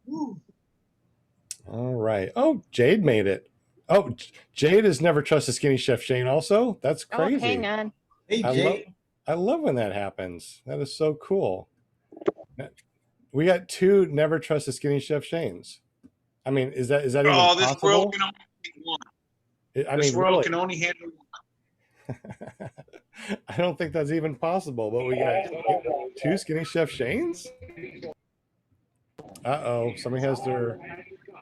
Woo. All right. Oh, Jade made it. Oh, Jade has never trusted Skinny Chef Shane also. That's Oh, hang crazy. on. Hey, I love Jay. I love when that happens. That is so cool. We got two never trusted Skinny Chef Shanes. I mean, is that even Oh, this world possible? can only take one. I This mean, world really. can only handle I don't think that's even possible, but we got two Skinny Chef Shanes? Uh-oh, somebody has their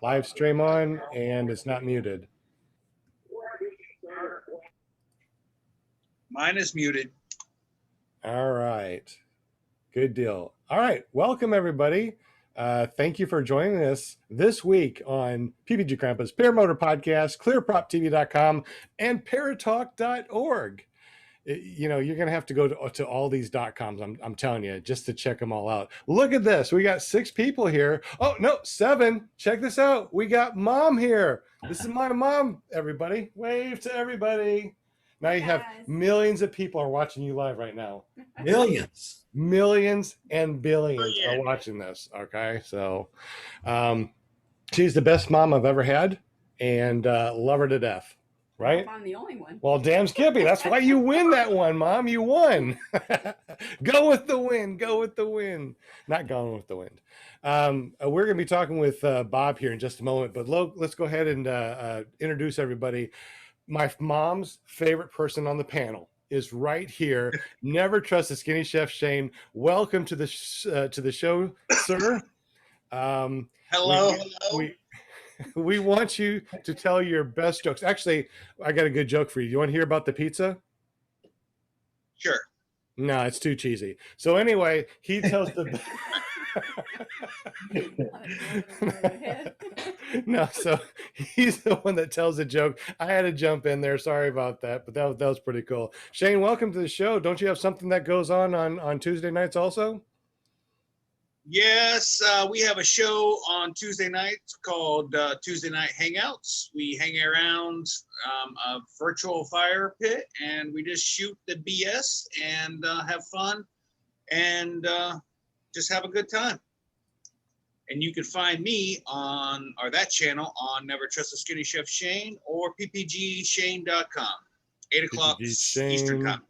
live stream on and it's not muted. one. Mine is muted. All right. Good deal. All right. Welcome, everybody. Thank you for joining us this week on PPG Grandpa's Paramotor Podcast, clearproptv.com, and paratalk.org. You know, you're going to have to go to all these .coms, I'm telling you, just to check them all out. Look at this. We got 6 people here. Oh, no, 7. Check this out. We got Mom here. This is my mom, everybody. Wave to everybody. Now you have millions of people are watching you live right now. Millions. Millions and billions are watching this. Okay, so she's the best mom I've ever had, and love her to death. Right? I'm the only one. Well, damn Skippy, that's why you win that one, Mom. You won. Go with the wind. Go with the wind. Not going with the wind. We're going to be talking with Bob here in just a moment, but let's go ahead and introduce everybody. My mom's favorite person on the panel is right here. Never trust a Skinny Chef Shane. Welcome to the show, sir. Hello. We want you to tell your best jokes. Actually, I got a good joke for you. You want to hear about the pizza? Sure. No, it's too cheesy. So anyway, he tells the no, so he's the one that tells the joke. I had to jump in there. Sorry about that, but that was pretty cool. Shane, welcome to the show. Don't you have something that goes on Tuesday nights also? Yes, we have a show on Tuesday nights called Tuesday Night Hangouts. We hang around a virtual fire pit and we just shoot the BS and have fun and just have a good time. And you can find me on that channel on Never Trust a Skinny Chef Shane or ppgshane.com, 8 o'clock Eastern time.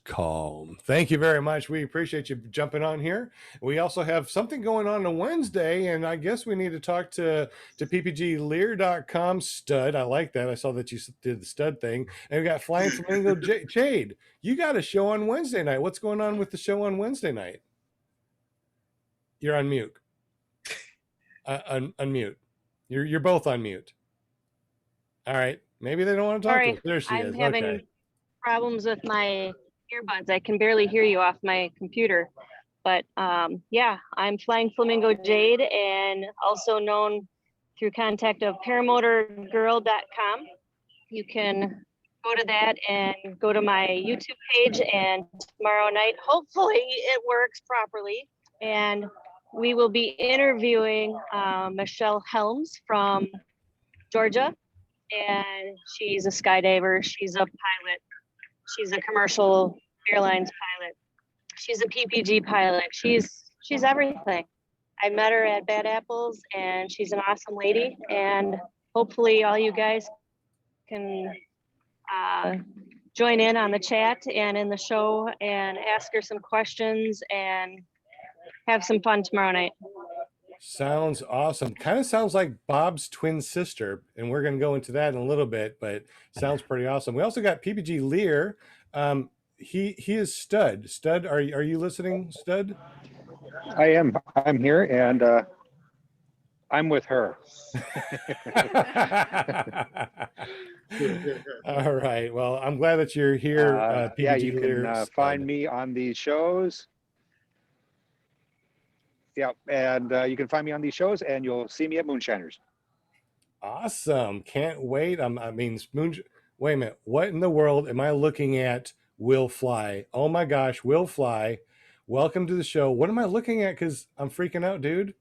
.com. Thank you very much. We appreciate you jumping on here. We also have something going on Wednesday, and I guess we need to talk to ppglear.com stud. I like that. I saw that you did the stud thing. And we got Flying Flamingo Jade. You got a show on Wednesday night. What's going on with the show on Wednesday night? You're on mute. Unmute. You're both on mute. All right. Maybe they don't want to talk to us. There she is. I'm having problems with my earbuds. I can barely hear you off my computer. But yeah, I'm Flying Flamingo Jade, and also known through contact of paramotorgirl.com. You can go to that and go to my YouTube page, and tomorrow night, hopefully it works properly. And we will be interviewing Michelle Helms from Georgia, and she's a skydiver. She's a pilot. She's a commercial airlines pilot. She's a PPG pilot. She's everything. I met her at Bad Apples, and she's an awesome lady. And hopefully all you guys can join in on the chat and in the show and ask her some questions and have some fun tomorrow night. Sounds awesome. Kind of sounds like Bob's twin sister, and we're going to go into that in a little bit, but sounds pretty awesome. We also got PPG Lear. He is Stud. Stud, are you listening, Stud? I am. I'm here, and I'm with her. All right. Well, I'm glad that you're here. PPG yeah, you Lear, can find me on these shows. Yeah, and you can find me on these shows, and you'll see me at Moonshiners. Awesome. Can't wait. Wait a minute. What in the world am I looking at? Will Fly. Oh my gosh, Will Fly. Welcome to the show. What am I looking at? Because I'm freaking out, dude.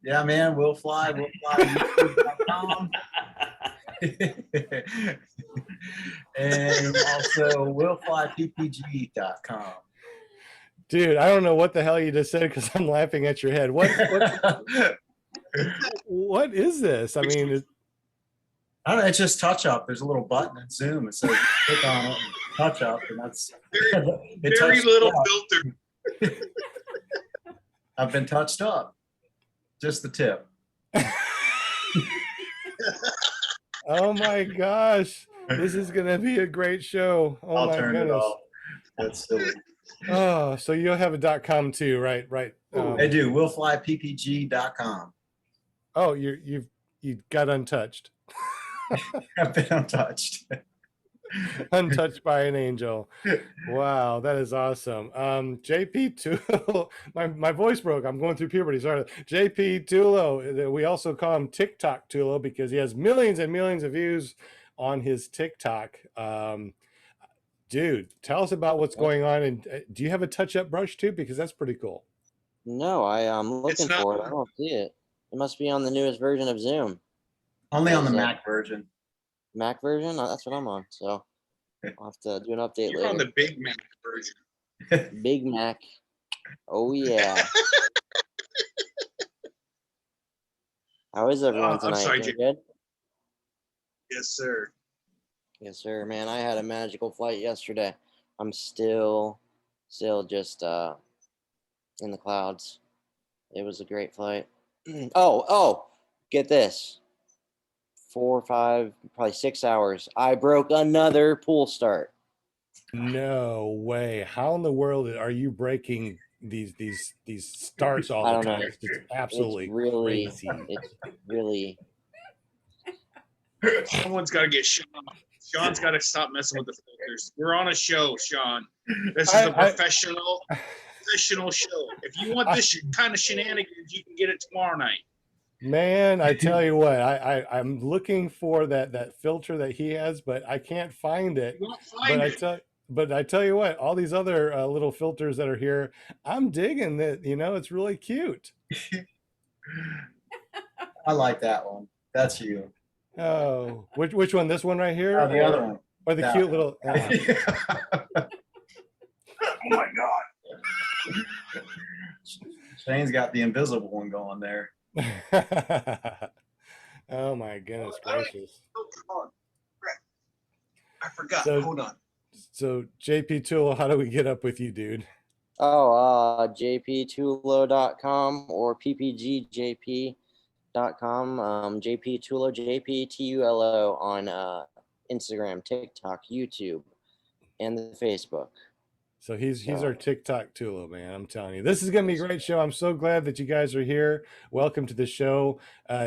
Yeah, man. Will Fly. YouTube.com. And also willflyppg.com. Dude, I don't know what the hell you just said because I'm laughing at your head. What is this? I mean, I don't know, it's just touch up. There's a little button in Zoom. It says click on it, and touch up, and that's it Very touched little up. filter. I've been touched up. Just the tip. oh my gosh, this is gonna be a great show. Oh I'll my turn it goodness. off. That's silly. Oh, so you'll have a .com too, right? Right. I do. Willflyppg.com. Oh, you got untouched. I've been untouched. Untouched by an angel. Wow, that is awesome. JP Tulo, my voice broke. I'm going through puberty. Sorry. JP Tulo. We also call him TikTok Tulo because he has millions and millions of views on his TikTok. Dude, tell us about what's going on. And do you have a touch-up brush too? Because that's pretty cool. No, I'm looking It's not- for it. I don't see it. It must be on the newest version of Zoom. Only on the Is that- Mac version. Mac version? That's what I'm on. So I'll have to do an update You're on later. the Big Mac version. Big Mac. Oh yeah. How is everyone I'm tonight? sorry, Doing Jay. good? Yes, sir. Yes, sir. Man, I had a magical flight yesterday. I'm still just in the clouds. It was a great flight. Oh, get this. 4, 5, probably 6 hours. I broke another pool start. No way. How in the world are you breaking these starts all I the don't know. time? It's just absolutely It's really, crazy. it's really. Someone's got to get Sean. Sean's got to stop messing with the filters. We're on a show, Sean. This is a professional show. If you want this kind of shenanigans, you can get it tomorrow night. Man, I tell you what, I'm looking for that filter that he has, but I can't find it. You won't find it. But I tell you what, all these other little filters that are here, I'm digging that. It's really cute. I like that one. That's you. Oh, which one? This one right here? Oh, the other one. Or the That cute one. little. Oh my God. Shane's got the invisible one going there. Oh my goodness gracious. Oh, come on. Crap. I forgot. So- Hold on. So JP Tool, how do we get up with you, dude? Oh, jptulo.com or ppgjp.com. JP Tulo, JPTULO on Instagram, TikTok, YouTube, and the Facebook. So he's our TikTok Tulo, man. I'm telling you, this is gonna be a great show. I'm so glad that you guys are here. Welcome to the show.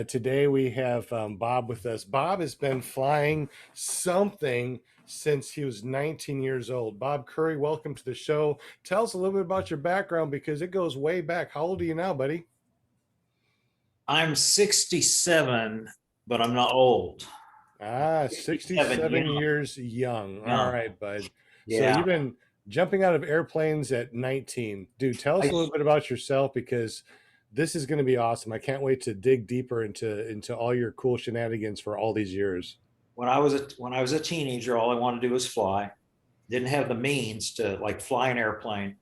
Today we have Bob with us. Bob has been flying something since he was 19 years old. Bob Curry, welcome to the show. Tell us a little bit about your background because it goes way back. How old are you now, buddy? I'm 67, but I'm not old. 67 young. years young. Young. All right, bud. So Yeah. you've been jumping out of airplanes at 19. Dude, tell us a little bit about yourself because this is going to be awesome. I can't wait to dig deeper into all your cool shenanigans for all these years. When I was a teenager, all I wanted to do was fly. Didn't have the means to like fly an airplane.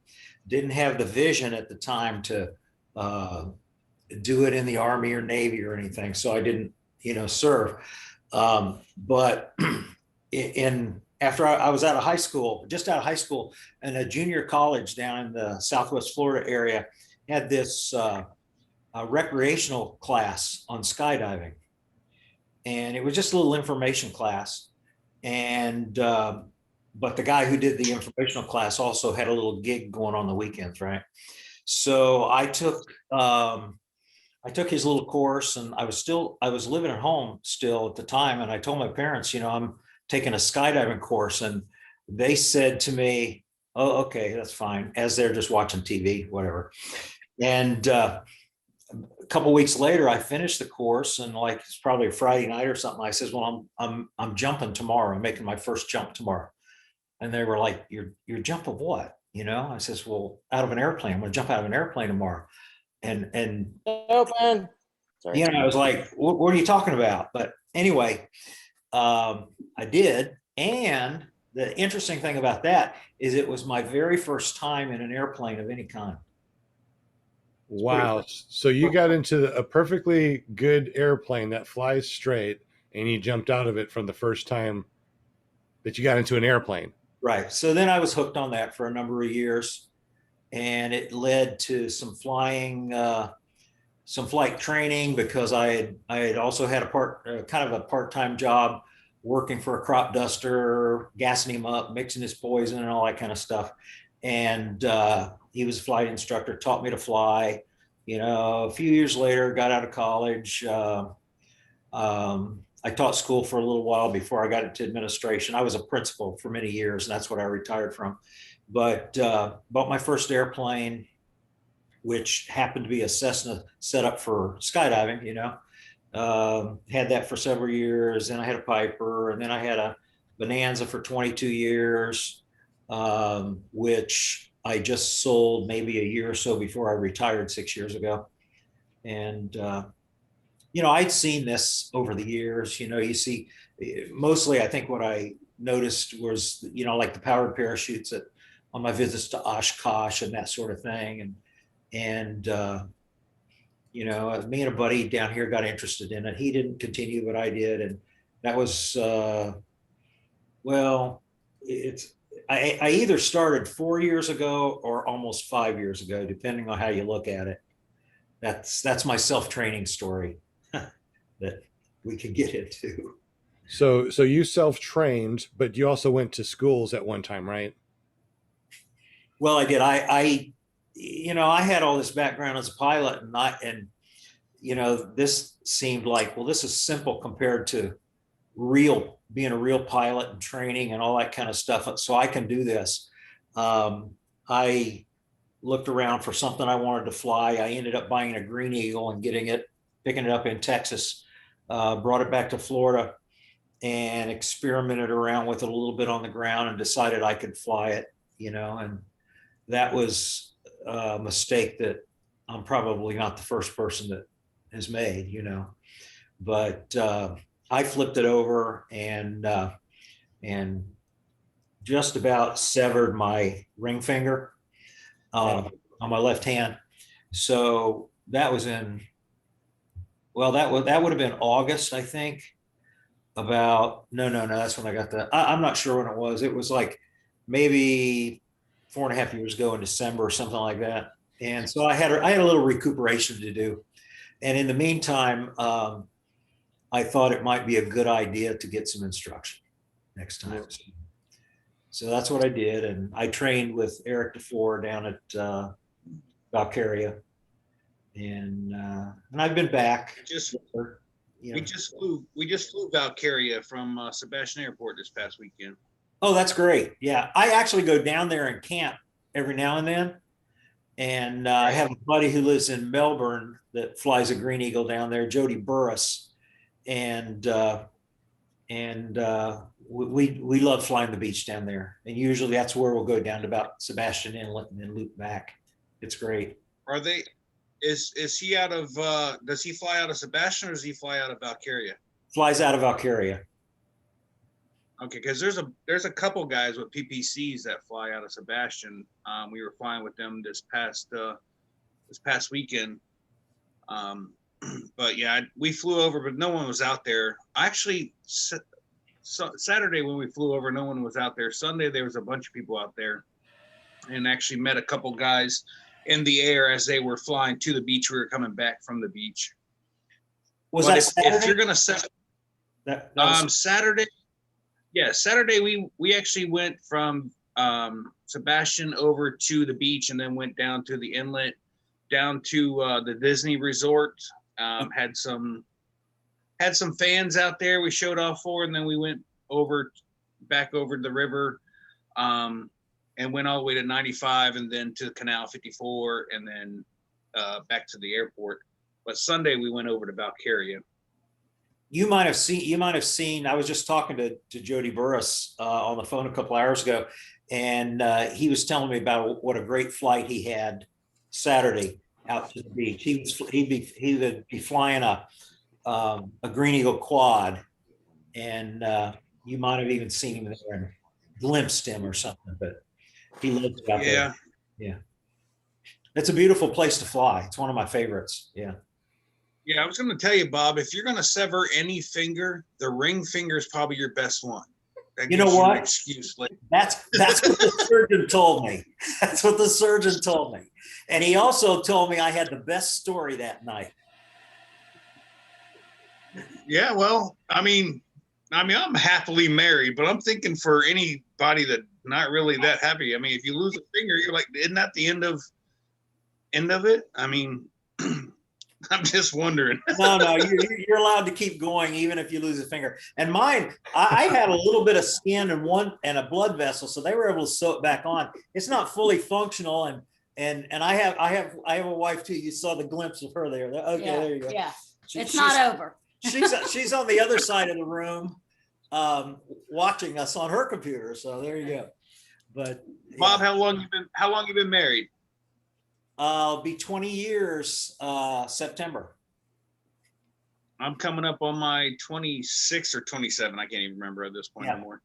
Didn't have the vision at the time to do it in the Army or Navy or anything. So I didn't, serve. But after I was just out of high school, and a junior college down in the Southwest Florida area had this recreational class on skydiving. And it was just a little information class. And, but the guy who did the informational class also had a little gig going on the weekends, right? So I took his little course, and I was living at home still at the time. And I told my parents, I'm taking a skydiving course. And they said to me, oh, okay, that's fine. As they're just watching TV, whatever. And, a couple of weeks later, I finished the course, and like it's probably a Friday night or something. I says, "Well, I'm jumping tomorrow. I'm making my first jump tomorrow." And they were like, "Your jump of what?" I says, "Well, out of an airplane. I'm going to jump out of an airplane tomorrow." And Open. Sorry. I was like, "What are you talking about?" But anyway, I did, and the interesting thing about that is it was my very first time in an airplane of any kind. Wow. So you got into a perfectly good airplane that flies straight and you jumped out of it from the first time that you got into an airplane. Right. So then I was hooked on that for a number of years, and it led to some flying, some flight training, because I had also had a kind of a part-time job working for a crop duster, gassing him up, mixing his poison and all that kind of stuff. And he was a flight instructor, taught me to fly. You know, a few years later, got out of college. I taught school for a little while before I got into administration. I was a principal for many years, and that's what I retired from. But bought my first airplane, which happened to be a Cessna set up for skydiving, you know. Had that for several years. Then I had a Piper, and then I had a Bonanza for 22 years, which I just sold maybe a year or so before I retired 6 years ago. And, you know, I'd seen this over the years. You know, you see, mostly I think what I noticed was, you know, like the powered parachutes on my visits to Oshkosh and that sort of thing. And you know, me and a buddy down here got interested in it. He didn't continue, but I did. And that was, well, I either started 4 years ago or almost 5 years ago, depending on how you look at it. That's my self-training story that we could get into. So you self-trained, but you also went to schools at one time, right? Well, I did. You know, I had all this background as a pilot, and you know, this seemed like, well, this is simple compared to being a real pilot and training and all that kind of stuff. So I can do this. I looked around for something I wanted to fly. I ended up buying a Green Eagle and picking it up in Texas, brought it back to Florida and experimented around with it a little bit on the ground and decided I could fly it, you know, and that was a mistake that I'm probably not the first person that has made, you know, but I flipped it over and just about severed my ring finger on my left hand. So that was well, that would have been August, I think. No, that's when I got I'm not sure when it was. It was like maybe 4.5 years ago in December or something like that. And so I had a little recuperation to do. And in the meantime, I thought it might be a good idea to get some instruction next time. So that's what I did. And I trained with Eric DeFore down at Valkyria. And I've been back. We just flew Valkyria from Sebastian Airport this past weekend. Oh, that's great. Yeah, I actually go down there and camp every now and then. And I have a buddy who lives in Melbourne that flies a Green Eagle down there, Jody Burris. And we love flying the beach down there. And usually that's where we'll go down to about Sebastian Inlet and then loop back. It's great. Is he out of, does he fly out of Sebastian or does he fly out of Valkyria? Flies out of Valkyria. Okay, because there's a couple guys with PPCs that fly out of Sebastian. We were flying with them this past weekend. But yeah, we flew over, but no one was out there. Actually, Saturday when we flew over, no one was out there. Sunday there was a bunch of people out there, and actually met a couple guys in the air as they were flying to the beach. We were coming back from the beach. Was but that Saturday? If you're gonna set Saturday? Yeah, Saturday we actually went from Sebastian over to the beach and then went down to the inlet, down to the Disney Resort. Had some fans out there we showed off for, and then we went back over the river and went all the way to 95 and then to Canal 54 and then back to the airport. But Sunday we went over to Valkyria. You might have seen, I was just talking to Jody Burris on the phone a couple hours ago, and he was telling me about what a great flight he had Saturday out to the beach. He would be flying a Green Eagle quad, and you might have even seen him there. glimpsed him or something, but he lives out Yeah. there. Yeah. It's a beautiful place to fly. It's one of my favorites. Yeah. Yeah, I was going to tell you, Bob, if you're going to sever any finger, the ring finger is probably your best one. That You know gives you what? an excuse. Like, That's what the surgeon told me. That's what the surgeon told me. And he also told me I had the best story that night. yeah, well, I mean, I'm happily married, but I'm thinking for anybody that not really that happy. I mean, if you lose a finger, you're like, isn't that the end of it? I mean, I'm just wondering. No, you're allowed to keep going even if you lose a finger. And mine, I had a little bit of skin and a blood vessel, so they were able to sew it back on. It's not fully functional, and I have a wife too. You saw the glimpse of her there. Okay, Yeah, there you go. yeah. She's It's not over. she's on the other side of the room, watching us on her computer. So there you go. But Bob, how long you been married? I'll be 20 years September. I'm coming up on my 26 or 27. I can't even remember at this point anymore.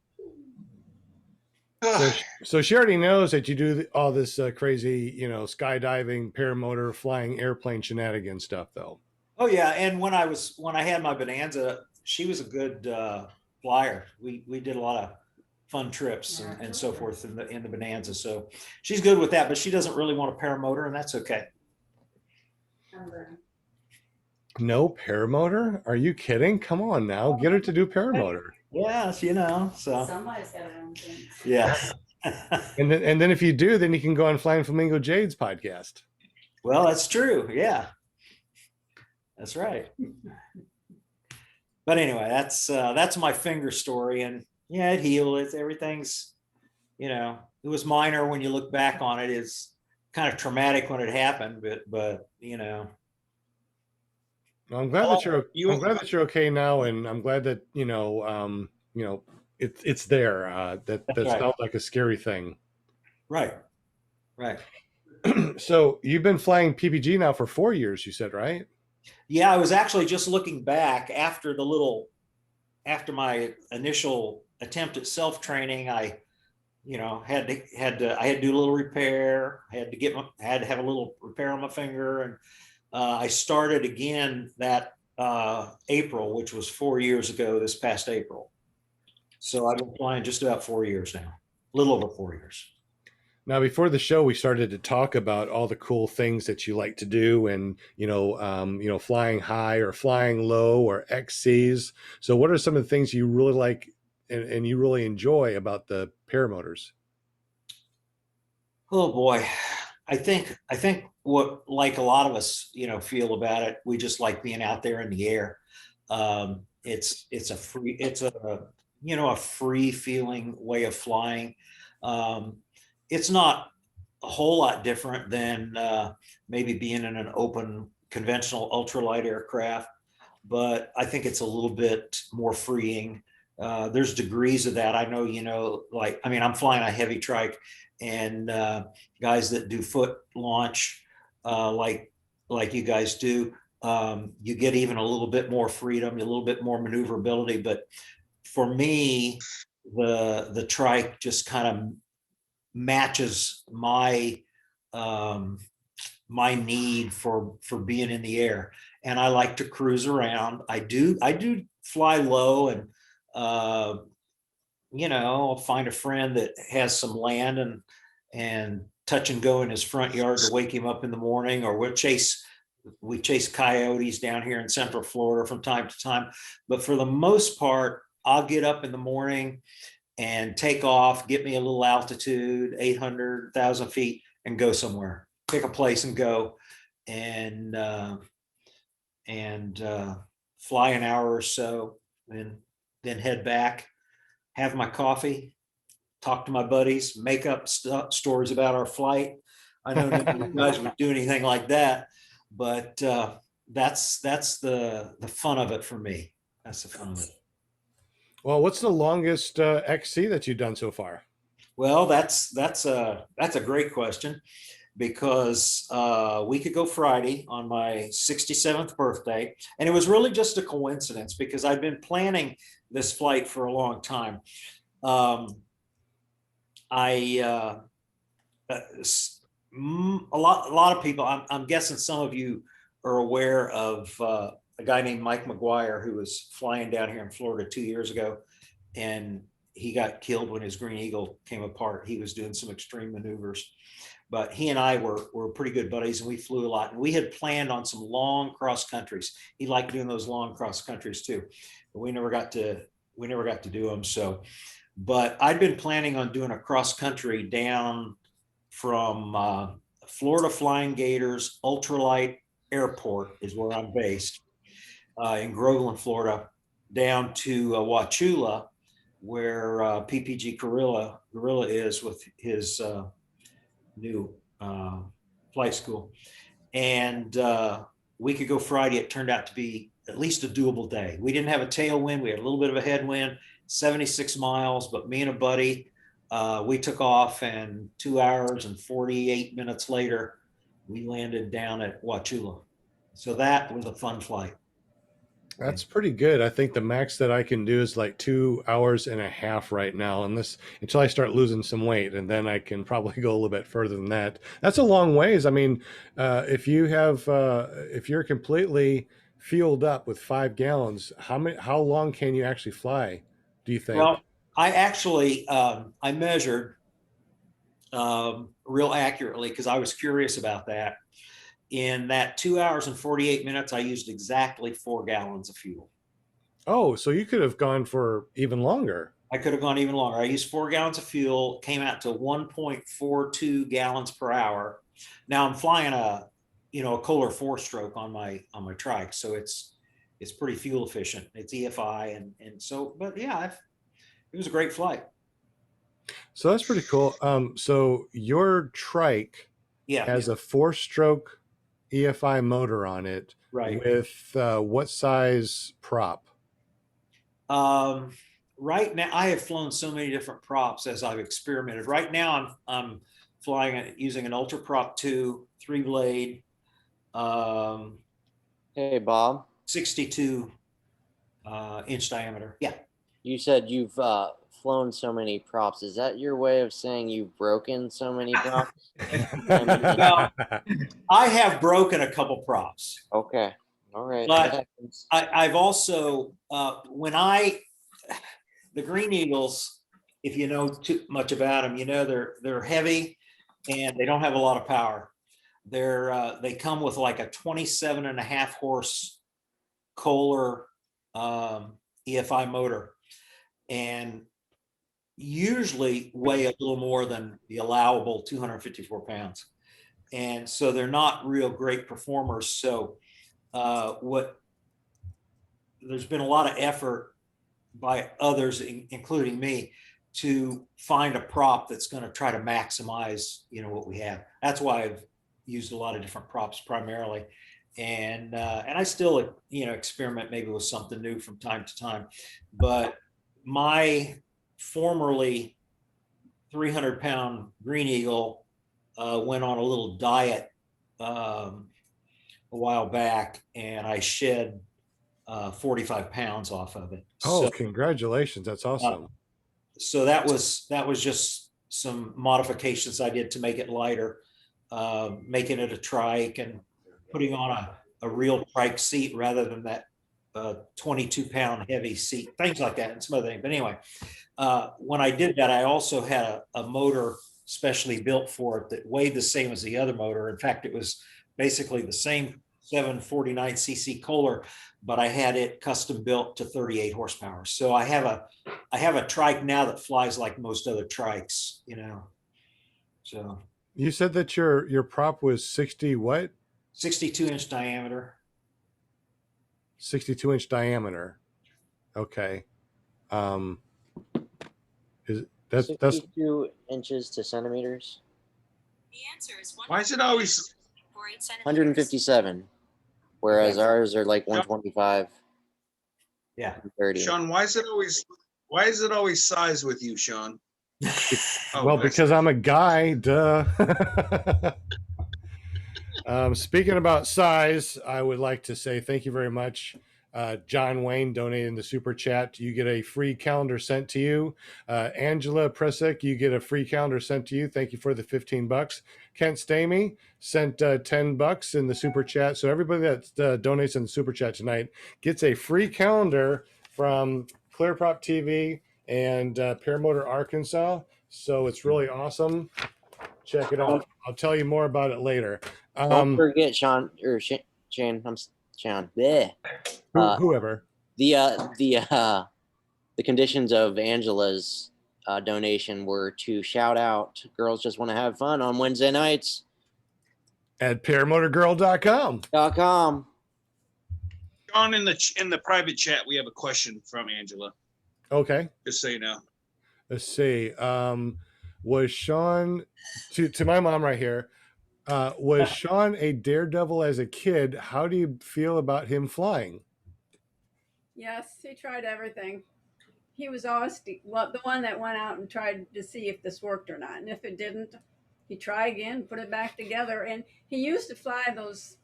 So she already knows that you do all this crazy, skydiving, paramotor, flying airplane shenanigans stuff, though. Oh yeah, and when I had my Bonanza, she was a good flyer. We did a lot of fun trips and so forth in the Bonanza. So she's good with that, but she doesn't really want a paramotor, and that's okay. No paramotor? Are you kidding? Come on now, get her to do paramotor. Yes, so Somebody's got to own things. yeah. And then if you do, then you can go on Flying Flamingo Jade's podcast. Well, that's true. Yeah, that's right. But anyway, that's my finger story, and yeah, it healed. Everything's, it was minor when you look back on it. It's kind of traumatic when it happened, but Well, I'm glad that you're okay now, and I'm glad that it's there. That's right. not like a scary thing. Right. So you've been flying PPG now for 4 years, you said, right? Yeah, I was actually just looking back after my initial attempt at self-training. I had to do a little repair. I had to have a little repair on my finger, and I started again that April, which was 4 years ago, this past April. So I've been flying just about 4 years now, a little over 4 years. Now, before the show, we started to talk about all the cool things that you like to do, and flying high or flying low or XCs. So, what are some of the things you really like and you really enjoy about the paramotors? Oh boy, I think what, like a lot of us, feel about it, we just like being out there in the air. It's a free feeling way of flying. It's not a whole lot different than maybe being in an open conventional ultralight aircraft, but I think it's a little bit more freeing. There's degrees of that. I know, I'm flying a heavy trike, and guys that do foot launch, like you guys do, you get even a little bit more freedom, a little bit more maneuverability. But for me, the trike just kind of matches my my need for being in the air, and I like to cruise around. I do fly low, and I'll find a friend that has some land and touch and go in his front yard to wake him up in the morning, or we chase coyotes down here in Central Florida from time to time. But for the most part, I'll get up in the morning and take off, get me a little altitude, 800, 1,000 feet, and go somewhere, pick a place and go, and fly an hour or so, and then head back, have my coffee, talk to my buddies, make up stories about our flight. I know none of you guys would do anything like that, but that's the fun of it for me. That's the fun of it. Well, what's the longest XC that you've done so far? Well, that's a great question, because a week ago Friday, on my 67th birthday, and it was really just a coincidence because I'd been planning this flight for a long time. A lot of people, I'm guessing some of you are aware of a guy named Mike McGuire who was flying down here in Florida 2 years ago, and he got killed when his Green Eagle came apart. He was doing some extreme maneuvers, but he and I were pretty good buddies, and we flew a lot. And we had planned on some long cross countries. He liked doing those long cross countries too, but we never got to do them. So, but I'd been planning on doing a cross country down from Florida Flying Gators Ultralight Airport is where I'm based, in Groveland, Florida, down to Wauchula, where PPG Gorilla is with his new flight school. And we could go Friday. It turned out to be at least a doable day. We didn't have a tailwind. We had a little bit of a headwind, 76 miles, but me and a buddy, we took off, and 2 hours and 48 minutes later, we landed down at Wauchula. So that was a fun flight. That's pretty good. I think the max that I can do is like 2 hours and a half right now, and this until I start losing some weight, and then I can probably go a little bit further than that. That's a long ways. I mean, if you're completely fueled up with 5 gallons, how long can you actually fly, do you think? Well, I actually I measured real accurately because I was curious about that. In that 2 hours and 48 minutes, I used exactly 4 gallons of fuel. Oh, so you could have gone for even longer. I could have gone even longer. I used 4 gallons of fuel, came out to 1.42 gallons per hour. Now I'm flying a Kohler 4-stroke on my trike, so it's pretty fuel efficient. It's EFI, and so, but yeah, it was a great flight. So that's pretty cool. So your trike has a 4-stroke EFI motor on it, right? With what size prop? Right now, I have flown so many different props as I've experimented. Right now, I'm flying using an Ultra Prop 2 3-blade. Hey, Bob. 62 inch diameter. Yeah. You said you've flown so many props. Is that your way of saying you've broken so many props? Well, I have broken a couple props. Okay. All right. But I've also, the Green Eagles, if you know too much about them, they're heavy and they don't have a lot of power. They come with like a 27.5 horse Kohler EFI motor, and usually weigh a little more than the allowable 254 pounds. And so they're not real great performers. So there's been a lot of effort by others, including me, to find a prop that's going to try to maximize, what we have. That's why I've used a lot of different props primarily. And I still, experiment maybe with something new from time to time. But my formerly 300-pound Green Eagle went on a little diet a while back, and I shed 45 pounds off of it. Oh, so, congratulations. That's awesome. So that was just some modifications I did to make it lighter, making it a trike and putting on a real trike seat rather than that 22-pound heavy seat, things like that, and some other things. But anyway, when I did that, I also had a motor specially built for it that weighed the same as the other motor. In fact, it was basically the same 749cc Kohler, but I had it custom built to 38 horsepower. So I have a trike now that flies like most other trikes, So you said that your prop was 60 what? 62-inch diameter. 62-inch diameter. Okay. That's 62 inches to centimeters? The answer is Why is it always 157, whereas ours are like 125. Yeah. 30. Sean, why is it always size with you, Sean? Well, because I'm a guy, duh. Speaking about size, I would like to say thank you very much John Wayne donating the super chat. You get a free calendar sent to you. Angela Presick, you get a free calendar sent to you. Thank you for the $15. Kent Stamey sent $10 in the super chat. So everybody that donates in the super chat tonight gets a free calendar from ClearProp TV and Paramotor Arkansas. So it's really awesome. Check it out. I'll tell you more about it later. Don't forget Sean or Shane. I'm Sean. Bleh. Whoever. The conditions of Angela's donation were to shout out Girls Just Want to Have Fun on Wednesday nights At paramotorgirl.com. Sean, in the private chat, we have a question from Angela. Okay. Just so you know. Let's see. Was Sean, to my mom right here, was Sean a daredevil as a kid? How do you feel about him flying? Yes, he tried everything. He was always the one that went out and tried to see if this worked or not. And if it didn't, he'd try again, put it back together. And he used to fly those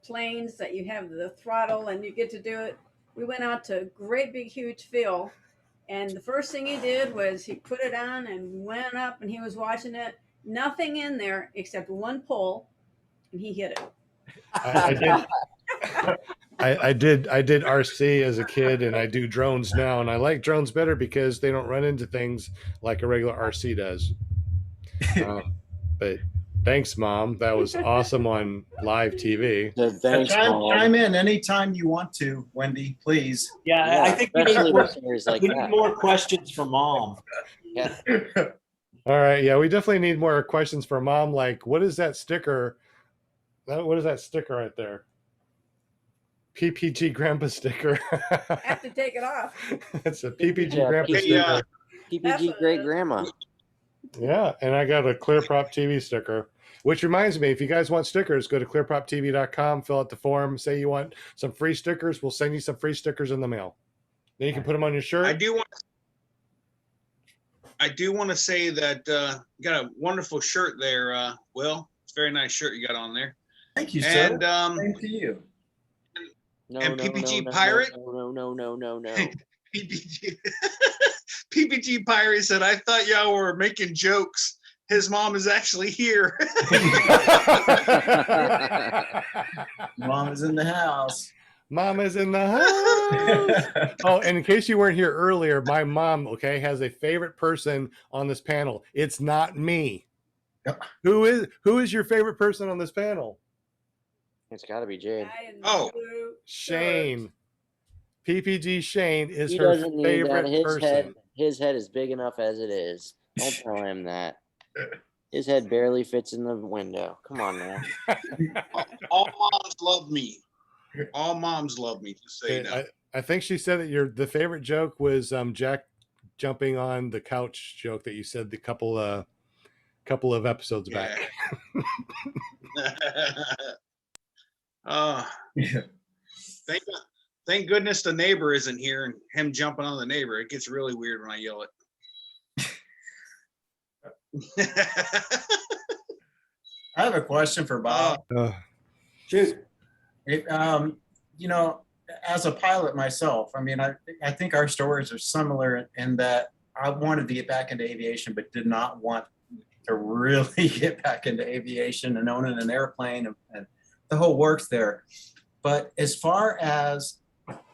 planes that you have the throttle and you get to do it. We went out to great big huge field. And the first thing he did was he put it on and went up and he was watching it. Nothing in there except one pole, and he hit it. I did RC as a kid, and I do drones now, and I like drones better because they don't run into things like a regular RC does. But thanks, Mom. That was awesome on live TV. Thanks, chime in anytime you want to, Wendy, please. Yeah, I think we especially need, more, with stories like we that. need more questions for Mom. Yeah. All right. Yeah, we definitely need more questions for Mom. Like, what is that sticker? What is that sticker right there? PPG Grandpa sticker. I have to take it off. It's a PPG Yeah, Grandpa Hey, sticker. PPG Great Grandma. Yeah, and I got a ClearProp TV sticker. Which reminds me, if you guys want stickers, go to clearproptv.com, fill out the form, say you want some free stickers. We'll send you some free stickers in the mail. Then you can put them on your shirt. I do want to say that you got a wonderful shirt there, Will. It's a very nice shirt you got on there. Thank you, sir. And Same to you. No, And no, PPG no, Pirate? No. PPG PPG Pirate said, "I thought y'all were making jokes. His mom is actually here." Mom is in the house. Mama's in the house. Oh, and in case you weren't here earlier, my mom, okay, has a favorite person on this panel. It's not me. Yep. Who is your favorite person on this panel? It's got to be Jade. Guy in the Oh. blue Shane. PPG Shane is He her doesn't need that. favorite person. His head is big enough as it is. Don't tell him that. His head barely fits in the window. Come on now. All moms love me. All moms love me. Just so you know. I think she said that the favorite joke was Jack jumping on the couch joke that you said the couple of episodes back. Yeah. Thank goodness the neighbor isn't here and him jumping on the neighbor. It gets really weird when I yell it. I have a question for Bob. Shoot. You know, as a pilot myself, I mean, I think our stories are similar in that I wanted to get back into aviation, but did not want to really get back into aviation and owning an airplane and the whole works there. But as far as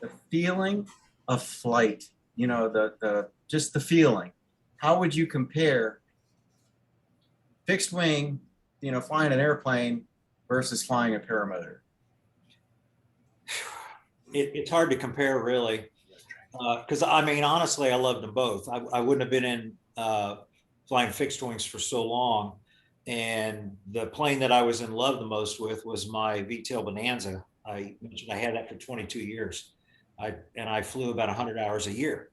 the feeling of flight, you know, the just the feeling, how would you compare fixed wing, you know, flying an airplane versus flying a paramotor? It's hard to compare, really, because I mean, honestly, I loved them both. I wouldn't have been in flying fixed wings for so long, and the plane that I was in love the most with was my V-tail Bonanza. I mentioned I had that for 22 years. I flew about 100 hours a year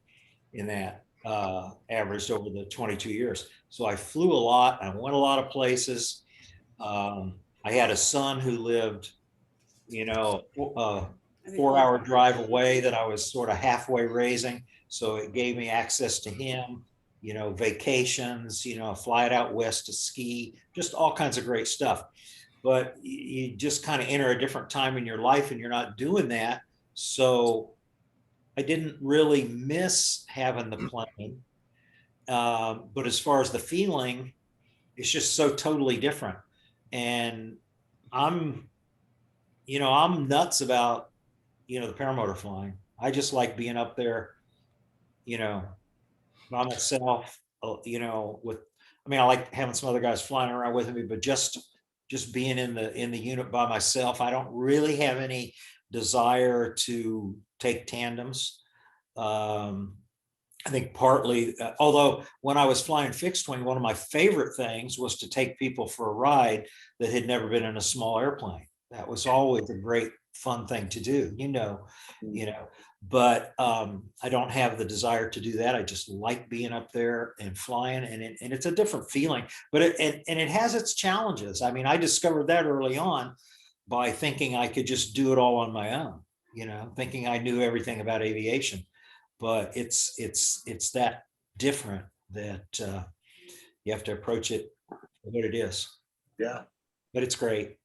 in that, averaged over the 22 years. So I flew a lot. I went a lot of places. I had a son who lived, you know, 4-hour drive away that I was sort of halfway raising. So it gave me access to him, you know, vacations, you know, flight out west to ski, just all kinds of great stuff. But you just kind of enter a different time in your life and you're not doing that. So I didn't really miss having the plane. But as far as the feeling, it's just so totally different. And I'm, I'm nuts about, the paramotor flying. I just like being up there, you know, by myself, I like having some other guys flying around with me, but just being in the unit by myself. I don't really have any desire to take tandems. I think partly, although when I was flying fixed wing, one of my favorite things was to take people for a ride that had never been in a small airplane. That was always a great fun thing to do, but I don't have the desire to do that. I just like being up there and flying, and it's a different feeling, but it has its challenges. I mean, I discovered that early on by thinking I could just do it all on my own, thinking I knew everything about aviation. But it's that different that you have to approach it for what it is. Yeah, But it's great.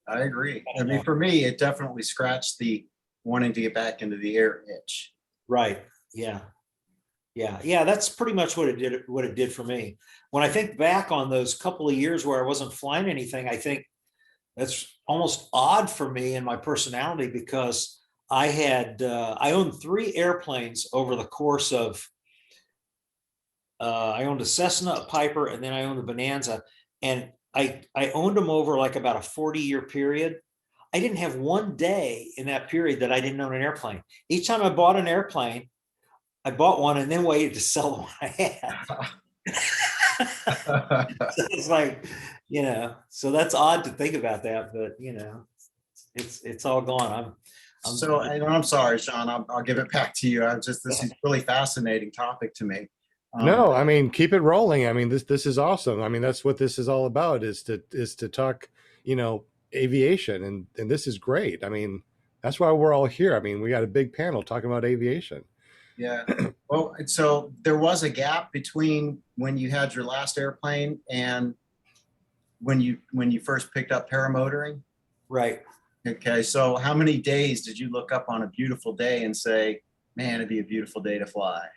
I agree. I mean, for me, it definitely scratched the wanting to get back into the air itch. Right. Yeah. That's pretty much what it did for me. When I think back on those couple of years where I wasn't flying anything, I think that's almost odd for me and my personality, because I owned 3 airplanes over the course of, I owned a Cessna, a Piper, and then I owned a Bonanza. And I owned them over like about a 40-year period. I didn't have one day in that period that I didn't own an airplane. Each time I bought an airplane, I bought one and then waited to sell the one I had. So it's like, so that's odd to think about that, but it's all gone. I'm sorry, Sean, I'll give it back to you. This is a really fascinating topic to me. No, I mean, keep it rolling. I mean, this is awesome. I mean, that's what this is all about, is to talk, aviation, and this is great. I mean, that's why we're all here. I mean, we got a big panel talking about aviation. Yeah. Well, so there was a gap between when you had your last airplane and when you first picked up paramotoring. Right. Okay. So how many days did you look up on a beautiful day and say, man, it'd be a beautiful day to fly?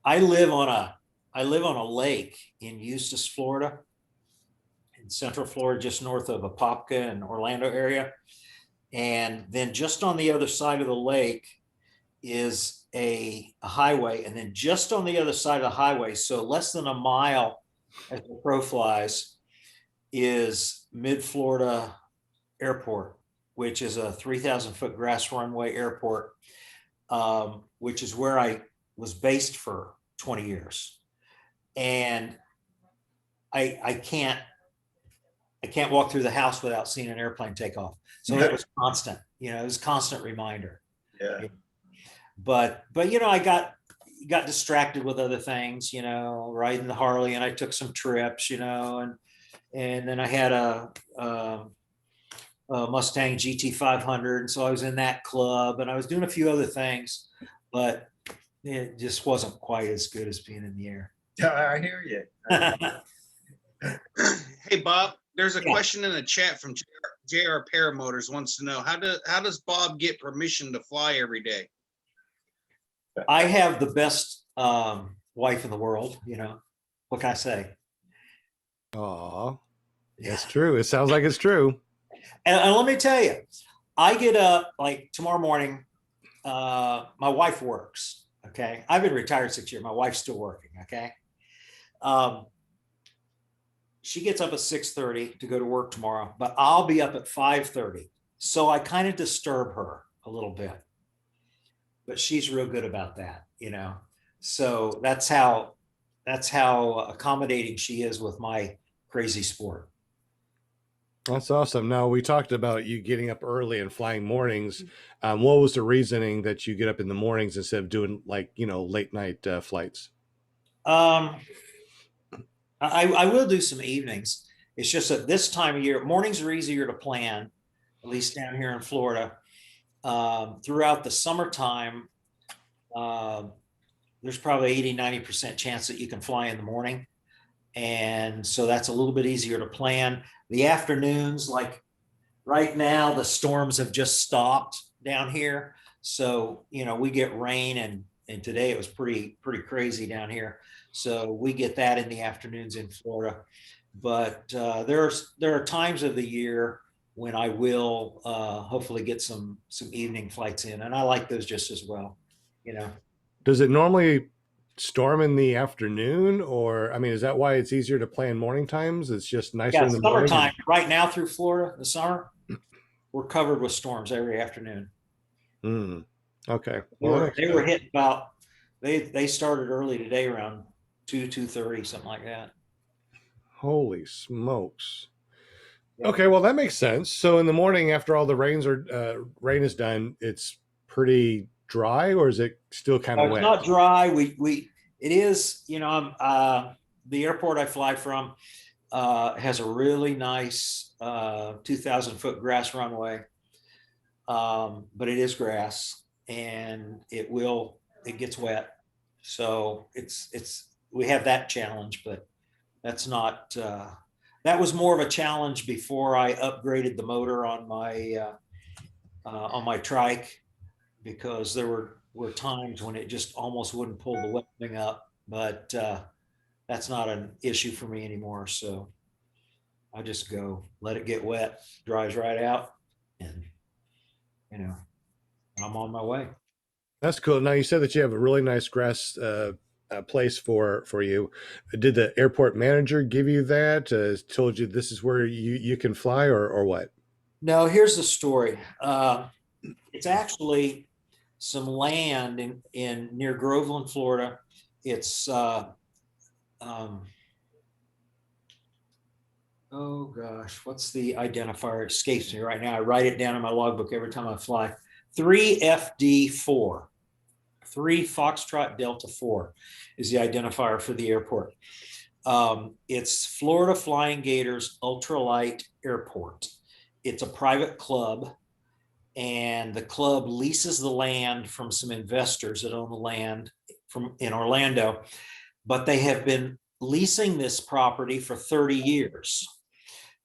I live on a lake in Eustis, Florida, in Central Florida, just north of Apopka and Orlando area. And then just on the other side of the lake is a highway. And then just on the other side of the highway, so less than a mile as the crow flies, is Mid-Florida Airport, which is a 3,000-foot grass runway airport, which is where I was based for 20 years. And I can't walk through the house without seeing an airplane take off. So it was constant, it was a constant reminder. Yeah. But I got distracted with other things, riding the Harley, and I took some trips, and then I had a Mustang GT500, and so I was in that club, and I was doing a few other things, but it just wasn't quite as good as being in the air. I hear you. Hey, Bob, there's a question in the chat from JR Paramotors wants to know, how does Bob get permission to fly every day? I have the best wife in the world, what can I say? Oh, it's true. It sounds like it's true. And let me tell you, I get up like tomorrow morning. My wife works. Okay. I've been retired 6 years. My wife's still working. Okay. She gets up at 6:30 to go to work tomorrow, but I'll be up at 5:30. So I kind of disturb her a little bit, but she's real good about that, so that's how accommodating she is with my crazy sport. That's awesome. Now, we talked about you getting up early and flying mornings. What was the reasoning that you get up in the mornings instead of doing late night flights? I will do some evenings. It's just that this time of year, mornings are easier to plan, at least down here in Florida. Throughout the summertime, there's probably 80-90% chance that you can fly in the morning. And so that's a little bit easier to plan. The afternoons, like right now, the storms have just stopped down here. So, we get rain, and today it was pretty crazy down here. So we get that in the afternoons in Florida. But there are times of the year when I will hopefully get some evening flights in, and I like those just as well. Does it normally storm in the afternoon, or I mean, is that why it's easier to play in morning times? It's just nicer Yeah, in the morning. summertime right now through Florida, the summer, we're covered with storms every afternoon. Okay. They were hitting about, they started early today around 2:30, something like that. Holy smokes. Okay, well that makes sense. So in the morning, after all the rain is done, it's pretty dry, or is it still kind of It's wet? not dry. It is. The airport I fly from has a really nice 2,000-foot grass runway, but it is grass, and it gets wet. So we have that challenge, but that's not. That was more of a challenge before I upgraded the motor on my trike, because there were times when it just almost wouldn't pull the wet thing up. But that's not an issue for me anymore. So I just go let it get wet, dries right out, and I'm on my way. That's cool. Now you said that you have a really nice grass place for you. Did the airport manager give you that? Told you this is where you can fly, or what? No, here's the story. It's actually some land in near Groveland, Florida. It's oh gosh, what's the identifier? It escapes me right now. I write it down in my logbook every time I fly. 3FD4, 3 Foxtrot Delta 4 is the identifier for the airport. It's Florida Flying Gators Ultralight Airport. It's a private club, and the club leases the land from some investors that own the land in Orlando, but they have been leasing this property for 30 years.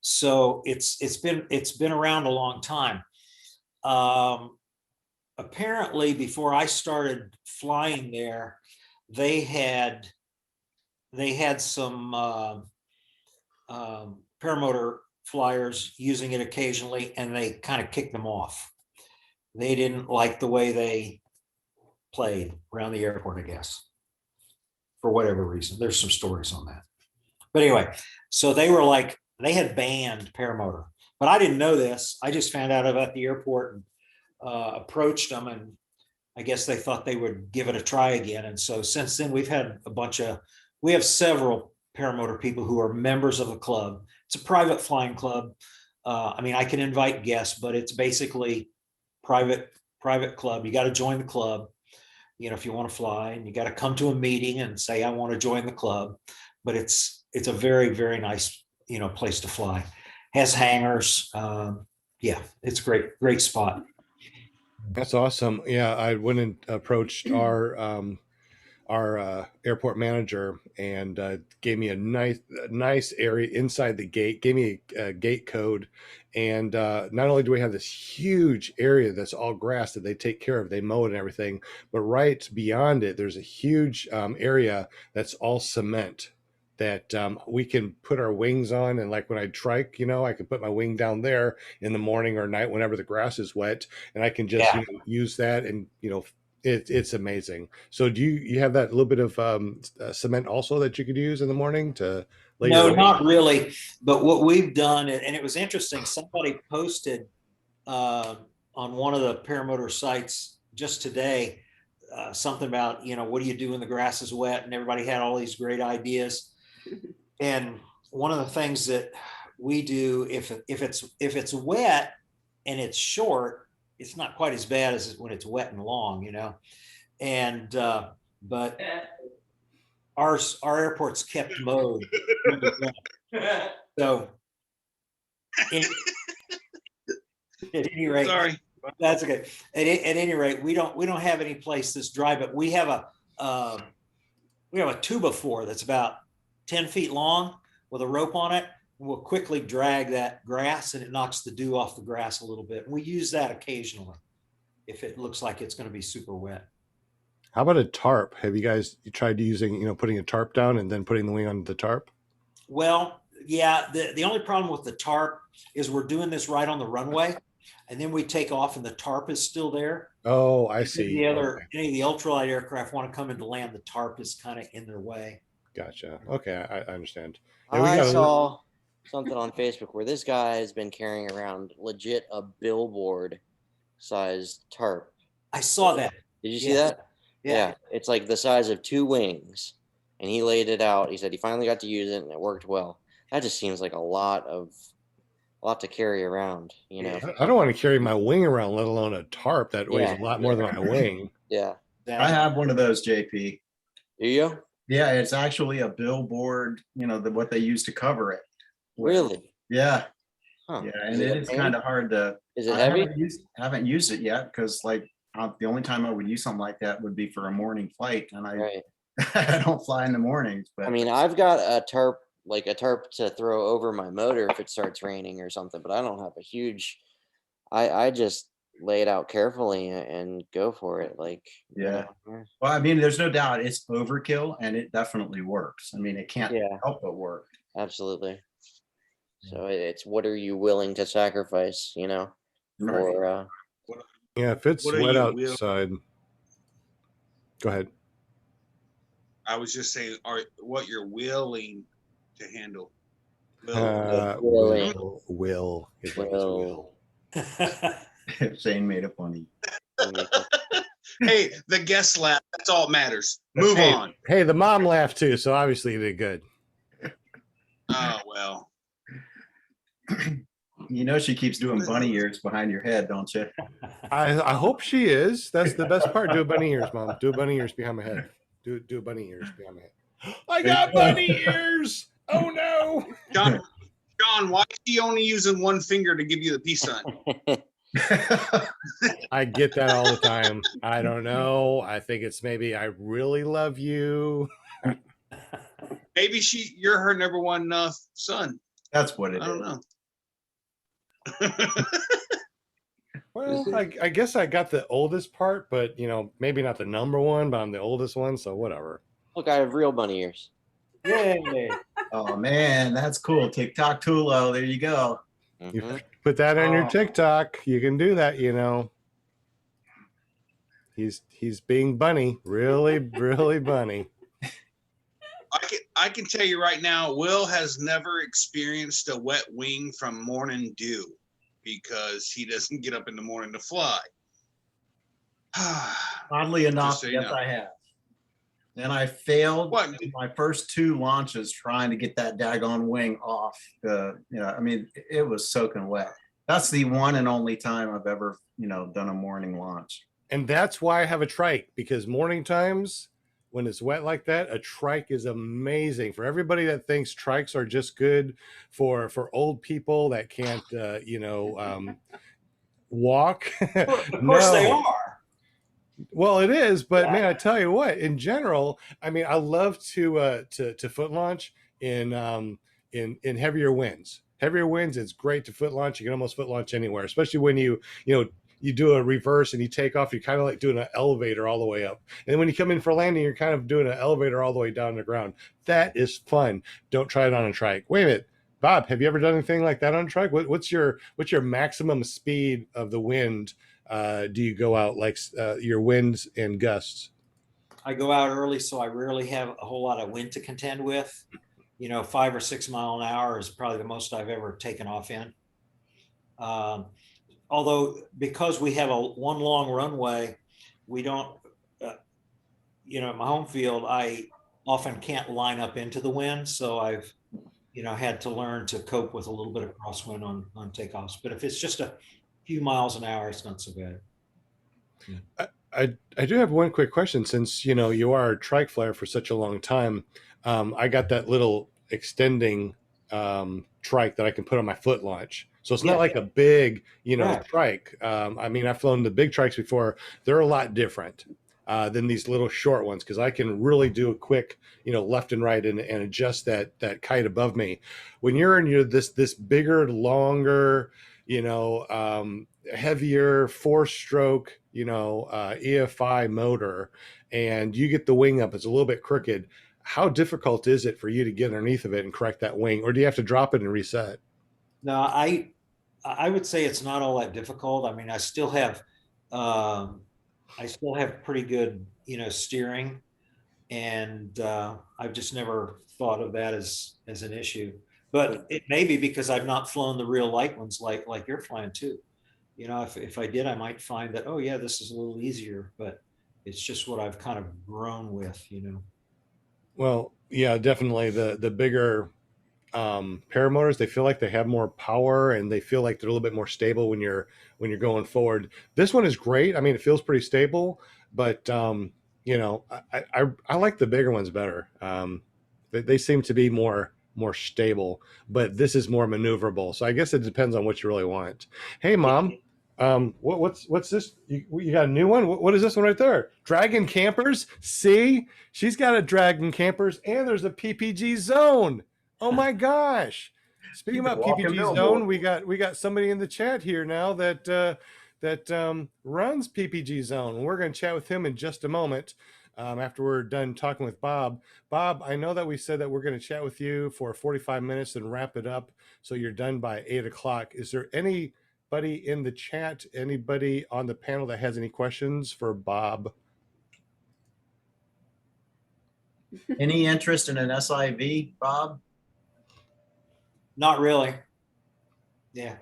So it's been around a long time. Apparently, before I started flying there, they had some paramotor flyers using it occasionally, and they kind of kicked them off. They didn't like the way they played around the airport, I guess, for whatever reason. There's some stories on that. But anyway, so they had banned paramotor, but I didn't know this. I just found out about the airport and approached them, and I guess they thought they would give it a try again. And so since then, we have several paramotor people who are members of the club. It's a private flying club. I mean, I can invite guests, but it's basically private club. You got to join the club, if you want to fly, and you got to come to a meeting and say, I want to join the club. But it's a very, very nice, place to fly. Has hangars. Yeah, it's a great spot. That's awesome. Yeah, I went and approached our airport manager, and gave me a nice area inside the gate, gave me a gate code. And not only do we have this huge area that's all grass that they take care of, they mow it and everything, but right beyond it, there's a huge area that's all cement that we can put our wings on. And like when I trike, I can put my wing down there in the morning or night whenever the grass is wet, and I can just use that, and it's amazing. So do you have that little bit of cement also that you could use in the morning to lay your No, wing? not really. But what we've done, and it was interesting, somebody posted on one of the paramotor sites just today something about, what do you do when the grass is wet? And everybody had all these great ideas. And one of the things that we do, if it's wet and it's short, it's not quite as bad as when it's wet and long, And but our airport's kept mowed. So at any rate, Sorry. That's okay. At any rate, we don't have any place that's dry, but we have a 2x4 that's about 10 feet long with a rope on it. We'll quickly drag that grass, and it knocks the dew off the grass a little bit. We use that occasionally. if it looks like it's going to be super wet. How about a tarp? Have you guys tried using, putting a tarp down and then putting the wing on the tarp? Well, yeah, the only problem with the tarp is we're doing this right on the runway, and then we take off and the tarp is still there. Oh, I see. Any Okay. of the ultralight aircraft want to come in to land, the tarp is kind of in their way. Gotcha. Okay, I understand. I saw something on Facebook where this guy has been carrying around legit a billboard sized tarp. I saw that. Did you see that? Yeah. It's like the size of 2 wings, and he laid it out. He said he finally got to use it and it worked well. That just seems like a lot to carry around, you know. I don't want to carry my wing around, let alone a tarp that weighs a lot more than my wing. Yeah. I have one of those, JP. Do you? Yeah, it's actually a billboard, what they use to cover it. Really? Yeah. Huh. Yeah, and it is kind of hard to. Is it heavy? Haven't used it yet because the only time I would use something like that would be for a morning flight, and I don't fly in the mornings. But I mean, I've got a tarp to throw over my motor if it starts raining or something, but I don't have a huge. I just lay it out carefully and go for it. Yeah. Well, I mean, there's no doubt it's overkill, and it definitely works. I mean, it can't help but work. Absolutely. So it's what are you willing to sacrifice, Right. Yeah, if it's wet outside. Go ahead. I was just saying, what you're willing to handle. Will. Shane made a funny. Hey, the guest laugh. That's all that matters. Move on. Hey, the mom laughed too, so obviously you did good. Oh, well. You know she keeps doing bunny ears behind your head, don't you? I hope she is. That's the best part. Do bunny ears, Mom. Do bunny ears behind my head. Do bunny ears behind my head. I got bunny ears. Oh no. John, why is he only using one finger to give you the peace sign? I get that all the time. I don't know. I think it's maybe I really love you. Maybe you're her number one son. That's what it is. I don't know. Well, I guess I got the oldest part, but maybe not the number one, but I'm the oldest one, so whatever. Look, I have real bunny ears. Yay. Oh man, that's cool. TikTok Tulo, there you go. Mm-hmm. Put that on your TikTok. You can do that, He's being bunny. Really, really bunny. I can tell you right now, Will has never experienced a wet wing from morning dew because he doesn't get up in the morning to fly. Oddly enough, so yes, I have. And I failed my first 2 launches trying to get that daggone wing off. I mean, it was soaking wet. That's the one and only time I've ever, done a morning launch. And that's why I have a trike, because morning times when it's wet like that, a trike is amazing. For everybody that thinks trikes are just good for old people that can't, walk. Of course they are. Well, it is, but man, I tell you what, in general, I mean, I love to foot launch in heavier winds. Heavier winds, it's great to foot launch. You can almost foot launch anywhere, especially when you do a reverse and you take off, you're kind of like doing an elevator all the way up. And when you come in for landing, you're kind of doing an elevator all the way down to the ground. That is fun. Don't try it on a trike. Wait a minute. Bob, have you ever done anything like that on a trike? What's your maximum speed of the wind? Do you go out like your winds and gusts? I go out early, so I rarely have a whole lot of wind to contend with. 5 or 6 mile an hour is probably the most I've ever taken off in. Although because we have one long runway, we don't, at my home field, I often can't line up into the wind. So I've, had to learn to cope with a little bit of crosswind on takeoffs. But if it's just a few miles an hour, it's not so bad. Yeah. I do have one quick question. Since you are a trike flyer for such a long time, I got that little extending trike that I can put on my foot launch. So it's not like a big, trike. I mean, I've flown the big trikes before. They're a lot different than these little short ones, because I can really do a quick, left and right and adjust that kite above me. When you're in this bigger, longer, heavier 4-stroke, EFI motor, and you get the wing up, it's a little bit crooked. How difficult is it for you to get underneath of it and correct that wing, or do you have to drop it and reset? No, I would say it's not all that difficult. I mean, I still have pretty good, steering, and I've just never thought of that as an issue. But it may be because I've not flown the real light ones like you're flying too. If I did, I might find that, oh yeah, this is a little easier, but it's just what I've kind of grown with. Well, yeah, definitely the bigger paramotors, they feel like they have more power and they feel like they're a little bit more stable when you're going forward. This one is great. I mean, it feels pretty stable, but I like the bigger ones better. They seem to be more stable, but this is more maneuverable. So I guess it depends on what you really want. Hey, Mom, what's this? You got a new one? What is this one right there? Dragon Campers. See, she's got a Dragon Campers, and there's a PPG Zone. Oh my gosh! Speaking about PPG Zone, we got somebody in the chat here now that runs PPG Zone. We're going to chat with him in just a moment after we're done talking with Bob. Bob, I know that we said that we're going to chat with you for 45 minutes and wrap it up so you're done by 8 o'clock. Is there anybody in the chat, anybody on the panel that has any questions for Bob? Any interest in an SIV, Bob? Not really. Yeah.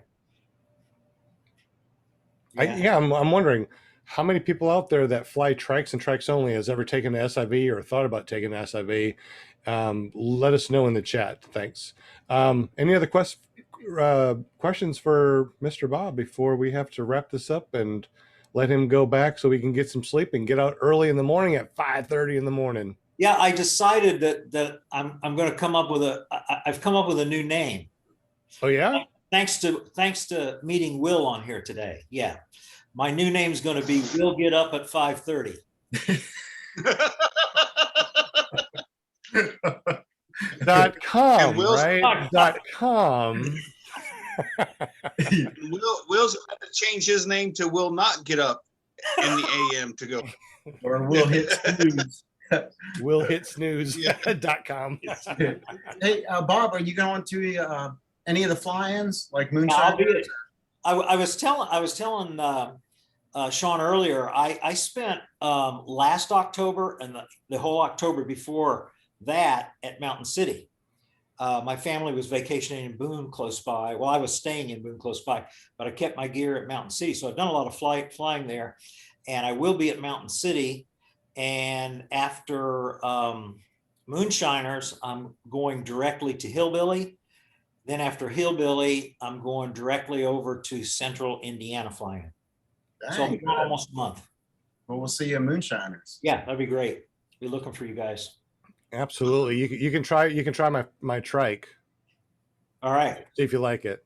I'm wondering how many people out there that fly trikes and trikes only has ever taken an SIV or thought about taking an SIV. Let us know in the chat. Thanks. Any other questions for Mr. Bob before we have to wrap this up and let him go back so we can get some sleep and get out early in the morning at 5:30 in the morning? Yeah, I decided that I'm going to come up with I've come up with a new name. Oh yeah? Thanks to meeting Will on here today. Yeah. My new name is going to be Will Get Up at 5:30. .com, right? .com. Will's going to change his name to Will Not Get Up in the AM to go. Or Will Hit Snooze. Will Hit Snooze.com. Hey, Bob, are you going to any of the fly-ins like Moonshine? I was telling Sean earlier, I spent last October and the whole October before that at Mountain City. My family was vacationing in Boone close by. Well, I was staying in Boone close by, but I kept my gear at Mountain City. So I've done a lot of flying there, and I will be at Mountain City. And after Moonshiners, I'm going directly to Hillbilly. Then after Hillbilly, I'm going directly over to Central Indiana flying. So I'll be gone almost a month. Well, we'll see you at Moonshiners. Yeah, that'd be great. Be looking for you guys. Absolutely. You can try my trike. All right. See if you like it.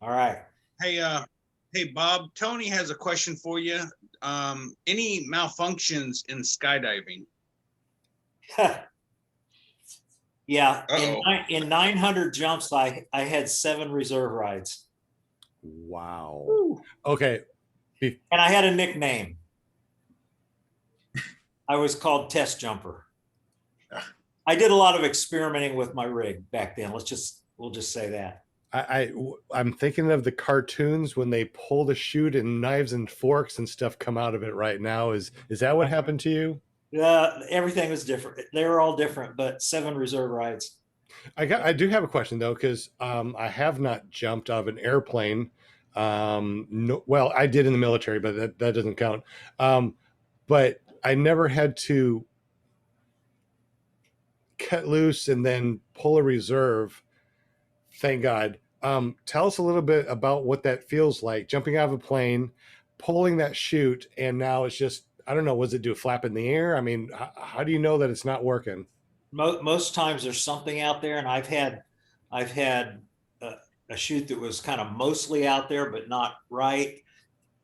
All right. Hey Bob, Tony has a question for you. Any malfunctions in skydiving? Yeah. In 900 jumps, I had 7 reserve rides. Wow. Okay. And I had a nickname. I was called Test Jumper. I did a lot of experimenting with my rig back then. We'll just say that. I'm thinking of the cartoons when they pull the chute and knives and forks and stuff come out of it right now. Is that what happened to you? Everything was different. They were all different, but 7 reserve rides. I do have a question though, because I have not jumped out of an airplane. No, well, I did in the military, but that doesn't count. But I never had to cut loose and then pull a reserve. Thank God. Tell us a little bit about what that feels like, jumping out of a plane, pulling that chute, and now it's just, I don't know, was it do a flap in the air? I mean, how do you know that it's not working? Most times there's something out there, and I've had a chute that was kind of mostly out there, but not right,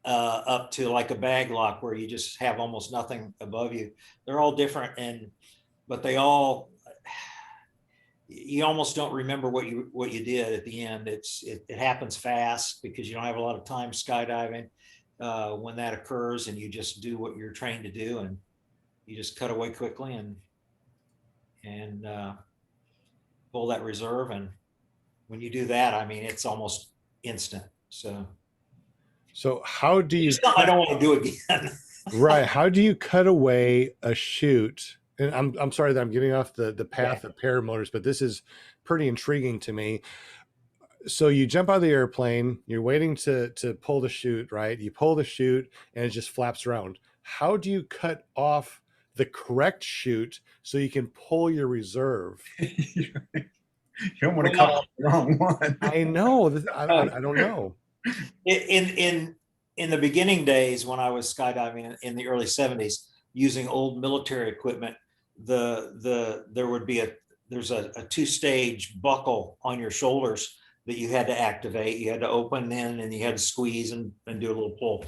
up to like a bag lock where you just have almost nothing above you. They're all different, but they all, you almost don't remember what you did at the end. It happens fast because you don't have a lot of time skydiving when that occurs, and you just do what you're trained to do, and you just cut away quickly and pull that reserve. And when you do that, I mean, it's almost instant. So how do you? I don't want to do it again. Right. How do you cut away a chute? And I'm sorry that I'm getting off the path of paramotors, but this is pretty intriguing to me. So you jump out of the airplane, you're waiting to pull the chute, right? You pull the chute and it just flaps around. How do you cut off the correct chute so you can pull your reserve? You don't want to cut off the wrong one. I know. I don't know. In the beginning days when I was skydiving in the early 70s, using old military equipment, there's a two-stage buckle on your shoulders that you had to activate. You had to open in and you had to squeeze and do a little pull.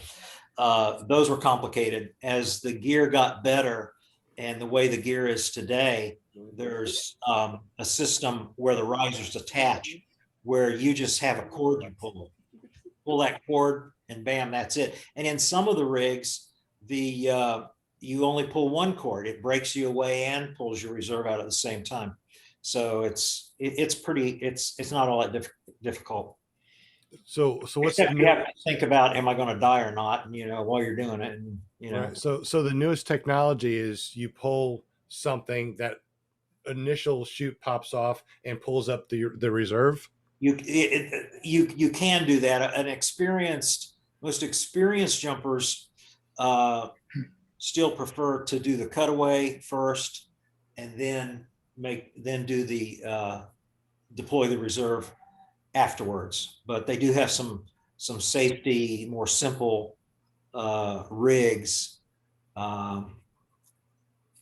Those were complicated. As the gear got better and the way the gear is today, there's a system where the risers attach, where you just have a cord you pull that cord and bam, that's it. And in some of the rigs, you only pull one cord. It breaks you away and pulls your reserve out at the same time. So it's not all that difficult. So what's Except you have to think about, am I going to die or not? And, while you're doing it, and Right. So the newest technology is you pull something, that initial chute pops off and pulls up the reserve. You can do that. Most experienced jumpers still prefer to do the cutaway first, and then do the deploy the reserve afterwards. But they do have some safety, more simple rigs for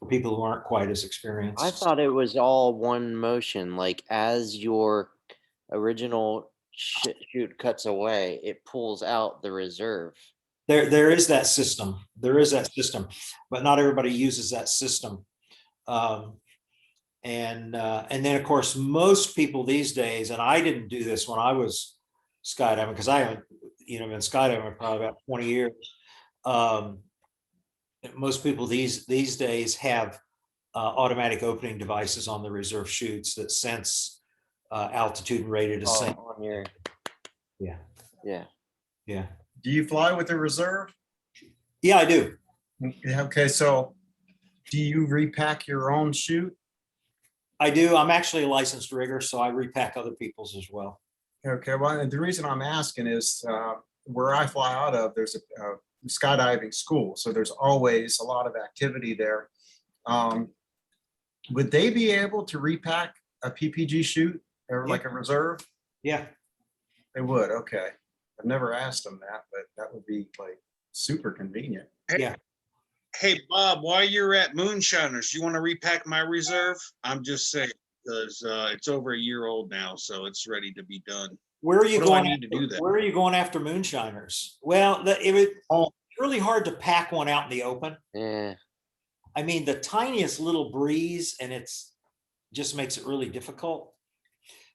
people who aren't quite as experienced. I thought it was all one motion, like as your original chute cuts away, it pulls out the reserve. There is that system. But not everybody uses that system. And then of course, most people these days, and I didn't do this when I was skydiving, because I haven't, been skydiving for probably about 20 years. Most people these days have automatic opening devices on the reserve chutes that sense altitude and rate of descent. On your... Yeah. Do you fly with a reserve? Yeah, I do. Okay, so do you repack your own chute? I do. I'm actually a licensed rigger, so I repack other people's as well. Okay, well, and the reason I'm asking is where I fly out of, there's a skydiving school, so there's always a lot of activity there. Would they be able to repack a PPG chute or like a reserve? Yeah, they would. Okay, I've never asked them that, but that would be like super convenient. Yeah. Hey, Bob, while you're at Moonshiners, you want to repack my reserve? I'm just saying, because it's over a year old now, so it's ready to be done. Where are you going? I need to do that? Where are you going after Moonshiners? Well, it's really hard to pack one out in the open. Yeah. I mean, the tiniest little breeze, and just makes it really difficult.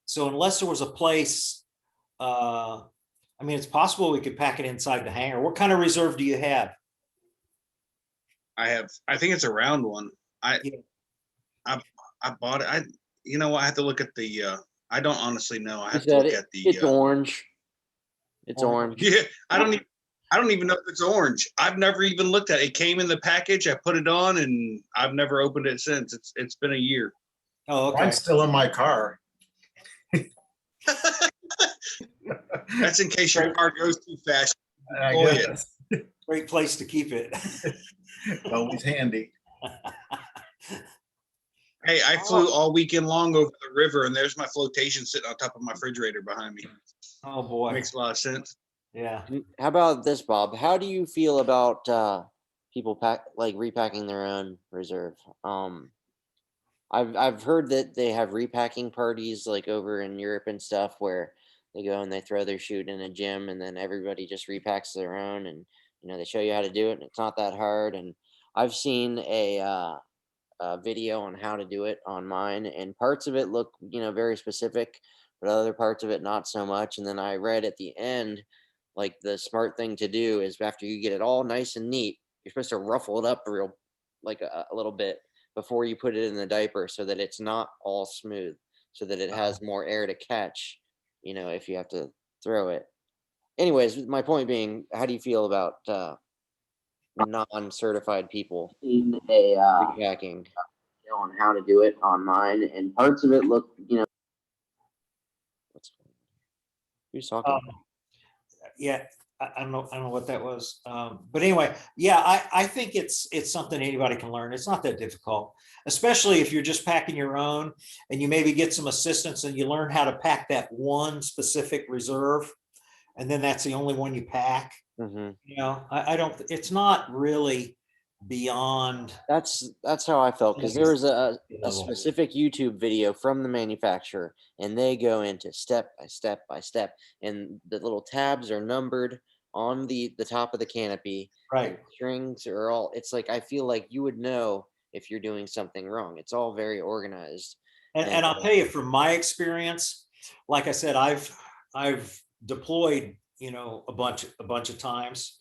So unless there was a place, I mean, it's possible we could pack it inside the hangar. What kind of reserve do you have? I think it's a round one. I bought it. I have to look at the I don't honestly know. I have to look at the it's orange. It's orange. Yeah, I don't even know if it's orange. I've never even looked at it. It came in the package. I put it on and I've never opened it since. It's been a year. Oh, okay. Mine's still in my car. That's in case your car goes too fast. Great place to keep it. Always handy. Hey, I flew all weekend long over the river, and there's my flotation sitting on top of my refrigerator behind me. Oh boy, makes a lot of sense. Yeah. How about this, Bob? How do you feel about people repacking their own reserve? I've heard that they have repacking parties like over in Europe and stuff, where they go and they throw their chute in a gym, and then everybody just repacks their own, and they show you how to do it, and it's not that hard. And I've seen a video on how to do it on mine, and parts of it look, very specific, but other parts of it not so much. And then I read at the end, like the smart thing to do is after you get it all nice and neat, you're supposed to ruffle it up real, like a little bit before you put it in the diaper, so that it's not all smooth, so that it has more air to catch, if you have to throw it. Anyways, my point being, how do you feel about non-certified people in a repacking on how to do it on mine, and parts of it look, who's talking? Yeah, I don't know what that was. But anyway, yeah, I think it's something anybody can learn. It's not that difficult, especially if you're just packing your own and you maybe get some assistance and you learn how to pack that one specific reserve, and then that's the only one you pack. I don't, it's not really beyond. That's how I felt, because there was a specific YouTube video from the manufacturer, and they go into step by step by step, and the little tabs are numbered on the top of the canopy. Right. Strings are all, it's like, I feel like you would know if you're doing something wrong. It's all very organized. And I'll tell you from my experience, like I said, I've deployed, a bunch of times,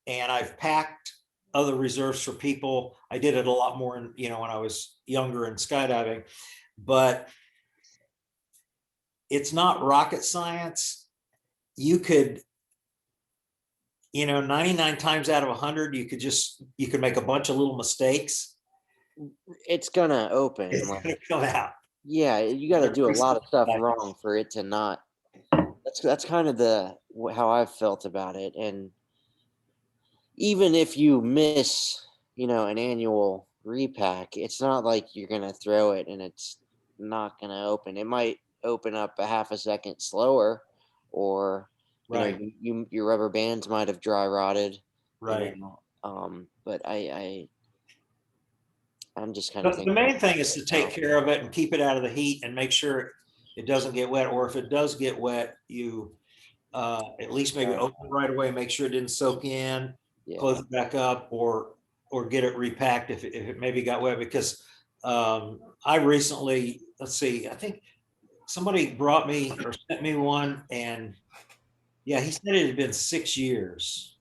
and I've packed other reserves for people. I did it a lot more, when I was younger in skydiving, but it's not rocket science. You could, 99 times out of 100, you could make a bunch of little mistakes. It's gonna open. It's gonna come out. Yeah, you got to do a lot of stuff wrong for it to not. That's kind of how I've felt about it. And even if you miss, an annual repack, it's not like you're gonna throw it and it's not gonna open. It might open up a half a second slower, or right. Your rubber bands might have dry rotted. Right. But I'm just kind of thinking. The main thing is to take care of it and keep it out of the heat and make sure it doesn't get wet. Or if it does get wet, you at least maybe open right away, make sure it didn't soak in, close it back up, or get it repacked if it maybe got wet. Because I recently, let's see, I think somebody brought me or sent me one, and yeah, he said it had been 6 years.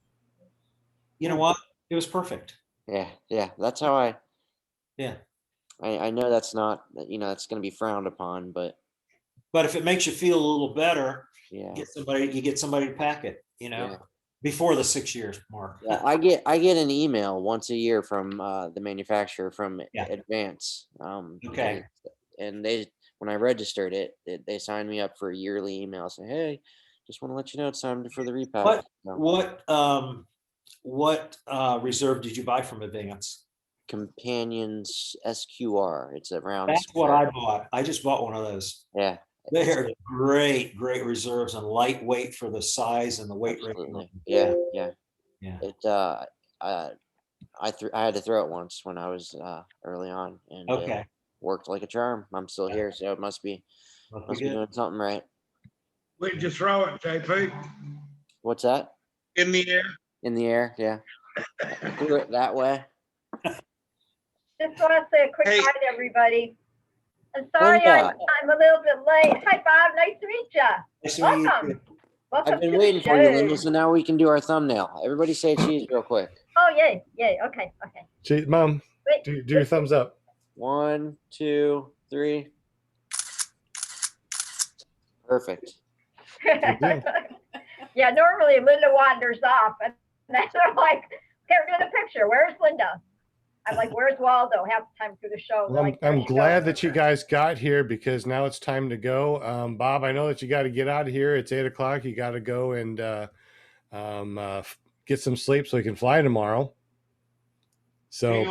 You know what? It was perfect. Yeah. That's how I know that's not, that's going to be frowned upon, but if it makes you feel a little better, you get somebody to pack it, before the 6 years mark. Yeah, I get an email once a year from the manufacturer from Advance. Okay. And when I registered it, they signed me up for a yearly email saying, "Hey, just want to let you know it's time for the repack." What reserve did you buy from Advance? Companions SQR. It's a round. That's what I bought. I just bought one of those. Yeah. They're great reserves, and lightweight for the size and the weight rating. Yeah. It I had to throw it once when I was early on, and it worked like a charm. I'm still here, so it must be doing something right. Where'd you throw it, JP? What's that? In the air. In the air, yeah. I threw it that way. Just want to say a quick hi to everybody. I'm sorry I'm a little bit late. Hi, Bob. Nice to meet you. Nice to meet you. Welcome. I've been waiting for you, Linda, so now we can do our thumbnail. Everybody say cheese real quick. Oh, yay. Okay. Cheese, Mom, do your thumbs up. 1, 2, 3. Perfect. Yeah, normally Linda wanders off, and then I'm like, okay, we're doing a picture. Where's Linda? I'm like, where's Waldo? Half the time through the show. Well, I'm glad that you guys got here, because now it's time to go. Bob, I know that you got to get out of here. It's 8 o'clock. You got to go and get some sleep so you can fly tomorrow. So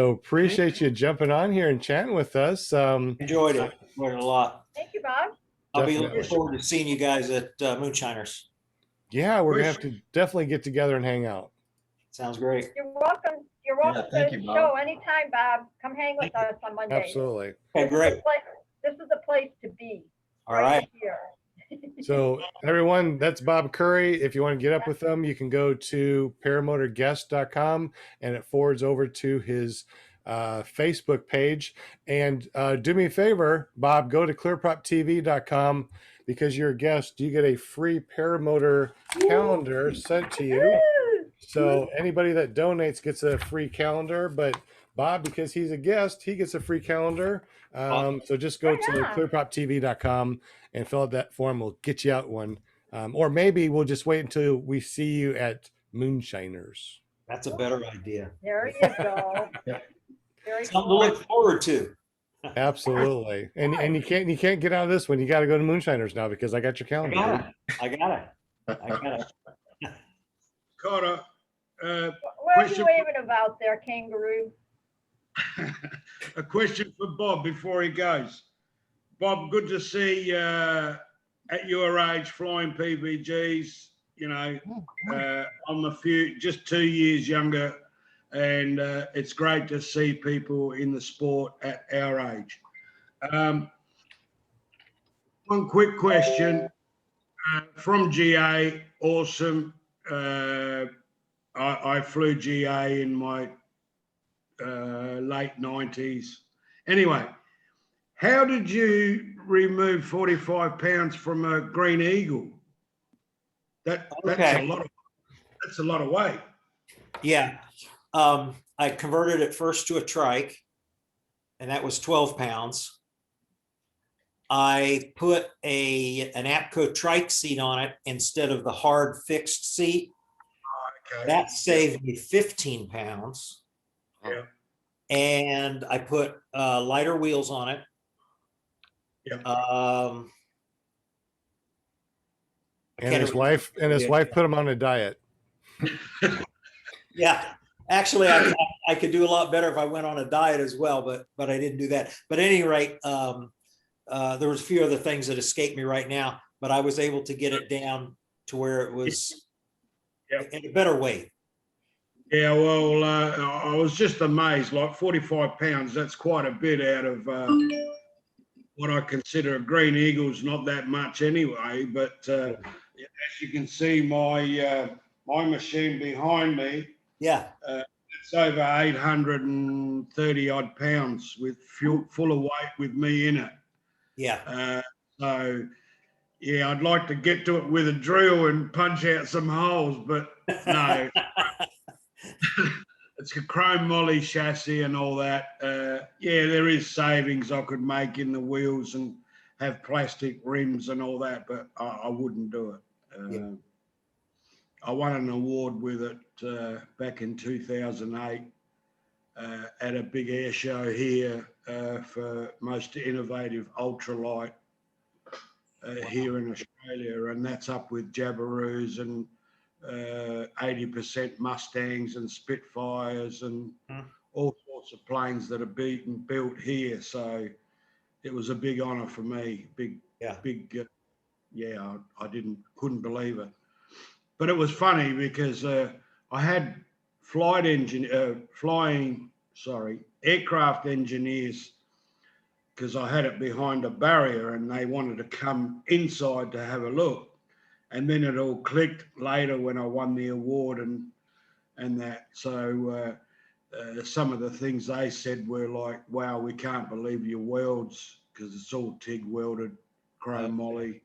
appreciate you jumping on here and chatting with us. Enjoyed it. Learned a lot. Thank you, Bob. I'll be looking forward to seeing you guys at Moonshiners. Yeah, we're gonna have to definitely get together and hang out. Sounds great. You're welcome. You're welcome to the show anytime, Bob. Come hang with us on Monday. Absolutely. Okay, great. This is the place to be. All right. Here. So everyone, that's Bob Curry. If you want to get up with them, you can go to paramotorguest.com, and it forwards over to his Facebook page. And do me a favor, Bob, go to clearproptv.com. Because you're a guest, you get a free Paramotor calendar sent to you. So anybody that donates gets a free calendar, but Bob, because he's a guest, he gets a free calendar. So just go to clearproptv.com and fill out that form. We'll get you out one. Or maybe we'll just wait until we see you at Moonshiners. That's a better idea. There you go. Very Something to cool. look forward to. Absolutely. And you can't get out of this one. You got to go to Moonshiners now because I got your calendar. I got it. Carter, What are you waving about there, kangaroo? a question for Bob before he goes. Bob, good to see at your age flying PVGs. You know, I'm just 2 years younger, and it's great to see people in the sport at our age. One quick question from GA. Awesome. I flew GA in my late 90s. Anyway, how did you remove 45 pounds from a Green Eagle? That's a lot of weight. Yeah. I converted it first to a trike, and that was 12 pounds. I put an APCO trike seat on it instead of the hard fixed seat. Okay. That saved me 15 pounds. Yeah. And I put lighter wheels on it. Yeah. And his wife put him on a diet. Yeah. Actually, I could do a lot better if I went on a diet as well, but I didn't do that. But at any rate, there was a few other things that escape me right now, but I was able to get it down to where it was in a better weight. Yeah, well, I was just amazed, like 45 pounds, that's quite a bit out of what I consider a Green Eagle's not that much anyway, but as you can see, my machine behind me, it's over 830 odd pounds with full of weight with me in it. Yeah. So, yeah, I'd like to get to it with a drill and punch out some holes, but no. It's a chrome molly chassis and all that. Yeah, there is savings I could make in the wheels and have plastic rims and all that, but I wouldn't do it. I won an award with it back in 2008 at a big air show here for most innovative ultralight here in Australia, and that's up with Jabiroos and 80% Mustangs and Spitfires and all sorts of planes that are built here. So it was a big honor for me. I couldn't believe it. But it was funny because I had aircraft engineers, because I had it behind a barrier and they wanted to come inside to have a look. And then it all clicked later when I won the award and that. So some of the things they said were like, wow, we can't believe your welds, because it's all TIG welded, chrome molly,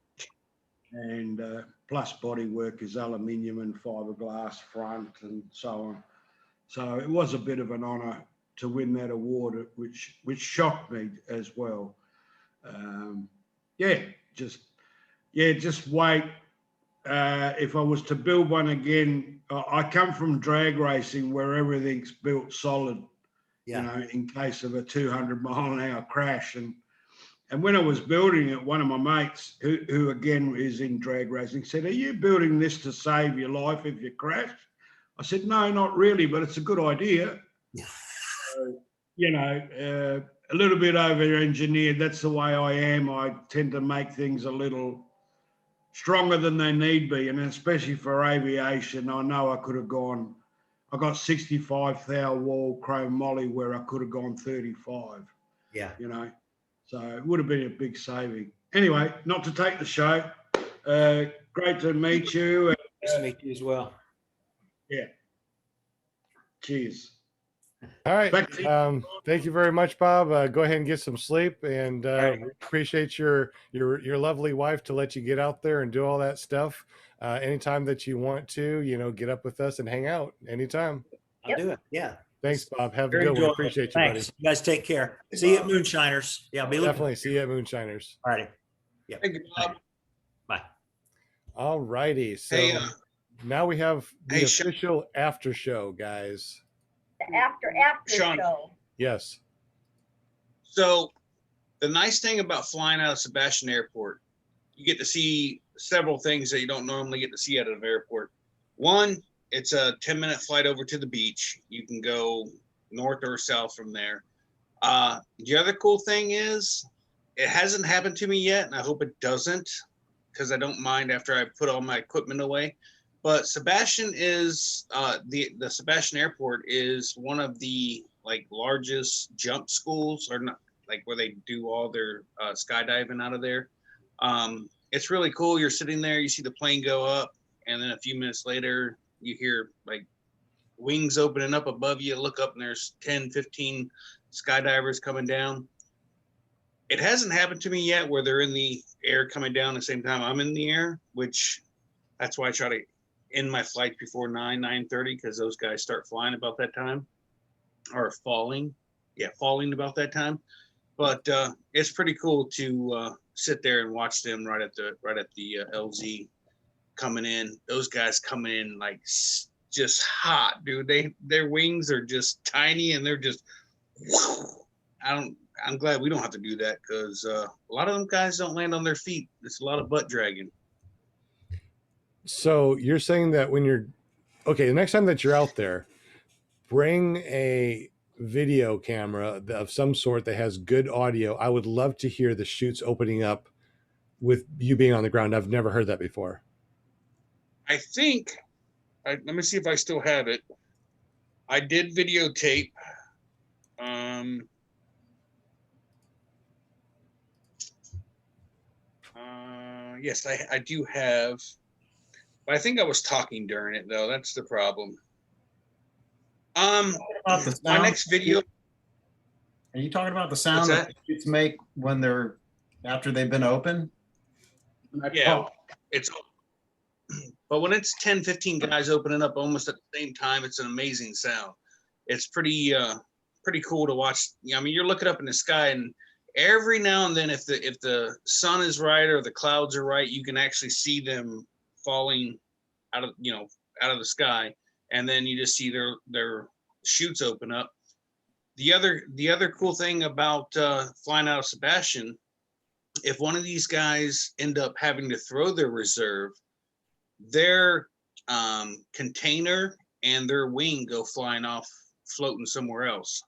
and plus bodywork is aluminium and fiberglass front and so on. So it was a bit of an honor to win that award, which shocked me as well. Just wait. If I was to build one again, I come from drag racing where everything's built solid, you know, in case of a 200-mile-an-hour crash. And when I was building it, one of my mates, who again is in drag racing, said, "Are you building this to save your life if you crash?" I said, "No, not really, but it's a good idea." So, you know, a little bit over-engineered. That's the way I am. I tend to make things a little stronger than they need be, and especially for aviation, I know I could have gone. I got 65 thou wall chrome molly where I could have gone 35. Yeah, you know, so it would have been a big saving. Anyway, not to take the show. Great to meet you. Nice to meet you as well. Yeah. Cheers. All right. Back to you. Thank you very much, Bob. Go ahead and get some sleep, and right. we appreciate your lovely wife to let you get out there and do all that stuff. Anytime that you want to, get up with us and hang out anytime. I'll do it. Yeah. Thanks, Bob. Have a Very good one. enjoyable. Appreciate you, buddy. Thanks. You guys take care. See you at Moonshiners. Yeah, I'll be looking. Definitely. See you at Moonshiners. All righty. Yeah. Thank you, Bob. Bye. All righty. So Hey, now we have the hey, Sean. official after show, guys. The after Sean. show. Yes. So the nice thing about flying out of Sebastian Airport, you get to see several things that you don't normally get to see out of an airport. One, it's a 10-minute flight over to the beach. You can go north or south from there. The other cool thing is, it hasn't happened to me yet, and I hope it doesn't, because I don't mind after I put all my equipment away. But Sebastian is the Sebastian Airport is one of the largest jump schools, or not, where they do all their skydiving out of there. It's really cool. You're sitting there, you see the plane go up, and then a few minutes later, you hear wings opening up above you. Look up, and there's 10, 15 skydivers coming down. It hasn't happened to me yet where they're in the air coming down at the same time I'm in the air, which that's why I try to end my flight before 9:30, because those guys start flying about that time, or falling about that time. But it's pretty cool to sit there and watch them right at the LZ coming in. Those guys coming in just hot, dude. Their wings are just tiny, and they're just I'm glad we don't have to do that, because a lot of them guys don't land on their feet. It's a lot of butt dragging. So you're saying that the next time that you're out there, bring a video camera of some sort that has good audio. I would love to hear the chutes opening up with you being on the ground. I've never heard that before. I think, let me see if I still have it. I did videotape. Yes, I do have. But I think I was talking during it, though. That's the problem. My next video. Are you talking about the sound that chutes make when they're after they've been open? Yeah, but when it's 10, 15 guys opening up almost at the same time, it's an amazing sound. It's pretty cool to watch. I mean, you're looking up in the sky, and every now and then, if the sun is right or the clouds are right, you can actually see them falling out of the sky, and then you just see their chutes open up. The other cool thing about flying out of Sebastian, if one of these guys end up having to throw their reserve, their container and their wing go flying off, floating somewhere else.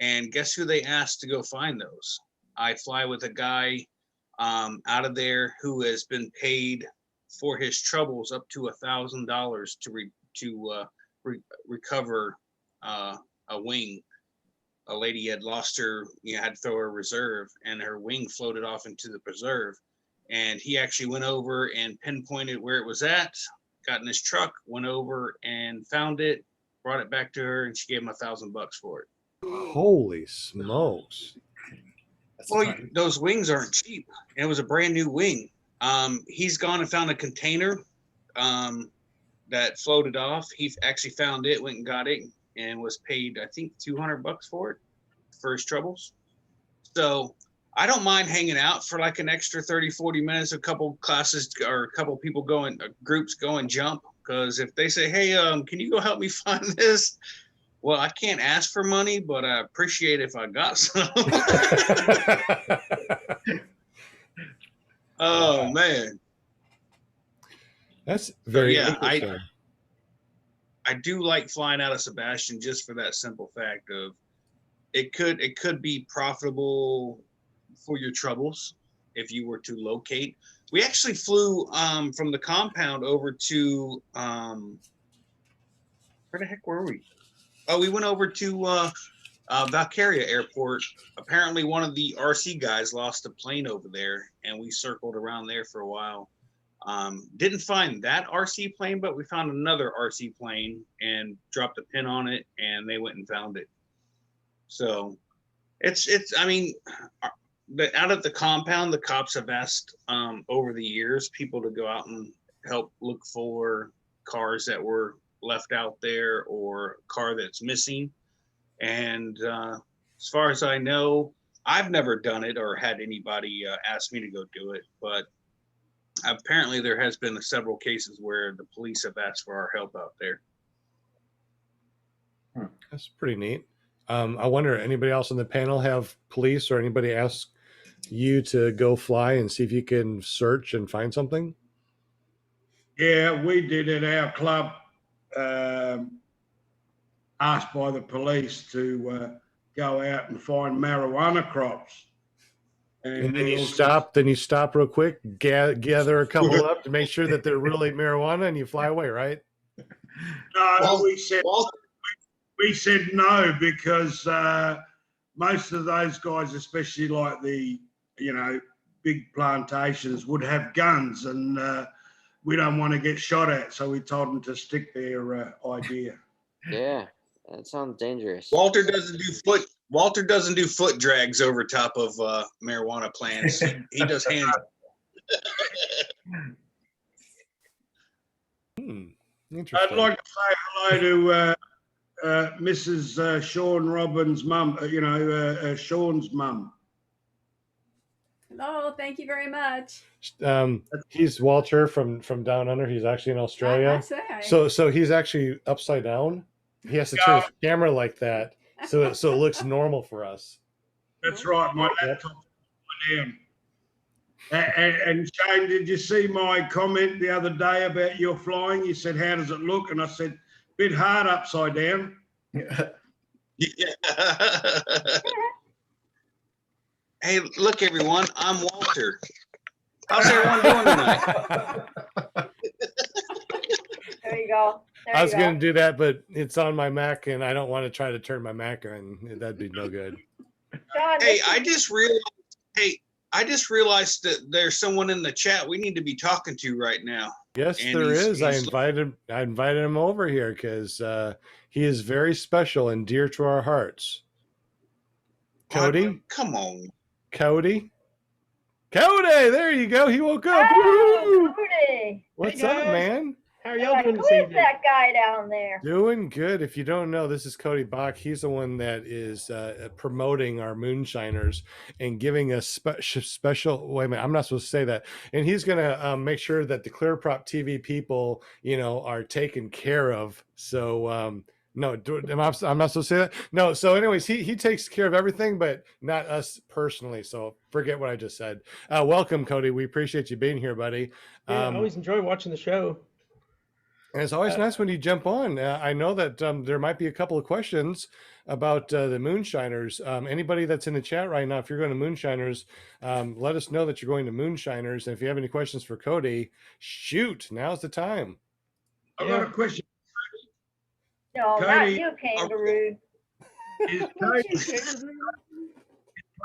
And guess who they asked to go find those? I fly with a guy out of there who has been paid for his troubles up to $1,000 to recover a wing. A lady had lost her, had to throw her reserve, and her wing floated off into the preserve. And he actually went over and pinpointed where it was at, got in his truck, went over and found it, brought it back to her, and she gave him $1,000 for it. Holy smokes. Well, those wings aren't cheap. It was a brand new wing. He's gone and found a container that floated off. He actually found it, went and got it, and was paid, I think, $200 for it, for his troubles. So I don't mind hanging out for an extra 30, 40 minutes, a couple classes or a couple people groups go and jump. Because if they say, hey, can you go help me find this? Well, I can't ask for money, but I appreciate if I got some. Oh, man. That's very interesting. I do like flying out of Sebastian just for that simple fact of it could be profitable for your troubles if you were to locate. We actually flew from the compound over to where the heck were we? Oh, we went over to Valkyria Airport. Apparently one of the RC guys lost a plane over there, and we circled around there for a while. Didn't find that RC plane, but we found another RC plane and dropped a pin on it, and they went and found it. So I mean, out of the compound, the cops have asked over the years people to go out and help look for cars that were left out there or a car that's missing. And as far as I know, I've never done it or had anybody ask me to go do it, but apparently there has been several cases where the police have asked for our help out there. That's pretty neat. I wonder, anybody else on the panel have police or anybody ask you to go fly and see if you can search and find something? Yeah, we did at our club, asked by the police to go out and find marijuana crops. And then you stop real quick, gather a couple up to make sure that they're really marijuana, and you fly away, right? No, we said no, because most of those guys, especially like the, big plantations, would have guns, and we don't want to get shot at. So we told them to stick their idea. Yeah, that sounds dangerous. Walter doesn't do foot drags over top of marijuana plants. He does hands. Interesting. I'd like to say hello to Mrs. Sean Robbins' mum, Sean's mum. Hello, thank you very much. He's Walter from Down Under. He's actually in Australia. So he's actually upside down. He has to turn his camera like that so it looks normal for us. That's right. My laptop's down. And Shane, did you see my comment the other day about your flying? You said, "How does it look?" And I said, "Bit hard upside down." Yeah. Hey, look, everyone. I'm Walter. How's everyone doing tonight? There you go. I was going to do that, but it's on my Mac, and I don't want to try to turn my Mac on. That'd be no good. John, Hey, I just realized that there's someone in the chat we need to be talking to right now. Yes, And there he's- is. I he's- invited him over here because he is very special and dear to our hearts. Cody? Come on. Cody, there you go. He woke up. Oh, Cody. What's Hey, up, guys. man? How are You're y'all like, doing who this is evening? that guy down there? Doing good. If you don't know, this is Cody Bach. He's the one that is promoting our moonshiners and giving us special. Wait a minute, I'm not supposed to say that. And he's going to make sure that the Clear Prop TV people, are taken care of. So, no, I'm not supposed to say that. No. So, anyways, he takes care of everything, but not us personally. So, forget what I just said. Welcome, Cody. We appreciate you being here, buddy. Yeah, I always enjoy watching the show. And it's always nice when you jump on. I know that there might be a couple of questions about the moonshiners. Anybody that's in the chat right now, if you're going to moonshiners, let us know that you're going to moonshiners. And if you have any questions for Cody, shoot, now's the time. I've got a question. No, not Cody, you, Kangaroo. Is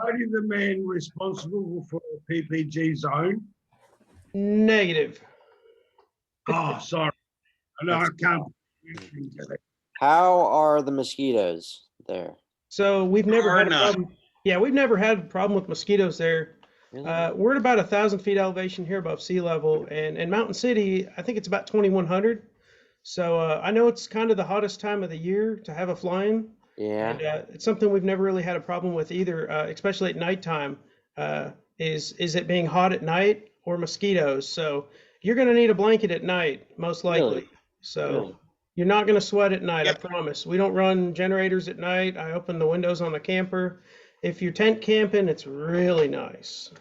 Cody the man responsible for the PPG zone? Negative. Oh, sorry. I can't. How are the mosquitoes there? So we've never Or had a not. problem. Yeah, we've never had a problem with mosquitoes there. Really? We're at about 1,000 feet elevation here above sea level, and in Mountain City, I think it's about 2,100. So I know it's kind of the hottest time of the year to have a flying. Yeah. And it's something we've never really had a problem with either, especially at nighttime. Is it being hot at night or mosquitoes? So you're going to need a blanket at night, most likely. Really? So Really? you're not going to sweat at night, Yeah. I promise. We don't run generators at night. I open the windows on the camper. If you're tent camping, it's really nice.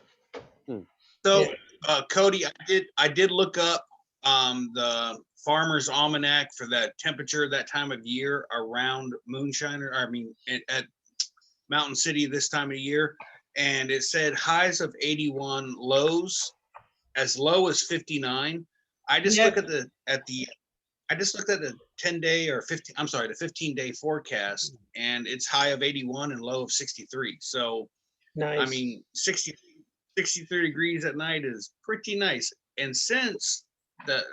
So, Cody, I did look up the Farmer's Almanac for that temperature that time of year around at Mountain City this time of year, and it said highs of 81, lows as low as 59. I just look at the 10-day or 15-day forecast, and it's high of 81 and low of 63. So, Nice. I mean, 63 degrees at night is pretty nice. And since the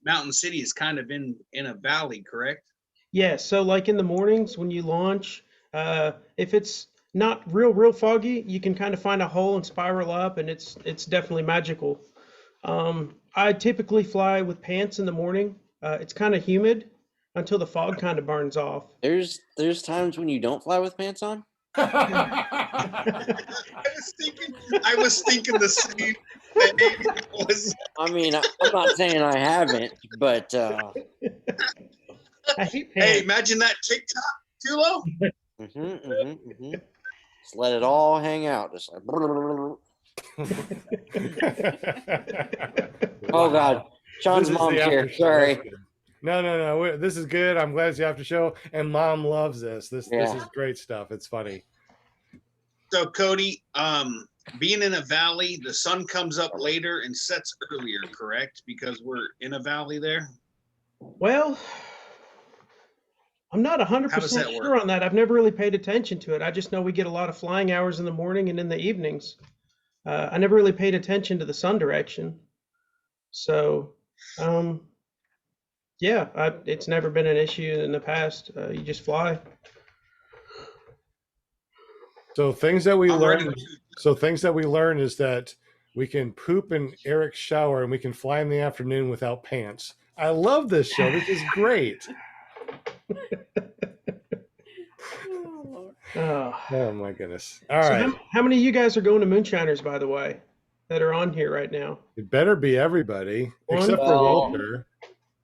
Mountain City is kind of in a valley, correct? Yeah, so like in the mornings when you launch, If it's not real foggy, you can kind of find a hole and spiral up, and it's definitely magical. I typically fly with pants in the morning. It's kind of humid until the fog kind of burns off. There's times when you don't fly with pants on. I was thinking the same thing. I mean, I'm not saying I haven't, but I hate pants. Hey, imagine that TikTok, Tulo. Just let it all hang out. Just like, oh God, Sean's mom's here. Sorry. No. This is good. I'm glad it's the after show, and Mom loves this. This is great stuff. It's funny. So Cody, being in a valley, the sun comes up later and sets earlier, correct? Because we're in a valley there. Well, I'm not 100% sure on that. I've never really paid attention to it. I just know we get a lot of flying hours in the morning and in the evenings. I never really paid attention to the sun direction. So, yeah, it's never been an issue in the past. You just fly. So things that we learn. So things that we learn is that we can poop in Eric's shower and we can fly in the afternoon without pants. I love this show. This is great. Oh my goodness. All right. How many of you guys are going to Moonshiners, by the way, that are on here right now? It better be everybody except for Walter.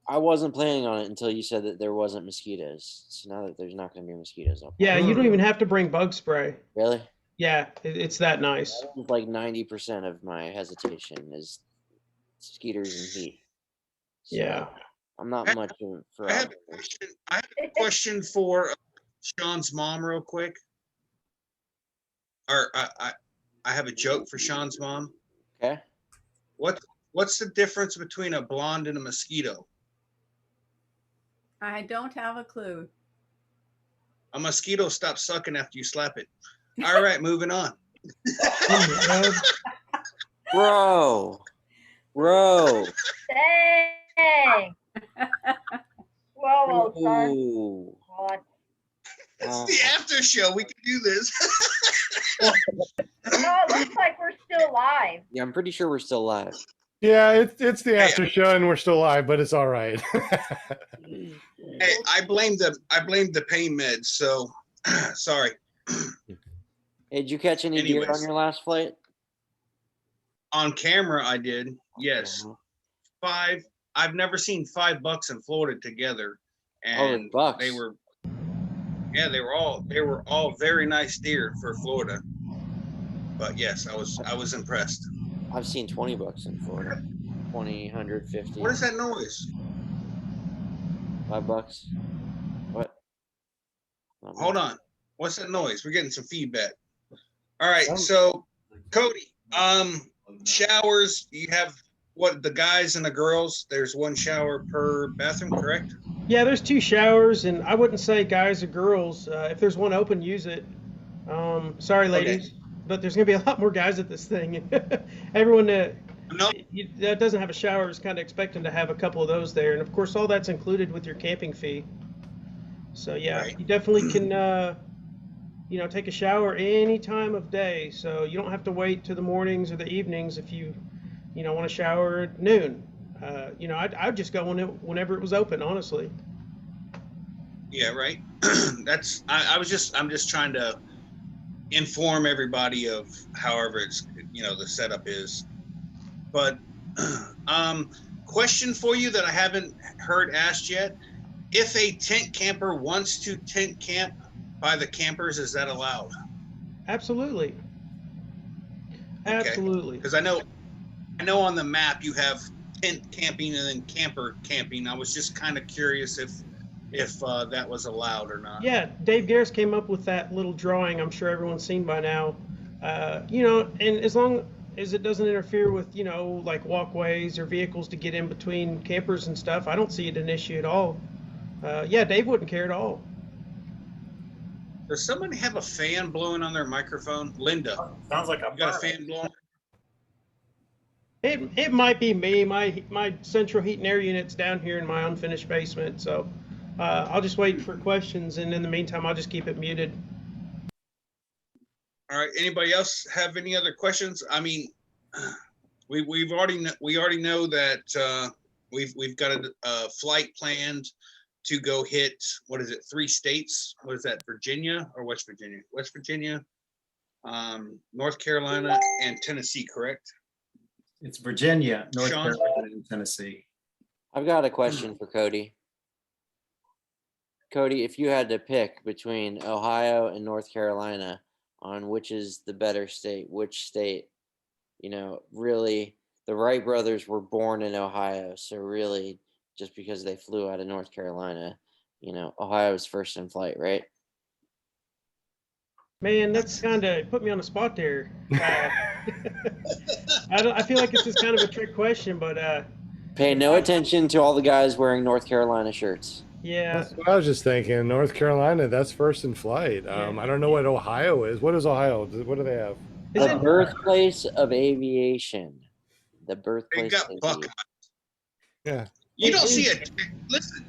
I wasn't planning on it until you said that there wasn't mosquitoes. So now that there's not going to be mosquitoes. Yeah, you don't even have to bring bug spray. Really? Yeah, it's that nice. Like 90% of my hesitation is mosquitoes and heat. So yeah. I'm not much for. I have a question for Sean's mom real quick. Or I have a joke for Sean's mom. Okay. What's the difference between a blonde and a mosquito? I don't have a clue. A mosquito stops sucking after you slap it. All right, moving on. Bro. Dang. Whoa, son. Ooh. What? It's the after show. We can do this. No, it looks like we're still live. Yeah, I'm pretty sure we're still live. Yeah, it's the after show and we're still live, but it's all right. Hey, I blame the pain meds, so sorry. Hey, did you catch any deer on your last flight? On camera, I did. Yes. 5. I've never seen 5 bucks in Florida together, and bucks. they were all very nice deer for Florida. But yes, I was impressed. I've seen 20 bucks in Florida. 20, 150. What is that noise? $5. What? Hold on. What's that noise? We're getting some feedback. All right, so Cody, showers, you have what, the guys and the girls, there's one shower per bathroom, correct? Yeah, there's 2 showers, and I wouldn't say guys or girls. If there's one open, use it. Sorry, ladies, but there's going to be a lot more guys at this thing. Everyone that doesn't have a shower is kind of expecting to have a couple of those there. And, of course, all that's included with your camping fee. So, yeah, you definitely can, take a shower any time of day. So you don't have to wait to the mornings or the evenings if you want to shower at noon. I'd just go whenever it was open, honestly. Yeah, right. I'm just trying to inform everybody of however it's, the setup is. But question for you that I haven't heard asked yet. If a tent camper wants to tent camp by the campers, is that allowed? Absolutely. Absolutely. Because I know on the map you have tent camping and then camper camping. I was just kind of curious if that was allowed or not. Yeah, Dave Garris came up with that little drawing. I'm sure everyone's seen by now. And as long as it doesn't interfere with, like walkways or vehicles to get in between campers and stuff, I don't see it an issue at all. Yeah, Dave wouldn't care at all. Does somebody have a fan blowing on their microphone? Linda. Sounds like you got a fan blowing? It might be me. My central heat and air unit's down here in my unfinished basement, so I'll just wait for questions, and in the meantime, I'll just keep it muted. All right. Anybody else have any other questions? I mean, we already know that we've got a flight planned to go hit, what is it, 3 states? What is that, Virginia or West Virginia? West Virginia, North Carolina, and Tennessee, correct? It's Virginia, North Sean? Carolina, and Tennessee. I've got a question for Cody. Cody, if you had to pick between Ohio and North Carolina on which is the better state, which state, you know, really, the Wright brothers were born in Ohio, so really, just because they flew out of North Carolina, you know, Ohio is first in flight, right? Man, that's kind of put me on the spot there. I feel like this is kind of a trick question, but pay no attention to all the guys wearing North Carolina shirts. Yeah, that's what I was just thinking. North Carolina, that's first in flight. I don't know what Ohio is. What is Ohio? What do they have? The birthplace of aviation. The birthplace. They got Buckeyes. Yeah. You don't see listen,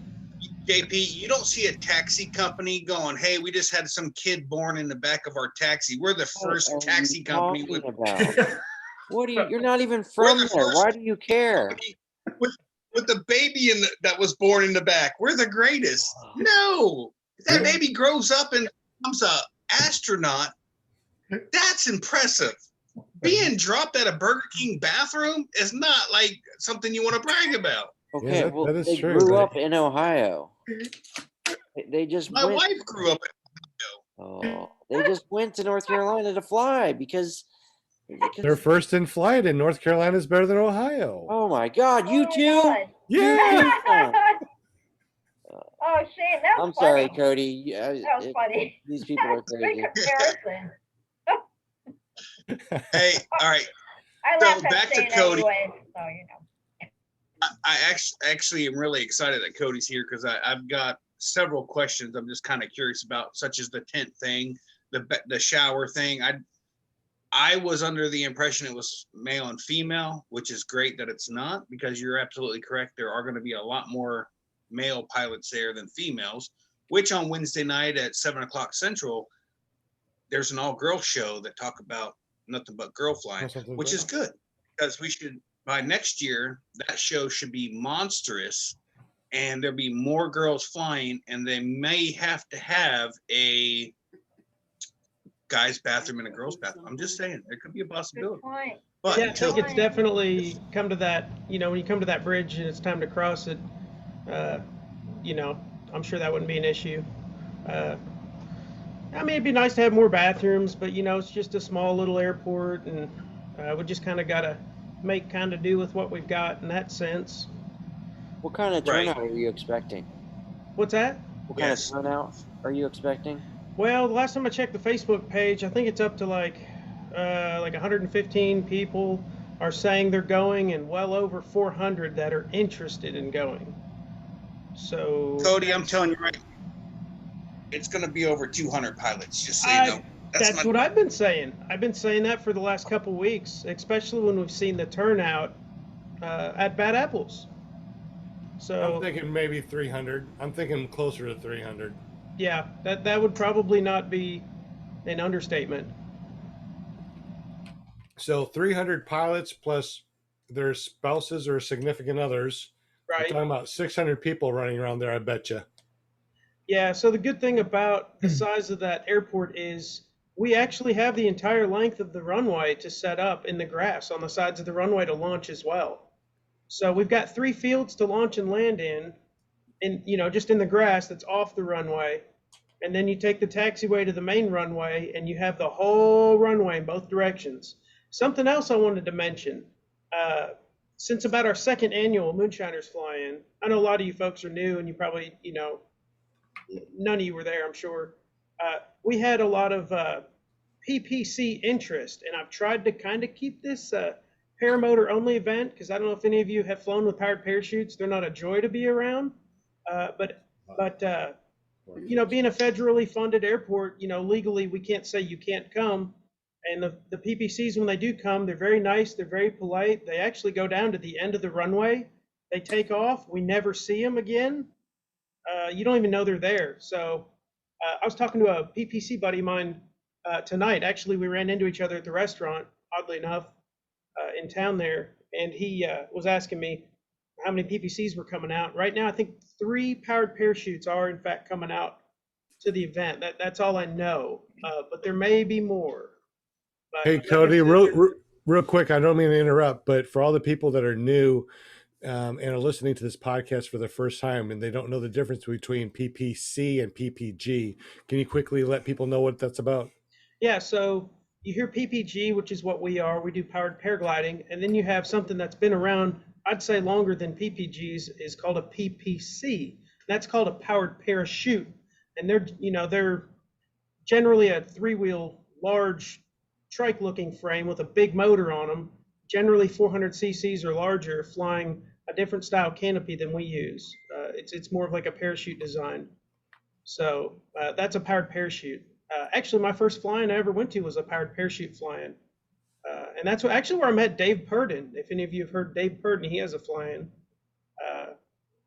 JP, you don't see a taxi company going, hey, we just had some kid born in the back of our taxi. We're the first taxi company with. What are you? You're not even from there. Why do you care? With the baby that was born in the back. We're the greatest. No, if that baby grows up and becomes a astronaut, that's impressive. Being dropped at a Burger King bathroom is not like something you want to brag about. Okay, well, they grew up in Ohio. They just my wife grew up in Ohio. Oh, they just went to North Carolina to fly because they're first in flight, and North Carolina is better than Ohio. Oh my God, you too? God. Yeah. Oh, Shane, that was I'm sorry, funny. Cody. That was funny. These people are crazy. Good comparison. Hey, all right. I So laugh at back to Shane Cody. anyways, so you know. I actually am really excited that Cody's here because I've got several questions I'm just kind of curious about, such as the tent thing, the shower thing. I was under the impression it was male and female, which is great that it's not, because you're absolutely correct. There are going to be a lot more male pilots there than females, which on Wednesday night at 7:00 Central, there's an all-girl show that talk about nothing but girl flying, which is good, because we should, by next year, that show should be monstrous and there'll be more girls flying, and they may have to have a guy's bathroom and a girl's bathroom. I'm just saying, there could be a possibility. But yeah, I think it's definitely come to that, you know, when you come to that bridge and it's time to cross it, you know, I'm sure that wouldn't be an issue. I mean, it'd be nice to have more bathrooms, but, you know, it's just a small little airport, and we just kind of got to make kind of do with what we've got in that sense. What kind of turnout are you expecting? What's that? What kind of turnout are you expecting? Well, the last time I checked the Facebook page, I think it's up to like 115 people are saying they're going, and well over 400 that are interested in going. So, Cody, I'm telling you right, it's going to be over 200 pilots, just so you know. That's what I've been saying. I've been saying that for the last couple weeks, especially when we've seen the turnout at Bad Apples. So I'm thinking maybe 300. I'm thinking closer to 300. Yeah, that would probably not be an understatement. So 300 pilots plus their spouses or significant others. Right. We're talking about 600 people running around there, I bet you. Yeah, so the good thing about the size of that airport is we actually have the entire length of the runway to set up in the grass on the sides of the runway to launch as well. So we've got 3 fields to launch and land in, you know, just in the grass that's off the runway. And then you take the taxiway to the main runway, and you have the whole runway in both directions. Something else I wanted to mention, since about our 2nd annual Moonshiners Fly-In, I know a lot of you folks are new, and you probably, you know, none of you were there, I'm sure. We had a lot of PPC interest, and I've tried to kind of keep this paramotor only event, because I don't know if any of you have flown with powered parachutes. They're not a joy to be around, but you know, being a federally funded airport, you know, legally we can't say you can't come. And the PPCs, when they do come, they're very nice, they're very polite. They actually go down to the end of the runway. They take off. We never see them again. You don't even know they're there. So I was talking to a PPC buddy of mine tonight. Actually, we ran into each other at the restaurant, oddly enough, in town there, and he was asking me how many PPCs were coming out. Right now, I think 3 powered parachutes are in fact coming out to the event. That's all I know, but there may be more. But hey, Cody, real quick, I don't mean to interrupt, but for all the people that are new and are listening to this podcast for the first time and they don't know the difference between PPC and PPG, can you quickly let people know what that's about? Yeah, so you hear PPG, which is what we are. We do powered paragliding, and then you have something that's been around, I'd say longer than PPGs, is called a PPC. That's called a powered parachute, and they're generally a 3-wheel, large trike-looking frame with a big motor on them, generally 400 cc's or larger, flying a different style canopy than we use. It's more of like a parachute design. So that's a powered parachute. Actually, my first flying I ever went to was a powered parachute flying. And that's where I met Dave Purdon. If any of you have heard Dave Purdon, he has a flying.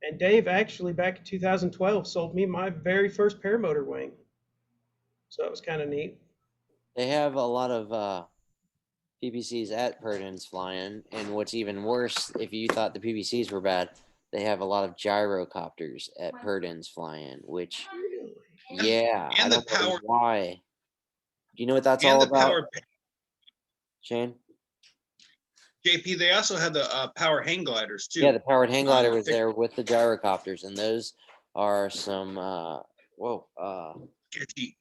And Dave actually back in 2012 sold me my very first paramotor wing. So it was kind of neat. They have a lot of PPCs at Purdon's flying, and what's even worse, if you thought the PPCs were bad, they have a lot of gyrocopters at Purdon's flying, which, yeah, and I don't know why. Do you know what that's all about, Shane? JP, they also had the power hang gliders too. Yeah, the powered hang glider was there with the gyrocopters, and those are some sketchy.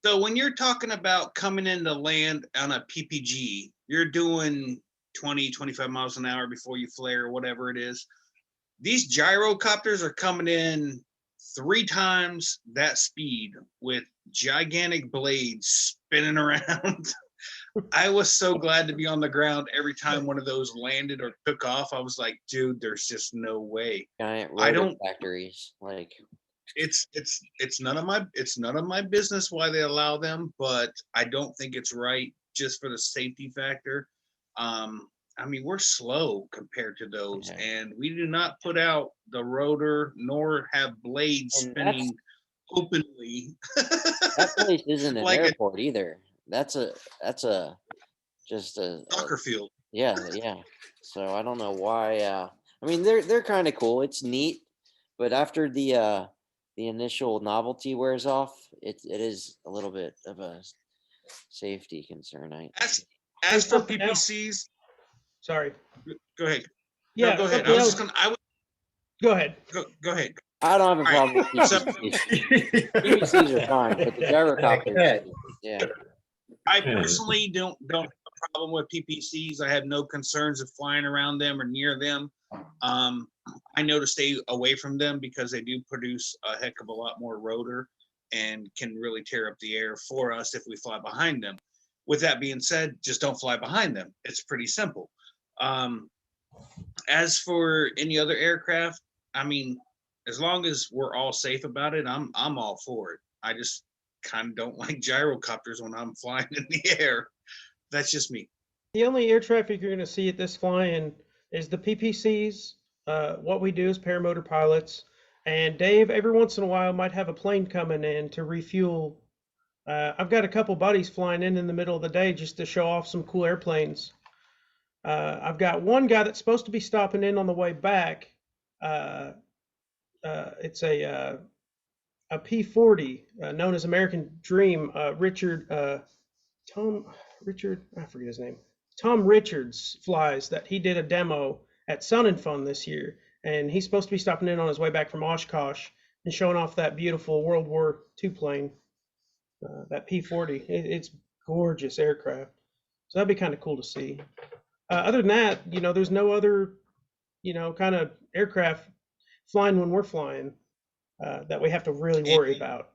So when you're talking about coming into land on a PPG, you're doing 20, 25 miles an hour before you flare or whatever it is. These gyrocopters are coming in 3 times that speed with gigantic blades spinning around. I was so glad to be on the ground every time one of those landed or took off. I was like, dude, there's just no way. Giant rotor factories, like it's none of my business why they allow them, but I don't think it's right just for the safety factor. I mean, we're slow compared to those, and we do not put out the rotor nor have blades spinning openly. That place isn't an like airport either. That's just a soccer field. Yeah. So I don't know why. I mean, they're kind of cool. It's neat, but after the initial novelty wears off, it is a little bit of a safety concern. As for PPCs, sorry. Go ahead. Yeah, no, go ahead. Go ahead. Go ahead. I don't have a problem with PPCs. PPCs are fine, but the gyrocopters, yeah. I personally don't have a problem with PPCs. I have no concerns of flying around them or near them. I know to stay away from them because they do produce a heck of a lot more rotor and can really tear up the air for us if we fly behind them. With that being said, just don't fly behind them. It's pretty simple. As for any other aircraft, I mean, as long as we're all safe about it, I'm all for it. I just kind of don't like gyrocopters when I'm flying in the air. That's just me. The only air traffic you're going to see at this flying is the PPCs. What we do as paramotor pilots, and Dave every once in a while might have a plane coming in to refuel. I've got a couple buddies flying in the middle of the day just to show off some cool airplanes. I've got one guy that's supposed to be stopping in on the way back. It's a P40 known as American Dream. Tom Richards flies that. He did a demo at Sun and Fun this year, and he's supposed to be stopping in on his way back from Oshkosh and showing off that beautiful World War II plane, that P40. It's gorgeous aircraft, so that'd be kind of cool to see. Other than that, there's no other, kind of aircraft flying when we're flying that we have to really worry about.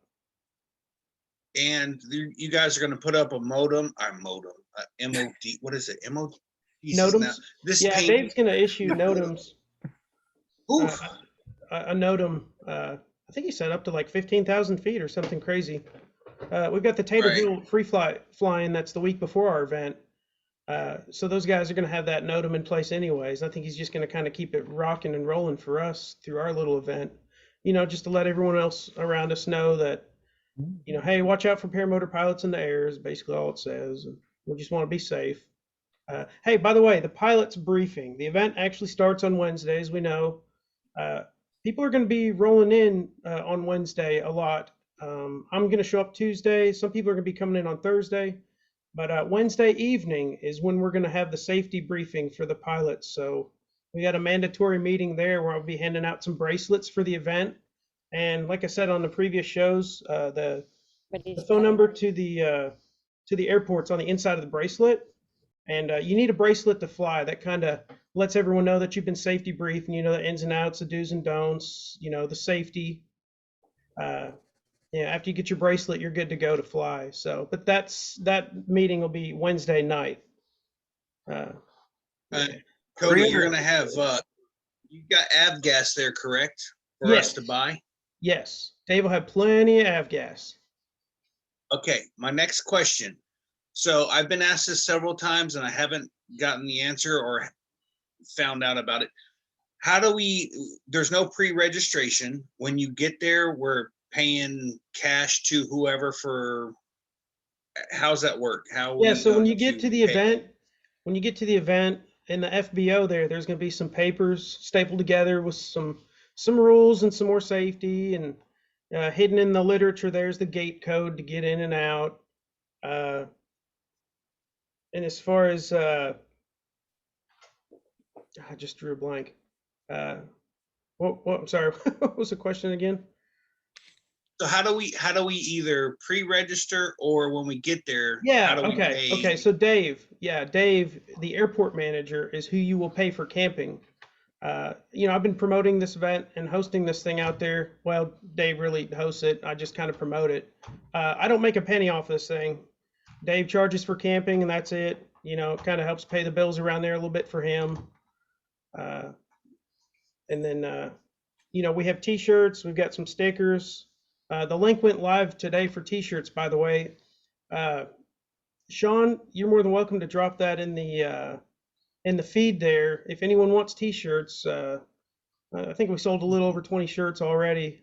And you guys are going to put up a modem, MOD. What is it? MOD? Nodems. Dave's going to issue nodems. A nodem. I think he said up to like 15,000 feet or something crazy. We've got the Tater Hill free flying. That's the week before our event. So those guys are going to have that nodem in place anyways. I think he's just going to kind of keep it rocking and rolling for us through our little event, just to let everyone else around us know that you know, hey, watch out for paramotor pilots in the air is basically all it says. And we just want to be safe. Hey, by the way, the pilot's briefing. The event actually starts on Wednesdays. We know people are going to be rolling in on Wednesday a lot. I'm going to show up Tuesday. Some people are going to be coming in on Thursday. But Wednesday evening is when we're going to have the safety briefing for the pilots. So we got a mandatory meeting there where I'll be handing out some bracelets for the event. And like I said on the previous shows, the phone number to the airport's on the inside of the bracelet. And you need a bracelet to fly. That kind of lets everyone know that you've been safety briefed and you know the ins and outs, the do's and don'ts, you know, the safety. Yeah, after you get your bracelet, you're good to go to fly. So, but that meeting will be Wednesday night. Cody, you're gonna have you got avgas there, correct? For us to buy. Yes, Dave will have plenty of avgas. Okay, my next question. So I've been asked this several times and I haven't gotten the answer or found out about it. How do we? There's no pre-registration. When you get there, we're paying cash to whoever for. How's that work? Yeah, so when you get to the event, in the FBO there's going to be some papers stapled together with some rules and some more safety, and hidden in the literature there's the gate code to get in and out. And as far as I just drew a blank. What I'm sorry, what was the question again? So how do we either pre-register or when we get there? Yeah. How do we Okay. pay? Okay. So Dave, the airport manager, is who you will pay for camping. You know, I've been promoting this event and hosting this thing out there. Well, Dave really hosts it. I just kind of promote it. I don't make a penny off this thing. Dave charges for camping and that's it. You know, it kind of helps pay the bills around there a little bit for him. And then, you know, we have t-shirts, we've got some stickers. The link went live today for t-shirts, by the way. Sean, you're more than welcome to drop that in the feed there. If anyone wants t-shirts, I think we sold a little over 20 shirts already.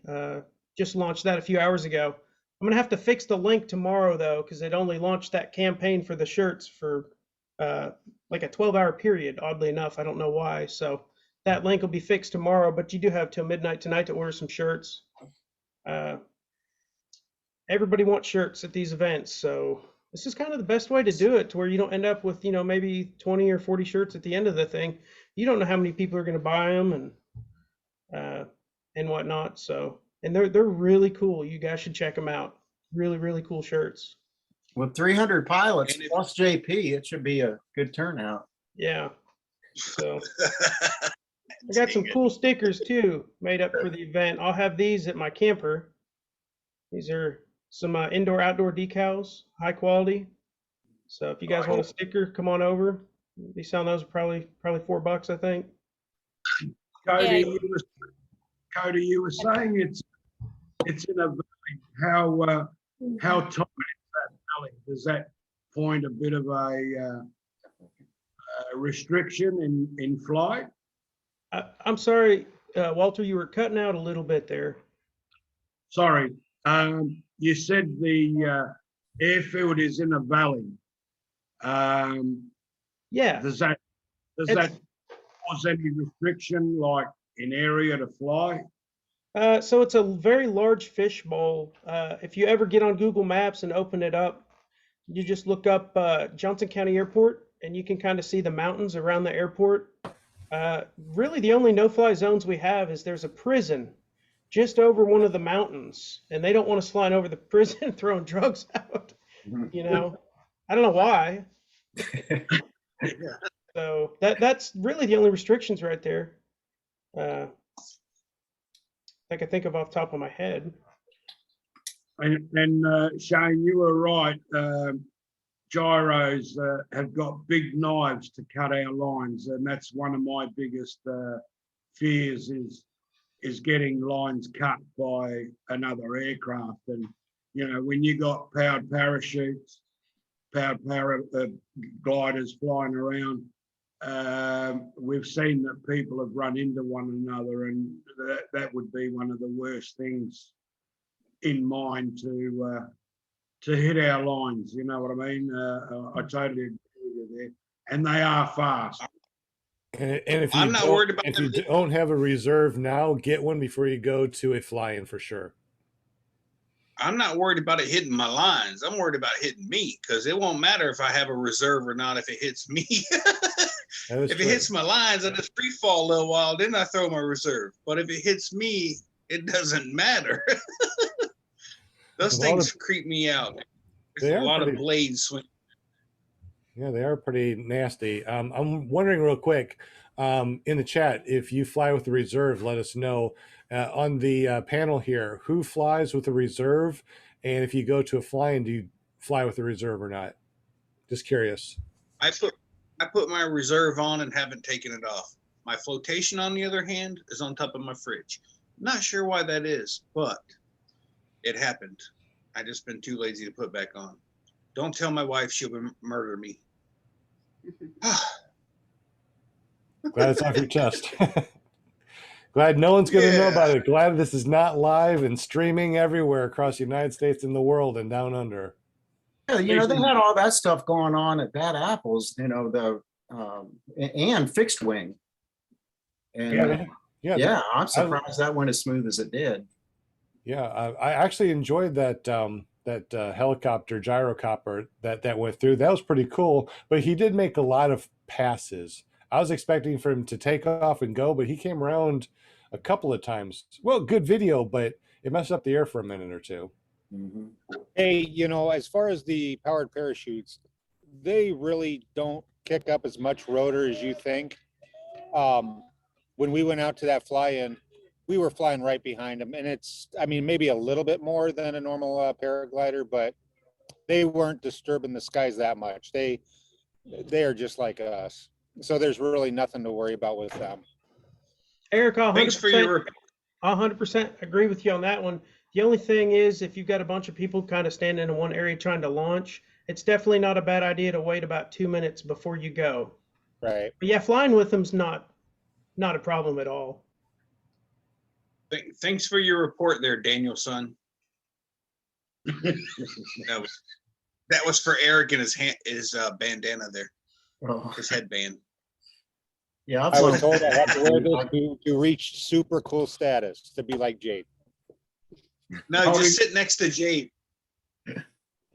Just launched that a few hours ago. I'm gonna have to fix the link tomorrow though, because it only launched that campaign for the shirts for like a 12-hour period. Oddly enough, I don't know why. So that link will be fixed tomorrow, but you do have till midnight tonight to order some shirts. Everybody wants shirts at these events, so this is kind of the best way to do it, to where you don't end up with, you know, maybe 20 or 40 shirts at the end of the thing. You don't know how many people are going to buy them and whatnot. So, and they're really cool. You guys should check them out. Really, really cool shirts. With 300 pilots plus JP, it should be a good turnout. Yeah. So I got some cool stickers too made up for the event. I'll have these at my camper. These are some indoor outdoor decals, high quality. So if you guys want a sticker, come on over. Be selling those probably $4, I think. Cody, you were saying it's in a valley. How tight is that valley? Does that point a bit of a restriction in flight? I'm sorry, Walter, you were cutting out a little bit there. Sorry. You said the airfield is in a valley. Yeah. Does that cause any restriction, like in area to fly? So it's a very large fish bowl. If you ever get on Google Maps and open it up, you just look up Johnson County Airport, and you can kind of see the mountains around the airport. Really, the only no-fly zones we have is there's a prison just over one of the mountains, and they don't want us flying over the prison throwing drugs out. You know, I don't know why. So that's really the only restrictions right there. I can think of off the top of my head. And Shane, you were right. Gyros have got big knives to cut our lines, and that's one of my biggest fears is getting lines cut by another aircraft. And you know, when you got powered parachutes, powered gliders flying around, we've seen that people have run into one another, and that would be one of the worst things in mind to hit our lines. You know what I mean? I totally agree with you there. And they are fast. And if you I'm not don't, worried about if them you hitting- don't have a reserve now, get one before you go to a fly-in for sure. I'm not worried about it hitting my lines. I'm worried about hitting me because it won't matter if I have a reserve or not if it hits me. If it hits my lines, I just free fall a little while, then I throw my reserve. But if it hits me, it doesn't matter. Those things creep me out. There's a lot of blades swinging. Yeah, they are pretty nasty. I'm wondering real quick in the chat, if you fly with the reserve, let us know. On the panel here, who flies with the reserve? And if you go to a fly-in, do you fly with the reserve or not? Just curious. I put my reserve on and haven't taken it off. My flotation, on the other hand, is on top of my fridge. Not sure why that is, but it happened. I just been too lazy to put back on. Don't tell my wife; she'll murder me. Glad it's off your chest. Glad no one's going to know about it. Glad this is not live and streaming everywhere across the United States and the world and down under. Yeah, you know, they had all that stuff going on at Bad Apples, you know, and fixed wing. And yeah, I'm surprised that went as smooth as it did. Yeah, I actually enjoyed that helicopter gyrocopter that went through. That was pretty cool, but he did make a lot of passes. I was expecting for him to take off and go, but he came around a couple of times. Well, good video, but it messed up the air for a minute or two. Mm-hmm. Hey, you know, as far as the powered parachutes, they really don't kick up as much rotor as you think. When we went out to that fly-in, we were flying right behind them, and it's, I mean, maybe a little bit more than a normal paraglider, but they weren't disturbing the skies that much. They are just like us. So there's really nothing to worry about with them. Eric, Thanks for your 100% agree with you on that one. The only thing is, if you've got a bunch of people kind of standing in one area trying to launch, it's definitely not a bad idea to wait about 2 minutes before you go. Right. But yeah, flying with them's not a problem at all. Thanks for your report there, Danielson. That was for Eric and his bandana there, his headband. Yeah, I was told I have to wear this to reach super cool status, to be like Jade. No, just sit next to Jade.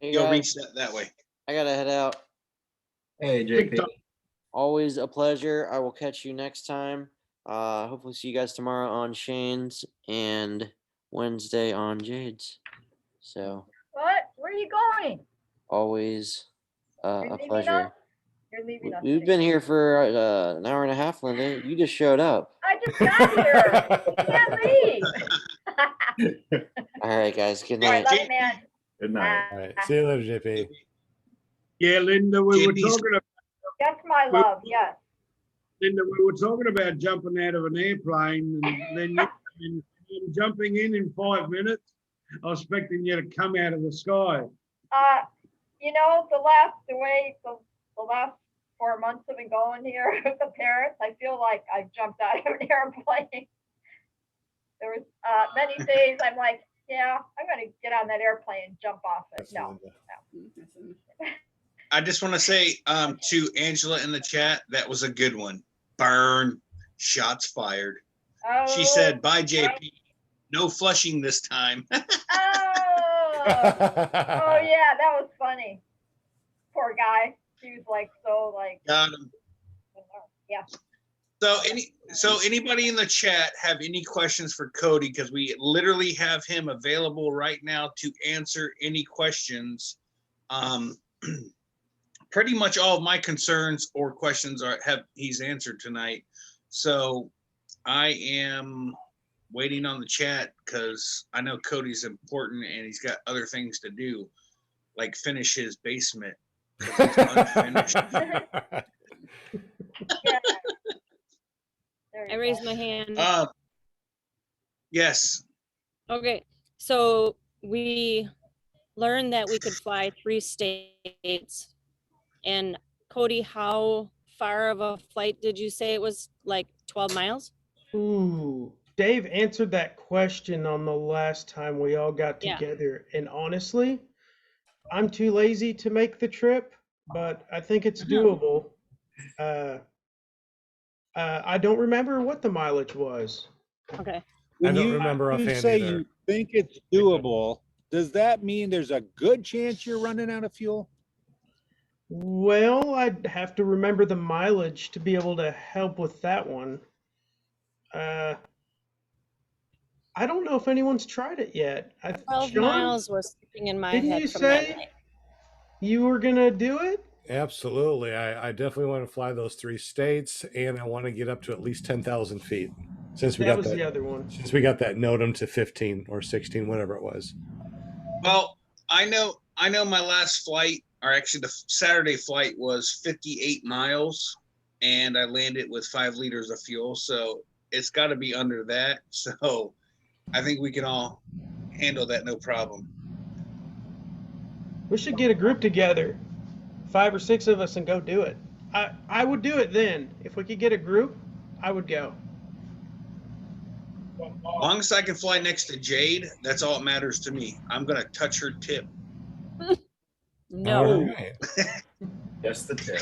You'll reach that way. I gotta head out. Hey, JP. Always a pleasure. I will catch you next time. Hopefully see you guys tomorrow on Shane's and Wednesday on Jade's. So. What? Where are you going? Always a pleasure. You're leaving us. We've been here for an hour and a half, Linda. You just showed up. I just got here. You can't leave. All right, guys. Good All right, night. love you, man. Good night. All right. See you later, JP. Yeah, Linda, we were talking about. That's my love. Yes. Linda, we were talking about jumping out of an airplane and then you jumping in 5 minutes. I was expecting you to come out of the sky. You know, the last 4 months have been going here with the parents. I feel like I jumped out of an airplane. There was many days I'm like, yeah, I'm going to get on that airplane and jump off it. No. I just want to say to Angela in the chat, that was a good one. Burn, shots fired. Oh, She said, bye, JP. No flushing this time. oh yeah, that was funny. Poor guy. He was like Got him. Yeah. So anybody in the chat have any questions for Cody? Because we literally have him available right now to answer any questions. Pretty much all of my concerns or questions he's answered tonight. So I am waiting on the chat because I know Cody's important and he's got other things to do, like finish his basement. It's unfinished. I raised my hand. Yes. Okay, so we learned that we could fly 3 states. And Cody, how far of a flight did you say it was? Like 12 miles? Ooh, Dave answered that question on the last time we all got Yeah. together. And honestly, I'm too lazy to make the trip, but I think it's doable. I don't remember what the mileage was. Okay. When I don't you remember offhand say either. you think it's doable, does that mean there's a good chance you're running out of fuel? Well, I'd have to remember the mileage to be able to help with that one. I don't know if anyone's tried it yet. 12 Sean, miles was sticking in my didn't head you from that say night. you were gonna do it? Absolutely. I definitely want to fly those 3 states, and I want to get up to at least 10,000 feet since we That got was that. the other one. Since we got that NOTAM to 15 or 16, whatever it was. Well, I know my last flight, or actually the Saturday flight, was 58 miles, and I landed with 5 liters of fuel. So it's got to be under that. So I think we can all handle that, no problem. We should get a group together, 5 or 6 of us, and go do it. I would do it then. If we could get a group, I would go. As long as I can fly next to Jade, that's all that matters to me. I'm gonna touch her tip. No. All right. Just the tip.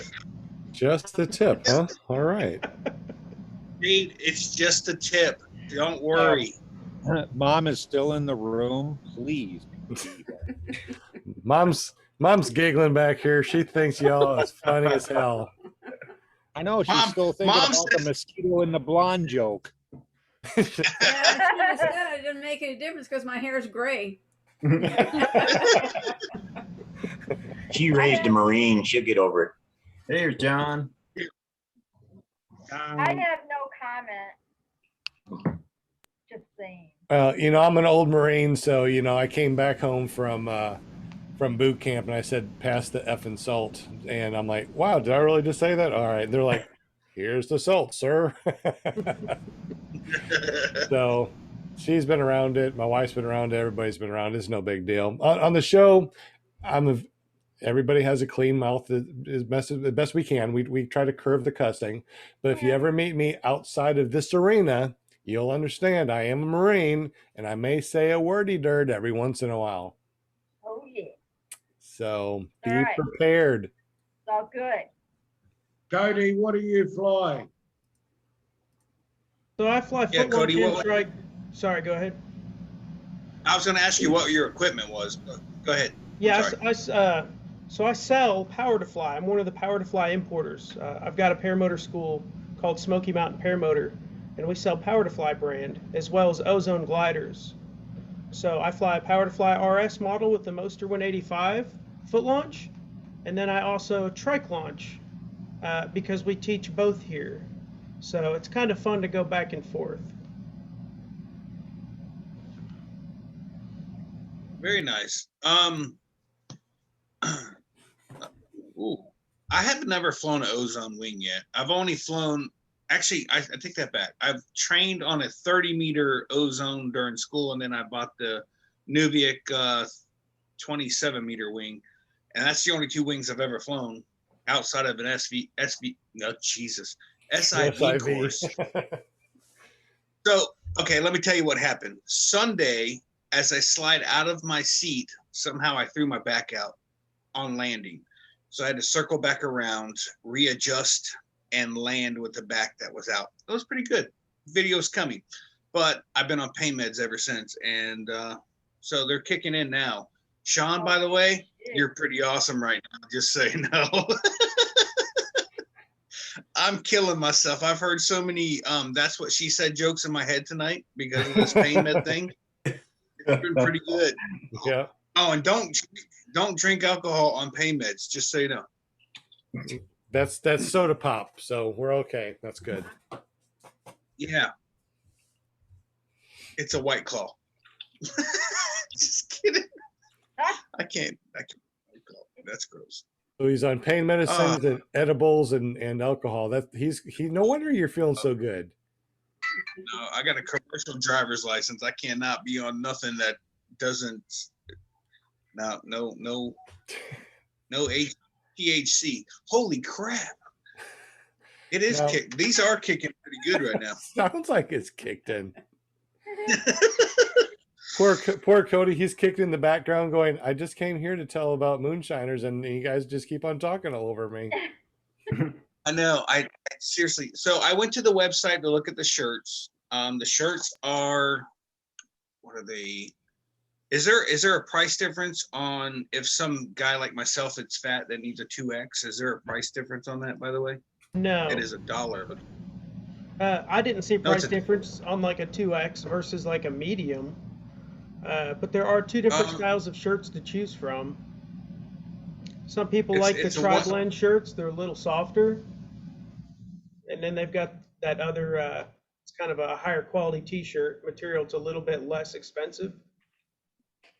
Just the tip, huh? All right. Jade, it's just a tip. Don't worry. Mom is still in the room. Please. Mom's giggling back here. She thinks y'all is funny as hell. I know she's Mom- still thinking Mom about the says- mosquito and the blonde joke. Yeah, I should have said it didn't make any difference because my hair is gray. She raised a Marine. She'll get over it. There's John. I have no comment. Just saying. I'm an old Marine, so I came back home from boot camp, and I said, "Pass the effing salt," and I'm like, "Wow, did I really just say that?" All right, and they're like, "Here's the salt, sir." So she's been around it. My wife's been around it. Everybody's been around it. It's no big deal. On the show, everybody has a clean mouth as best we can. We try to curve the cussing. But if you ever meet me outside of this arena, you'll understand I am a Marine, and I may say a wordy dirt every once in a while. Oh yeah. So be All right. prepared. It's all good. Cody, what do you fly? So I fly Yeah, foot Cody, launch and what- strike. Sorry, go ahead. I was gonna ask you what your equipment was, but go ahead. Yeah, Sorry. so I sell Power to Fly. I'm one of the Power to Fly importers. I've got a paramotor school called Smoky Mountain Paramotor, and we sell Power to Fly brand as well as ozone gliders. So I fly a Power to Fly RS model with the Moster 185 foot launch, and then I also trike launch because we teach both here. So it's kind of fun to go back and forth. Very nice. Ooh, I have never flown an ozone wing yet. I've only flown. Actually, I take that back. I've trained on a 30-meter ozone during school, and then I bought the Nubic 27-meter wing, and that's the only 2 wings I've ever flown outside of an SIV course. So, okay, let me tell you what happened. Sunday, as I slide out of my seat, somehow I threw my back out on landing. So I had to circle back around, readjust, and land with the back that was out. It was pretty good. Video's coming. But I've been on pain meds ever since. And so they're kicking in now. Sean, by the way, you're pretty awesome right now. Just so you know. I'm killing myself. I've heard so many that's what she said jokes in my head tonight because of this pain med thing. It's been pretty good. Yeah. Oh, and don't drink alcohol on pain meds, just so you know. That's soda pop, so we're okay. That's good. Yeah. It's a White Claw. Just kidding. I can't. That's gross. So he's on pain medicines and edibles and alcohol. No wonder you're feeling so good. No, I got a commercial driver's license. I cannot be on nothing that doesn't. No THC. Holy crap! It is Now- kick. These are kicking pretty good right now. Sounds like it's kicked in. Poor Cody, he's kicked in the background going, I just came here to tell about moonshiners and you guys just keep on talking all over me. I know. I seriously. So I went to the website to look at the shirts. The shirts are, what are they? Is there a price difference on if some guy like myself that's fat that needs a 2X? Is there a price difference on that, by the way? No. It is $1. I didn't see a No, price it's a- difference on like a 2X versus like a medium. But there are two different styles of shirts to choose from. Some people like the it's a tri-blend shirts. They're a little softer. And then they've got that other, it's kind of a higher quality t-shirt material. It's a little bit less expensive.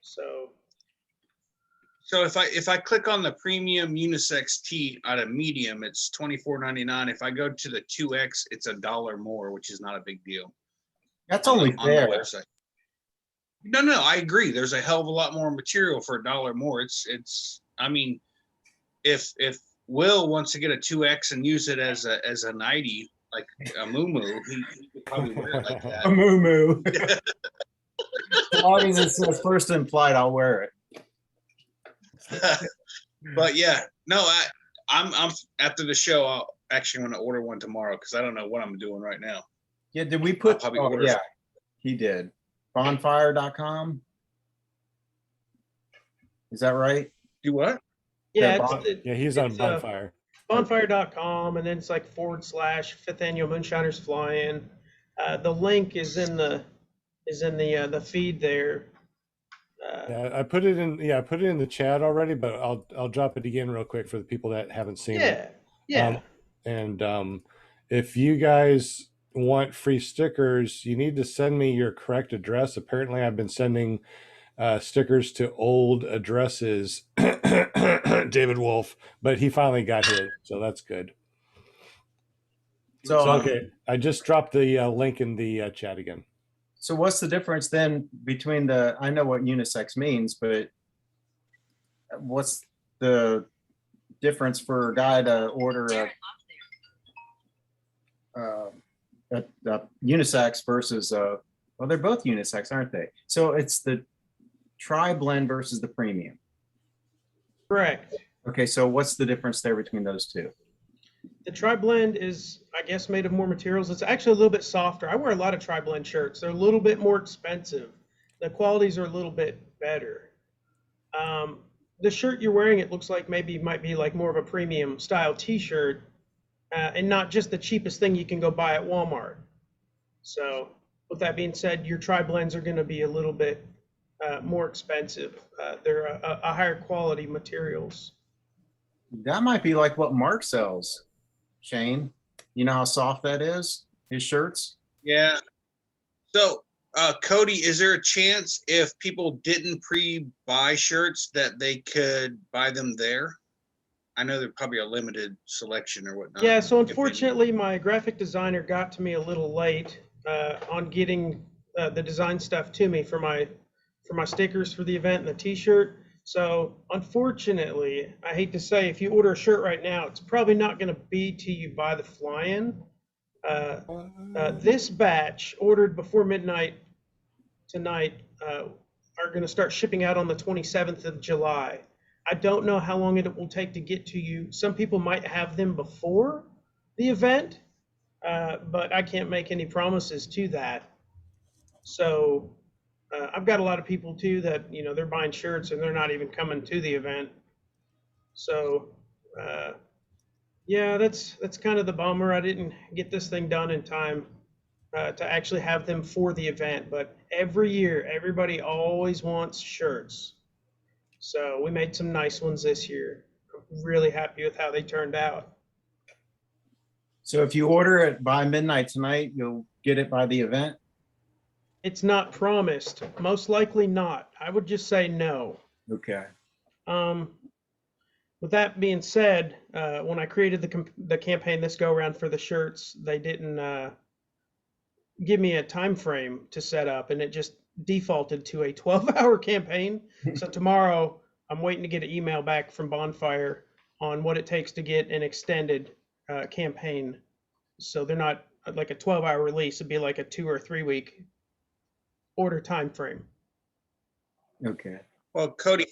So if I click on the premium unisex tee at a medium, it's $24.99. If I go to the 2X, it's $1 more, which is not a big deal. That's on only the, on the fair. website. No, I agree. There's a hell of a lot more material for $1 more. It's. I mean, if Will wants to get a 2X and use it as a nightie, like a moo-moo, he could probably wear it like that. A moo-moo. As long as it says first implied, I'll wear it. But yeah, no, I'm after the show. I'll actually want to order one tomorrow because I don't know what I'm doing right now. Yeah, did we put? probably Oh, order yeah, he did. Bonfire.com. Is that right? Do what? yeah, Yeah, he's on Bonfire. Bonfire.com, and then it's like / 5th Annual Moonshiners Fly-In. The link is in the feed there. Yeah, I put it in. Yeah, I put it in the chat already, but I'll drop it again real quick for the people that haven't seen it. Yeah. If you guys want free stickers, you need to send me your correct address. Apparently, I've been sending stickers to old addresses, David Wolf, but he finally got his, so that's good. So okay, I just dropped the link in the chat again. So what's the difference then between the? I know what unisex means, but what's the difference for a guy to order a unisex versus well, they're both unisex, aren't they? So it's the tri-blend versus the premium. Correct. Okay, so what's the difference there between those two? The tri-blend is, I guess, made of more materials. It's actually a little bit softer. I wear a lot of tri-blend shirts. They're a little bit more expensive. The qualities are a little bit better. The shirt you're wearing, it looks like maybe might be like more of a premium style t-shirt and not just the cheapest thing you can go buy at Walmart. So with that being said, your tri-blends are going to be a little bit more expensive. They're a higher quality materials. That might be like what Mark sells, Shane. You know how soft that is, his shirts? Yeah. So, Cody, is there a chance if people didn't pre-buy shirts that they could buy them there? I know there's probably a limited selection or whatnot. Yeah, so unfortunately, my graphic designer got to me a little late on getting the design stuff to me for my stickers for the event and the t-shirt. So unfortunately, I hate to say, if you order a shirt right now, it's probably not going to be till you buy the fly-in. This batch ordered before midnight tonight are going to start shipping out on the 27th of July. I don't know how long it will take to get to you. Some people might have them before the event, but I can't make any promises to that. So I've got a lot of people too that, you know, they're buying shirts and they're not even coming to the event. So yeah, that's kind of the bummer. I didn't get this thing done in time to actually have them for the event, but every year, everybody always wants shirts. So we made some nice ones this year. I'm really happy with how they turned out. So if you order it by midnight tonight, you'll get it by the event? It's not promised. Most likely not. I would just say no. Okay. With that being said, when I created the campaign this go around for the shirts, they didn't give me a time frame to set up, and it just defaulted to a 12-hour campaign. So tomorrow I'm waiting to get an email back from Bonfire on what it takes to get an extended campaign. So they're not like a 12-hour release. It'd be like a 2 or 3 week order time frame. Okay. Well, Cody,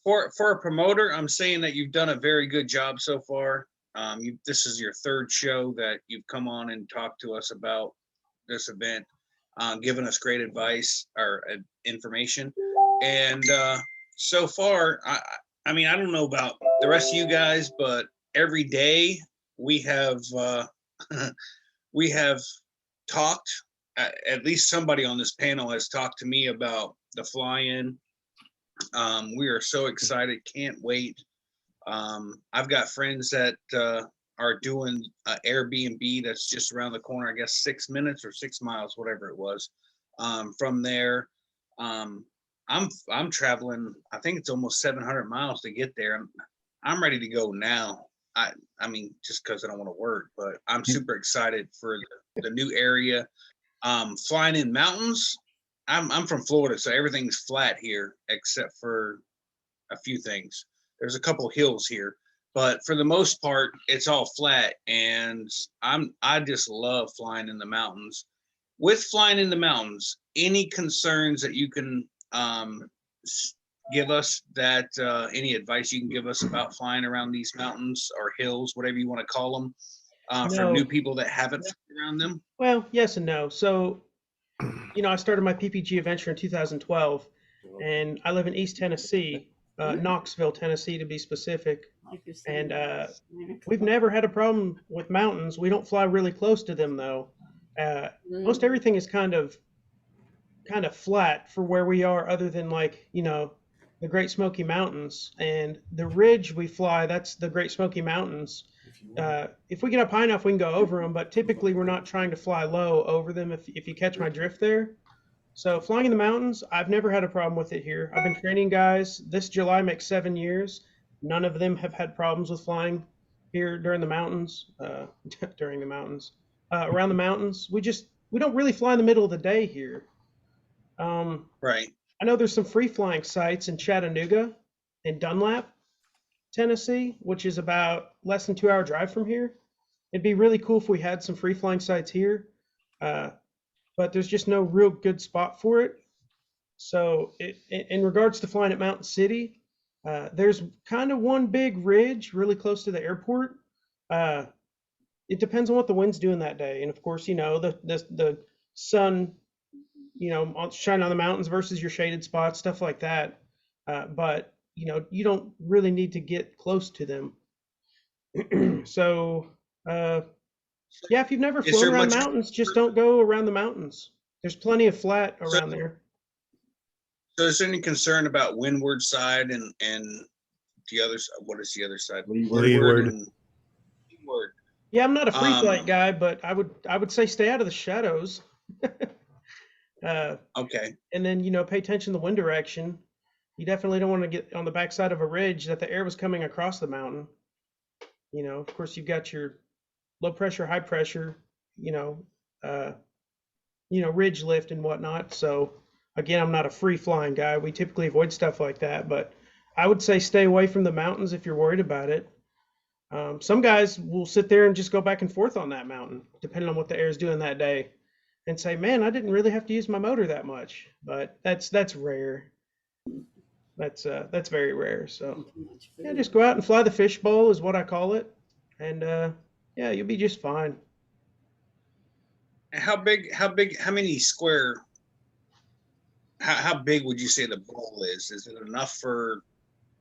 for a promoter, I'm saying that you've done a very good job so far. This is your third show that you've come on and talked to us about this event, giving us great advice or information. And so far, I mean, I don't know about the rest of you guys, but every day we have we have talked. At least somebody on this panel has talked to me about the fly-in. We are so excited, can't wait. I've got friends that are doing Airbnb that's just around the corner, I guess 6 minutes or 6 miles, whatever it was. From there, I'm traveling, I think it's almost 700 miles to get there. I'm ready to go now. I mean, just because I don't want to work, but I'm super excited for the new area. Flying in mountains. I'm from Florida, so everything's flat here except for a few things. There's a couple hills here, but for the most part, it's all flat. And I just love flying in the mountains. With flying in the mountains, any concerns that you can give us, that any advice you can give us about flying around these mountains or hills, whatever you want to call them, for new people that haven't flown around them? Well, yes and no. So, I started my PPG adventure in 2012, and I live in East Tennessee, Knoxville, Tennessee, to be specific. And we've never had a problem with mountains. We don't fly really close to them, though. Most everything is kind of flat for where we are, other than the Great Smoky Mountains. And the ridge we fly, that's the Great Smoky Mountains. If we get up high enough, we can go over them, but typically we're not trying to fly low over them, if you catch my drift there. So flying in the mountains, I've never had a problem with it here. I've been training guys. This July makes 7 years. None of them have had problems with flying here during the mountains, around the mountains. We don't really fly in the middle of the day here. Right. I know there's some free flying sites in Chattanooga and Dunlap, Tennessee, which is about less than 2 hour drive from here. It'd be really cool if we had some free flying sites here, but there's just no real good spot for it. So in regards to flying at Mountain City, there's kind of one big ridge really close to the airport. It depends on what the wind's doing that day, and of course, the sun, shining on the mountains versus your shaded spots, stuff like that. But you don't really need to get close to them. So, yeah, if you've never flown around mountains, just don't go around the mountains. There's plenty of flat around there. So is there any concern about windward side and the other side? What is the other side? Leeward. Leeward. Yeah, I'm not a free flight guy, but I would say stay out of the shadows. Okay. And then, pay attention to the wind direction. You definitely don't want to get on the backside of a ridge that the air was coming across the mountain. Of course, you've got your low pressure, high pressure, ridge lift and whatnot. So again, I'm not a free flying guy. We typically avoid stuff like that, but I would say stay away from the mountains if you're worried about it. Some guys will sit there and just go back and forth on that mountain, depending on what the air is doing that day, and say, man, I didn't really have to use my motor that much. But that's rare. That's very rare. So yeah, just go out and fly the fishbowl is what I call it. And yeah, you'll be just fine. How many square, how big would you say the bowl is? Is it enough for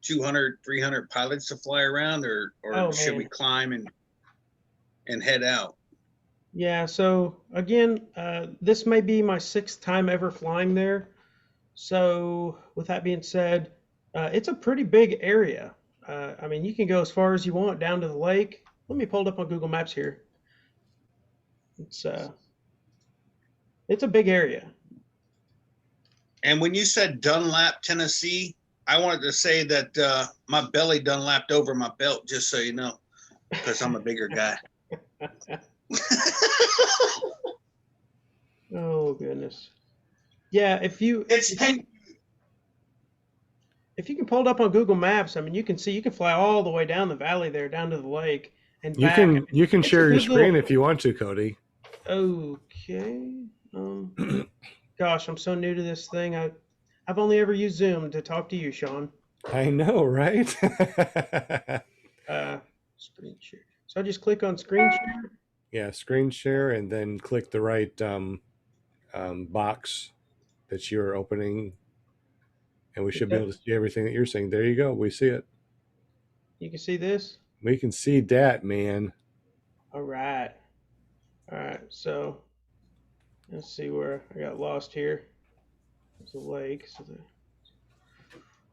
200, 300 pilots to fly around, or should we climb and head out? Yeah, so again, this may be my 6th time ever flying there. So with that being said, it's a pretty big area. I mean, you can go as far as you want down to the lake. Let me pull it up on Google Maps here. It's a big area. And when you said Dunlap, Tennessee, I wanted to say that my belly Dunlapped over my belt, just so you know, because I'm a bigger guy. Oh goodness. Yeah, if you can pull it up on Google Maps, I mean, you can fly all the way down the valley there, down to the lake, and back. You can share your screen if you want to, Cody. Okay. Gosh, I'm so new to this thing. I've only ever used Zoom to talk to you, Sean. I know, right? Screen share. So I just click on screen share. Yeah, screen share, and then click the right box that you're opening, and we should be able to see everything that you're saying. There you go. We see it. You can see this? We can see that, man. All right. All right. So let's see where I got lost here. There's a lake.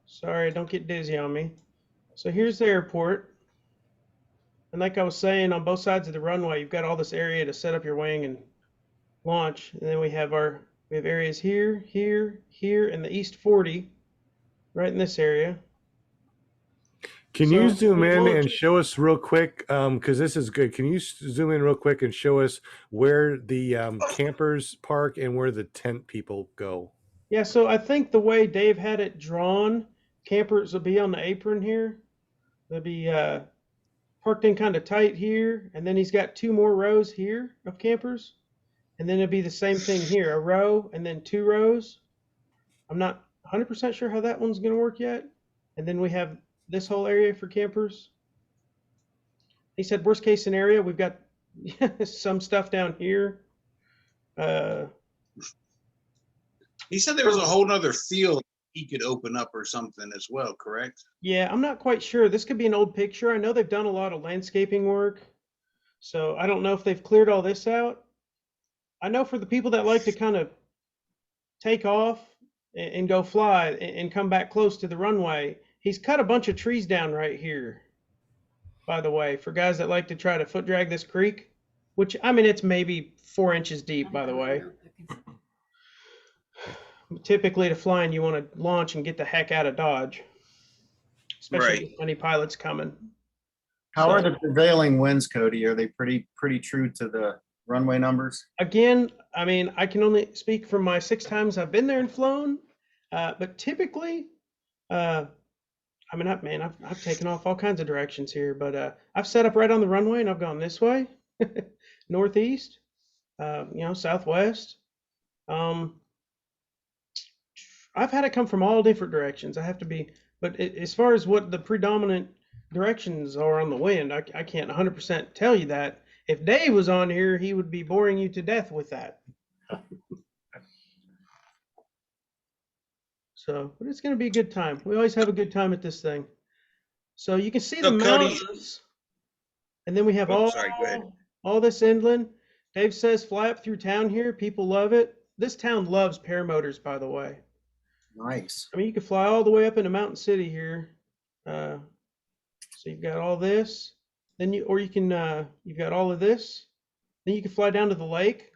Sorry, don't get dizzy on me. So here's the airport. And like I was saying, on both sides of the runway, you've got all this area to set up your wing and launch. And then we have areas here, here, here, and the East 40, right in this area. Can you zoom in and show us real quick? Because this is good. Can you zoom in real quick and show us where the campers park and where the tent people go? Yeah, so I think the way Dave had it drawn, campers will be on the apron here. They'll be parked in kind of tight here, and then he's got 2 more rows here of campers, and then it'll be the same thing here, a row and then 2 rows. I'm not 100% sure how that one's going to work yet. And then we have this whole area for campers. He said worst case scenario, we've got some stuff down here. He said there was a whole nother field he could open up or something as well, correct? Yeah, I'm not quite sure. This could be an old picture. I know they've done a lot of landscaping work, so I don't know if they've cleared all this out. I know for the people that like to kind of take off and go fly and come back close to the runway, he's cut a bunch of trees down right here, by the way, for guys that like to try to foot drag this creek, which, I mean, it's maybe 4 inches deep, by the way. Typically to flying, you want to launch and get the heck out of Dodge, especially with many pilots coming. How are the prevailing winds, Cody? Are they pretty true to the runway numbers? Again, I mean, I can only speak from my 6 times I've been there and flown, but typically, I mean, I've taken off all kinds of directions here, but I've set up right on the runway and I've gone this way, northeast, southwest. I've had it come from all different directions. I have to be, but as far as what the predominant directions are on the wind, I can't 100% tell you that. If Dave was on here, he would be boring you to death with that. So, but it's going to be a good time. We always have a good time at this thing. So you can see the mountains, and then we have all this inland. Dave says fly up through town here. People love it. This town loves paramotors, by the way. Nice. I mean, you can fly all the way up into Mountain City here. So you've got all this. Then you've got all of this. Then you can fly down to the lake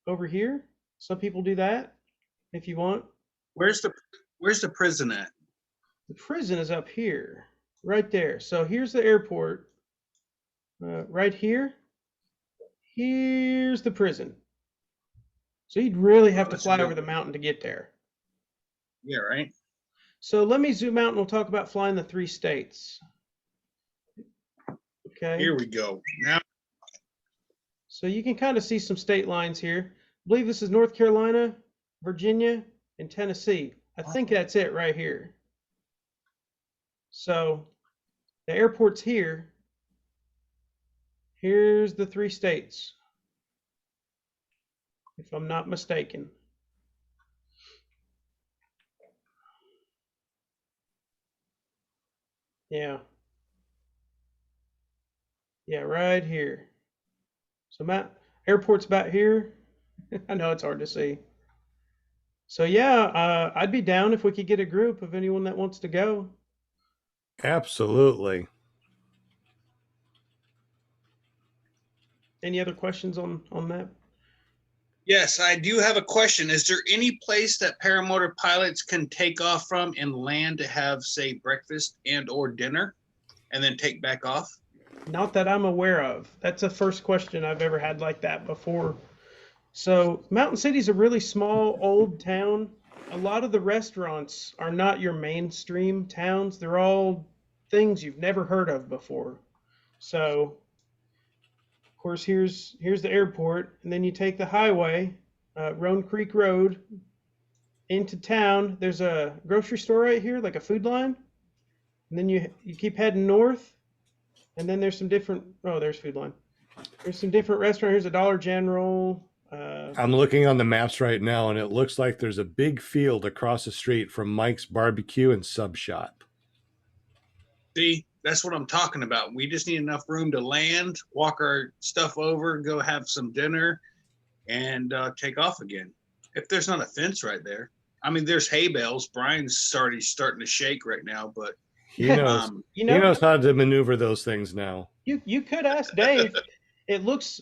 over here. Some people do that if you want. Where's the prison at? The prison is up here, right there. So here's the airport. Right here. Here's the prison. So you'd really have to fly over the mountain to get there. Yeah, right. So let me zoom out and we'll talk about flying the 3 states. Okay. Here we go. Now. So you can kind of see some state lines here. I believe this is North Carolina, Virginia, and Tennessee. I think that's it right here. So the airport's here. Here's the 3 states, if I'm not mistaken. Yeah. Yeah, right here. So airport's about here. I know it's hard to see. So yeah, I'd be down if we could get a group of anyone that wants to go. Absolutely. Any other questions on that? Yes, I do have a question. Is there any place that paramotor pilots can take off from and land to have, say, breakfast and or dinner and then take back off? Not that I'm aware of. That's the first question I've ever had like that before. So Mountain City's a really small, old town. A lot of the restaurants are not your mainstream towns. They're all things you've never heard of before. So, of course, here's the airport, and then you take the highway Roan Creek Road into town. There's a grocery store right here, like a Food Line. And then you keep heading north, and then there's some different, oh, there's Food Line. There's some different restaurants. Here's a Dollar General. I'm looking on the maps right now, and it looks like there's a big field across the street from Mike's Barbecue and Sub Shop. See, that's what I'm talking about. We just need enough room to land, walk our stuff over, go have some dinner, and take off again. If there's not a fence right there. I mean, there's hay bales. Brian's already starting to shake right now, but he knows, he knows how to maneuver those things now. You could ask Dave. It looks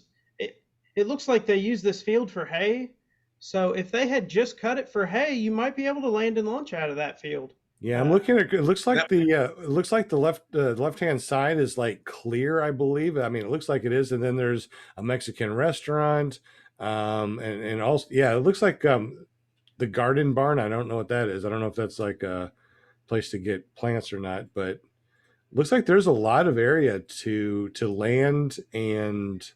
like they use this field for hay. So if they had just cut it for hay, you might be able to land and launch out of that field. Yeah, I'm looking at it. Looks like the left-hand side is like clear, I believe. I mean, it looks like it is, and then there's a Mexican restaurant, and also, yeah, it looks like the garden barn. I don't know what that is. I don't know if that's like a place to get plants or not, but it looks like there's a lot of area to land and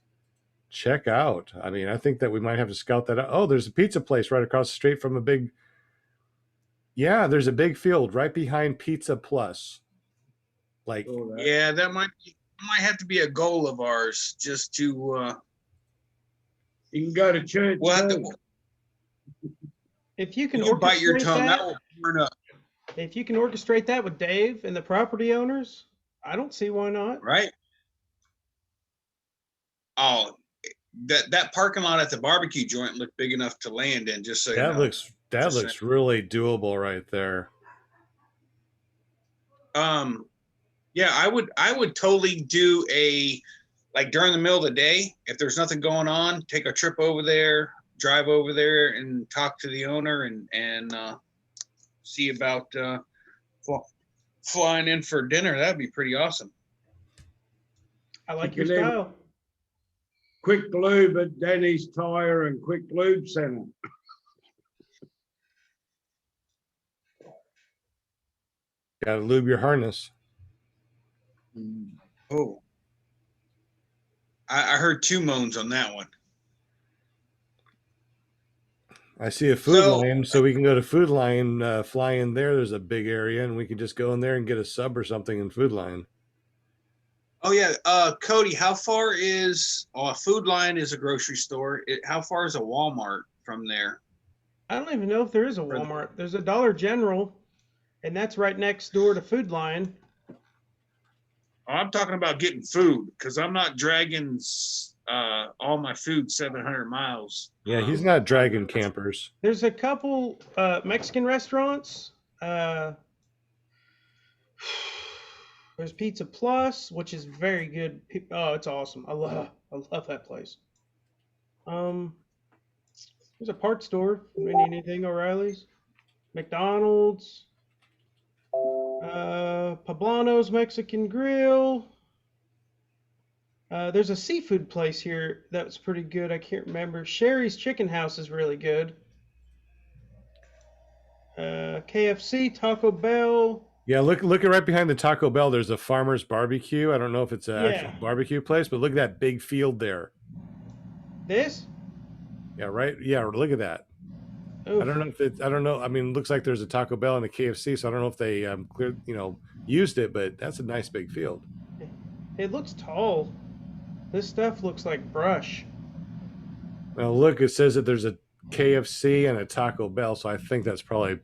check out. I mean, I think that we might have to scout that out. Oh, there's a pizza place right across the street from a big. Yeah, there's a big field right behind Pizza Plus. Like, yeah, that might have to be a goal of ours, just to. You can go to church. If you can bite your tongue, that will burn up. If you can orchestrate that with Dave and the property owners, I don't see why not. Right. Oh, that parking lot at the barbecue joint looked big enough to land in. Just so that looks really doable right there. Yeah, I would totally do like during the middle of the day, if there's nothing going on, take a trip over there, drive over there and talk to the owner and see about flying in for dinner. That'd be pretty awesome. I like your style. Quick Lube at Denny's Tire and Quick Lube Center. Gotta lube your harness. Oh, I heard two moans on that one. I see a Food Line, so we can go to Food Line, fly in there. There's a big area, and we can just go in there and get a sub or something in Food Line. Oh yeah, Cody, how far is Food Line is a grocery store? How far is a Walmart from there? I don't even know if there is a Walmart. There's a Dollar General, and that's right next door to Food Line. I'm talking about getting food because I'm not dragging all my food 700 miles. Yeah, he's not dragging campers. There's a couple Mexican restaurants. There's Pizza Plus, which is very good. Oh, it's awesome. I love that place. There's a parts store. If we need anything, O'Reilly's, McDonald's, Poblano's Mexican Grill. There's a seafood place here that's pretty good. I can't remember. Sherry's Chicken House is really good. KFC, Taco Bell. Yeah, look right behind the Taco Bell. There's a Farmer's Barbecue. I don't know if it's an actual barbecue place, but look at that big field there. This? Yeah, right. Yeah, look at that. Oof. I don't know if it's. I don't know. I mean, it looks like there's a Taco Bell and a KFC, so I don't know if they used it, but that's a nice big field. It looks tall. This stuff looks like brush. Well, look, it says that there's a KFC and a Taco Bell, so I think that's probably.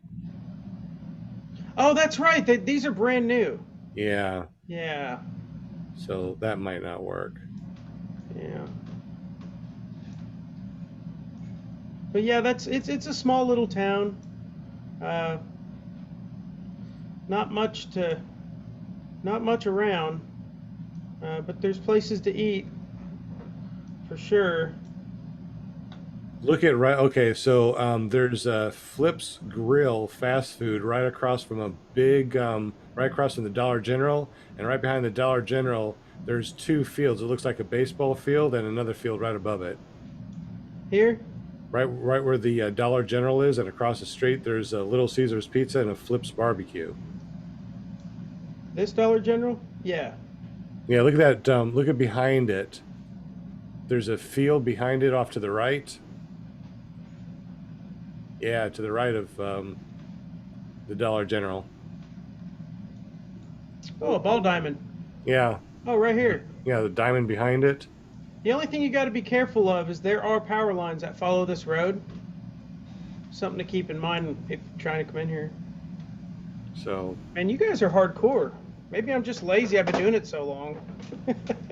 Oh, that's right. These are brand new. Yeah. Yeah. So that might not work. Yeah. But yeah, it's a small little town. Not much around. But there's places to eat for sure. Look at okay, so there's a Flips Grill fast food right across from a big, right across from the Dollar General, and right behind the Dollar General, there's two fields. It looks like a baseball field and another field right above it. Here? Right where the Dollar General is, and across the street, there's a Little Caesars Pizza and a Flips Barbecue. This Dollar General? Yeah. Yeah, look at that. Look at behind it. There's a field behind it off to the right. Yeah, to the right of the Dollar General. Oh, a ball diamond. Yeah. Oh, right here. Yeah, the diamond behind it. The only thing you got to be careful of is there are power lines that follow this road. Something to keep in mind if you're trying to come in here. So. Man, you guys are hardcore. Maybe I'm just lazy. I've been doing it so long.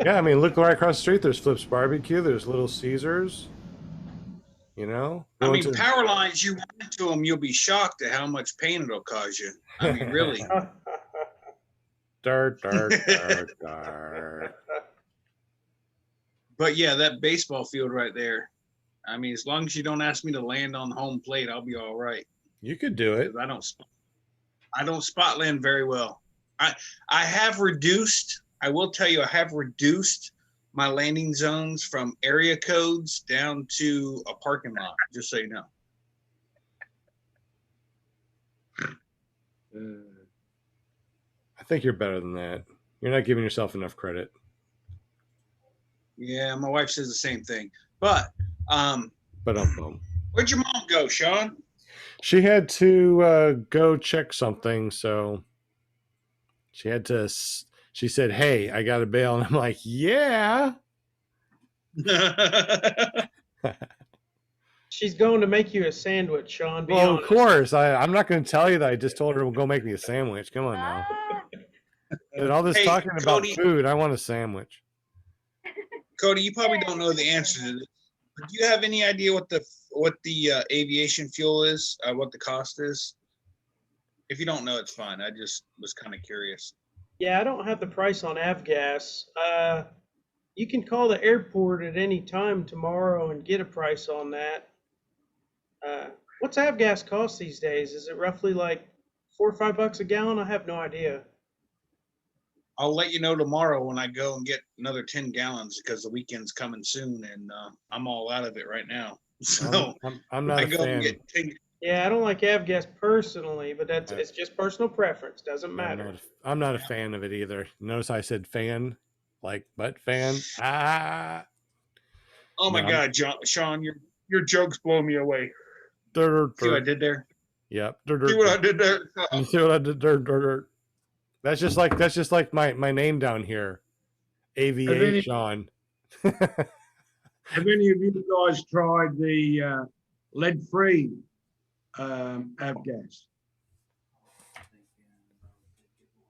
Yeah, I mean, look right across the street. There's Flip's Barbecue. There's Little Caesars. You know? I mean, power lines, you run into them, you'll be shocked at how much pain it'll cause you. I mean, really. Dirt, dirt, dirt, dirt. But yeah, that baseball field right there. I mean, as long as you don't ask me to land on home plate, I'll be all right. You could do it. I don't spot land very well. I have reduced, I will tell you, I have reduced my landing zones from area codes down to a parking lot, just so you know. I think you're better than that. You're not giving yourself enough credit. Yeah, my wife says the same thing. But where'd your mom go, Sean? She had to go check something, so she had to. She said, "Hey, I got to bail," and I'm like, "Yeah." She's going to make you a sandwich, Sean. Well, honest. Of course. I'm not going to tell you that I just told her to go make me a sandwich. Come on now. And all this talking Cody, about food, I want a sandwich. Cody, you probably don't know the answer to this. Do you have any idea what the aviation fuel is? What the cost is? If you don't know, it's fine. I just was kind of curious. Yeah, I don't have the price on avgas. You can call the airport at any time tomorrow and get a price on that. What's avgas cost these days? Is it roughly like $4 or $5 a gallon? I have no idea. I'll let you know tomorrow when I go and get another 10 gallons because the weekend's coming soon and I'm all out of it right now. So I'm not a fan. Yeah, I don't like avgas personally, but it's just personal preference. Doesn't matter. I'm not a fan of it either. Notice I said fan, like butt fan. Ah. Oh my God, Sean, your jokes blow me away. See what I did there? Yep. See what I did there? See what I did there? That's just like my name down here, Aviation. Have any of you guys tried the lead-free avgas?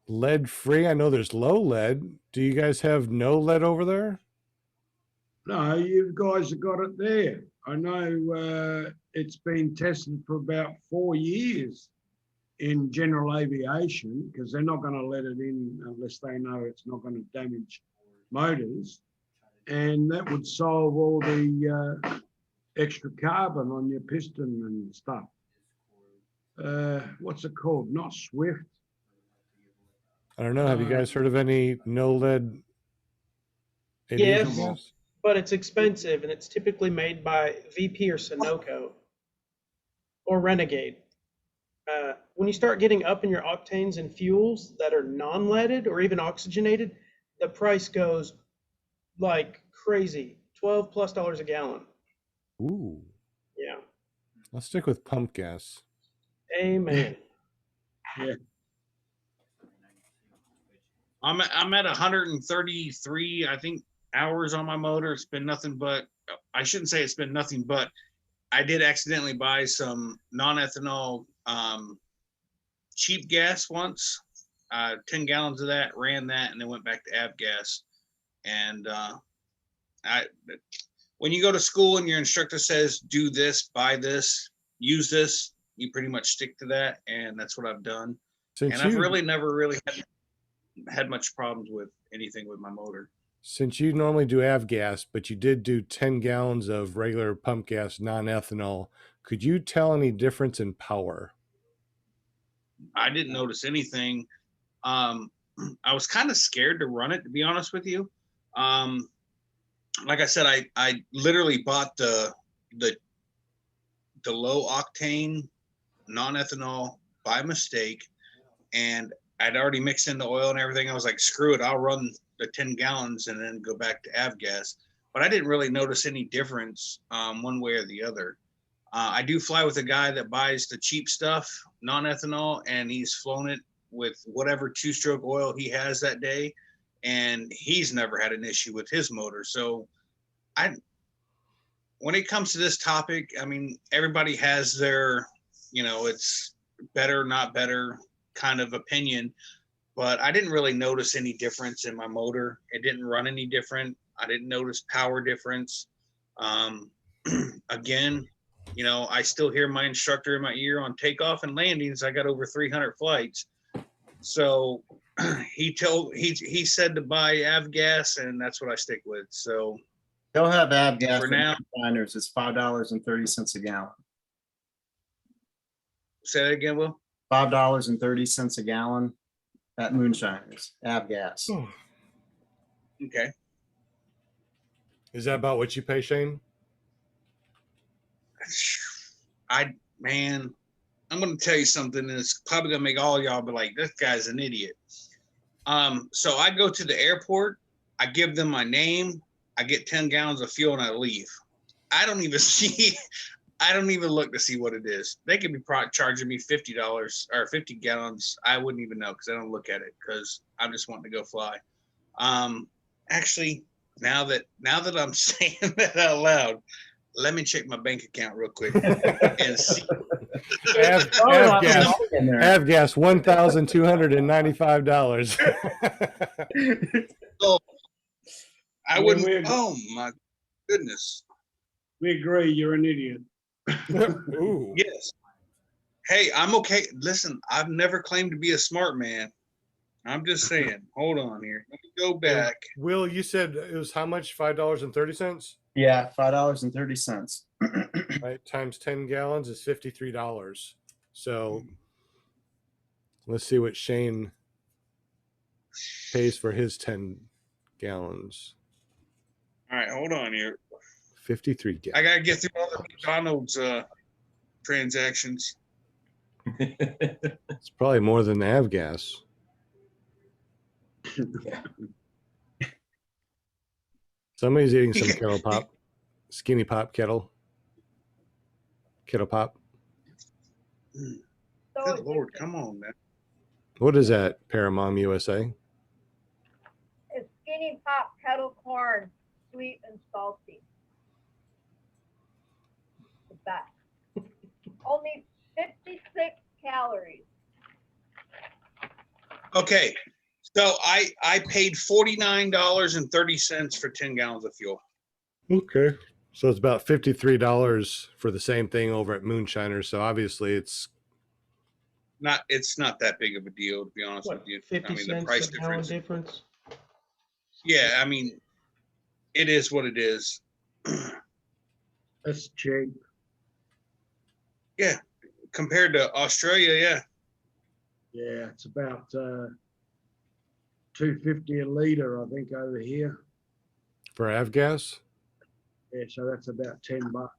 Lead-free? I know there's low lead. Do you guys have no lead over there? No, you guys have got it there. I know it's been tested for about 4 years in general aviation because they're not going to let it in unless they know it's not going to damage motors. And that would solve all the extra carbon on your piston and stuff. What's it called? Not Swift. I don't know. Have you guys heard of any no lead? Yes, but it's expensive and it's typically made by VP or Sunoco or Renegade. When you start getting up in your octanes and fuels that are non-leaded or even oxygenated, the price goes like crazy, $12+ a gallon. Ooh. Yeah. Let's stick with pump gas. Amen. Yeah. I'm at 133, I think, hours on my motor. It's been nothing but, I shouldn't say it's been nothing but, I did accidentally buy some non-ethanol cheap gas once. 10 gallons of that, ran that, and then went back to avgas. And when you go to school and your instructor says, do this, buy this, use this, you pretty much stick to that. And that's what I've done. I've really never had much problems with anything with my motor. Since you normally do avgas, but you did do 10 gallons of regular pump gas, non-ethanol, could you tell any difference in power? I didn't notice anything. I was kind of scared to run it, to be honest with you. Like I said, I literally bought the low octane non-ethanol by mistake, and I'd already mixed in the oil and everything. I was like, screw it, I'll run the 10 gallons and then go back to avgas. But I didn't really notice any difference one way or the other. I do fly with a guy that buys the cheap stuff, non-ethanol, and he's flown it with whatever two-stroke oil he has that day, and he's never had an issue with his motor. So when it comes to this topic, I mean, everybody has their, it's better, not better kind of opinion, but I didn't really notice any difference in my motor. It didn't run any different. I didn't notice power difference. Again, I still hear my instructor in my ear on takeoff and landings. I got over 300 flights. So he said to buy avgas, and that's what I stick with. So they'll have avgas for now. Moonshiners. It's $5.30 a gallon. Say that again, Will. $5.30 a gallon at Moonshiners, avgas. Okay. Is that about what you pay, Shane? Man, I'm going to tell you something, and it's probably going to make all y'all be like, this guy's an idiot. So I go to the airport, I give them my name, I get 10 gallons of fuel, and I leave. I don't even look to see what it is. They could be charging me $50 or 50 gallons. I wouldn't even know because I don't look at it because I'm just wanting to go fly. Actually, now that I'm saying that out loud, let me check my bank account real quick and see. Avgas $1,295. So I wouldn't. Oh my goodness. We agree. You're an idiot. Ooh. Yes. Hey, I'm okay. Listen, I've never claimed to be a smart man. I'm just saying. Hold on here. Let me go back. Will, you said it was how much? $5.30? Yeah, $5.30. Right, times 10 gallons is $53. So let's see what Shane pays for his 10 gallons. All right, hold on here. 53 gallons. I gotta get through all the McDonald's transactions. It's probably more than the avgas. Somebody's eating some kettle pop, skinny pop kettle pop. Good Lord, come on, man. What is that, Paramount USA? It's skinny pop kettle corn, sweet and salty. The best. Only 56 calories. Okay, so I paid $49.30 for 10 gallons of fuel. Okay. So it's about $53 for the same thing over at Moonshiners. So obviously it's not that big of a deal, to be honest with you. 50 I mean, cents the price a gallon difference. Yeah, I mean, it is what it is. That's cheap. Yeah, compared to Australia, yeah. Yeah, it's about $2.50 a liter, I think, over here. for avgas. Yeah, so that's about $10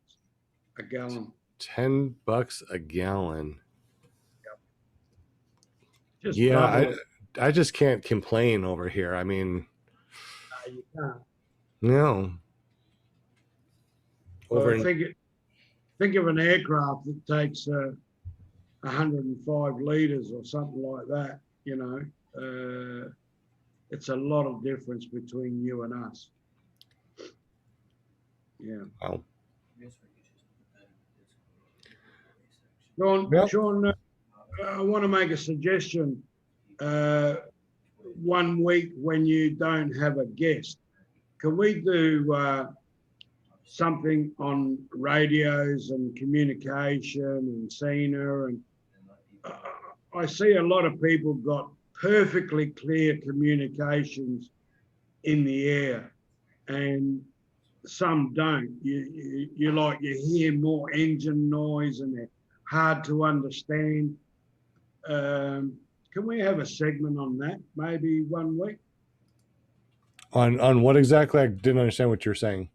a gallon. $10 a gallon. Just yeah, I just can't complain over here. I mean, no, you can't. No. Well, think of an aircraft that takes 105 liters or something like that. You know, it's a lot of difference between you and us. Yeah. Wow. Sean, I want to make a suggestion. One week when you don't have a guest, can we do something on radios and communication and SENA? And I see a lot of people got perfectly clear communications in the air, and some don't. You hear more engine noise and they're hard to understand. Can we have a segment on that maybe one week? On what exactly? I didn't understand what you're saying.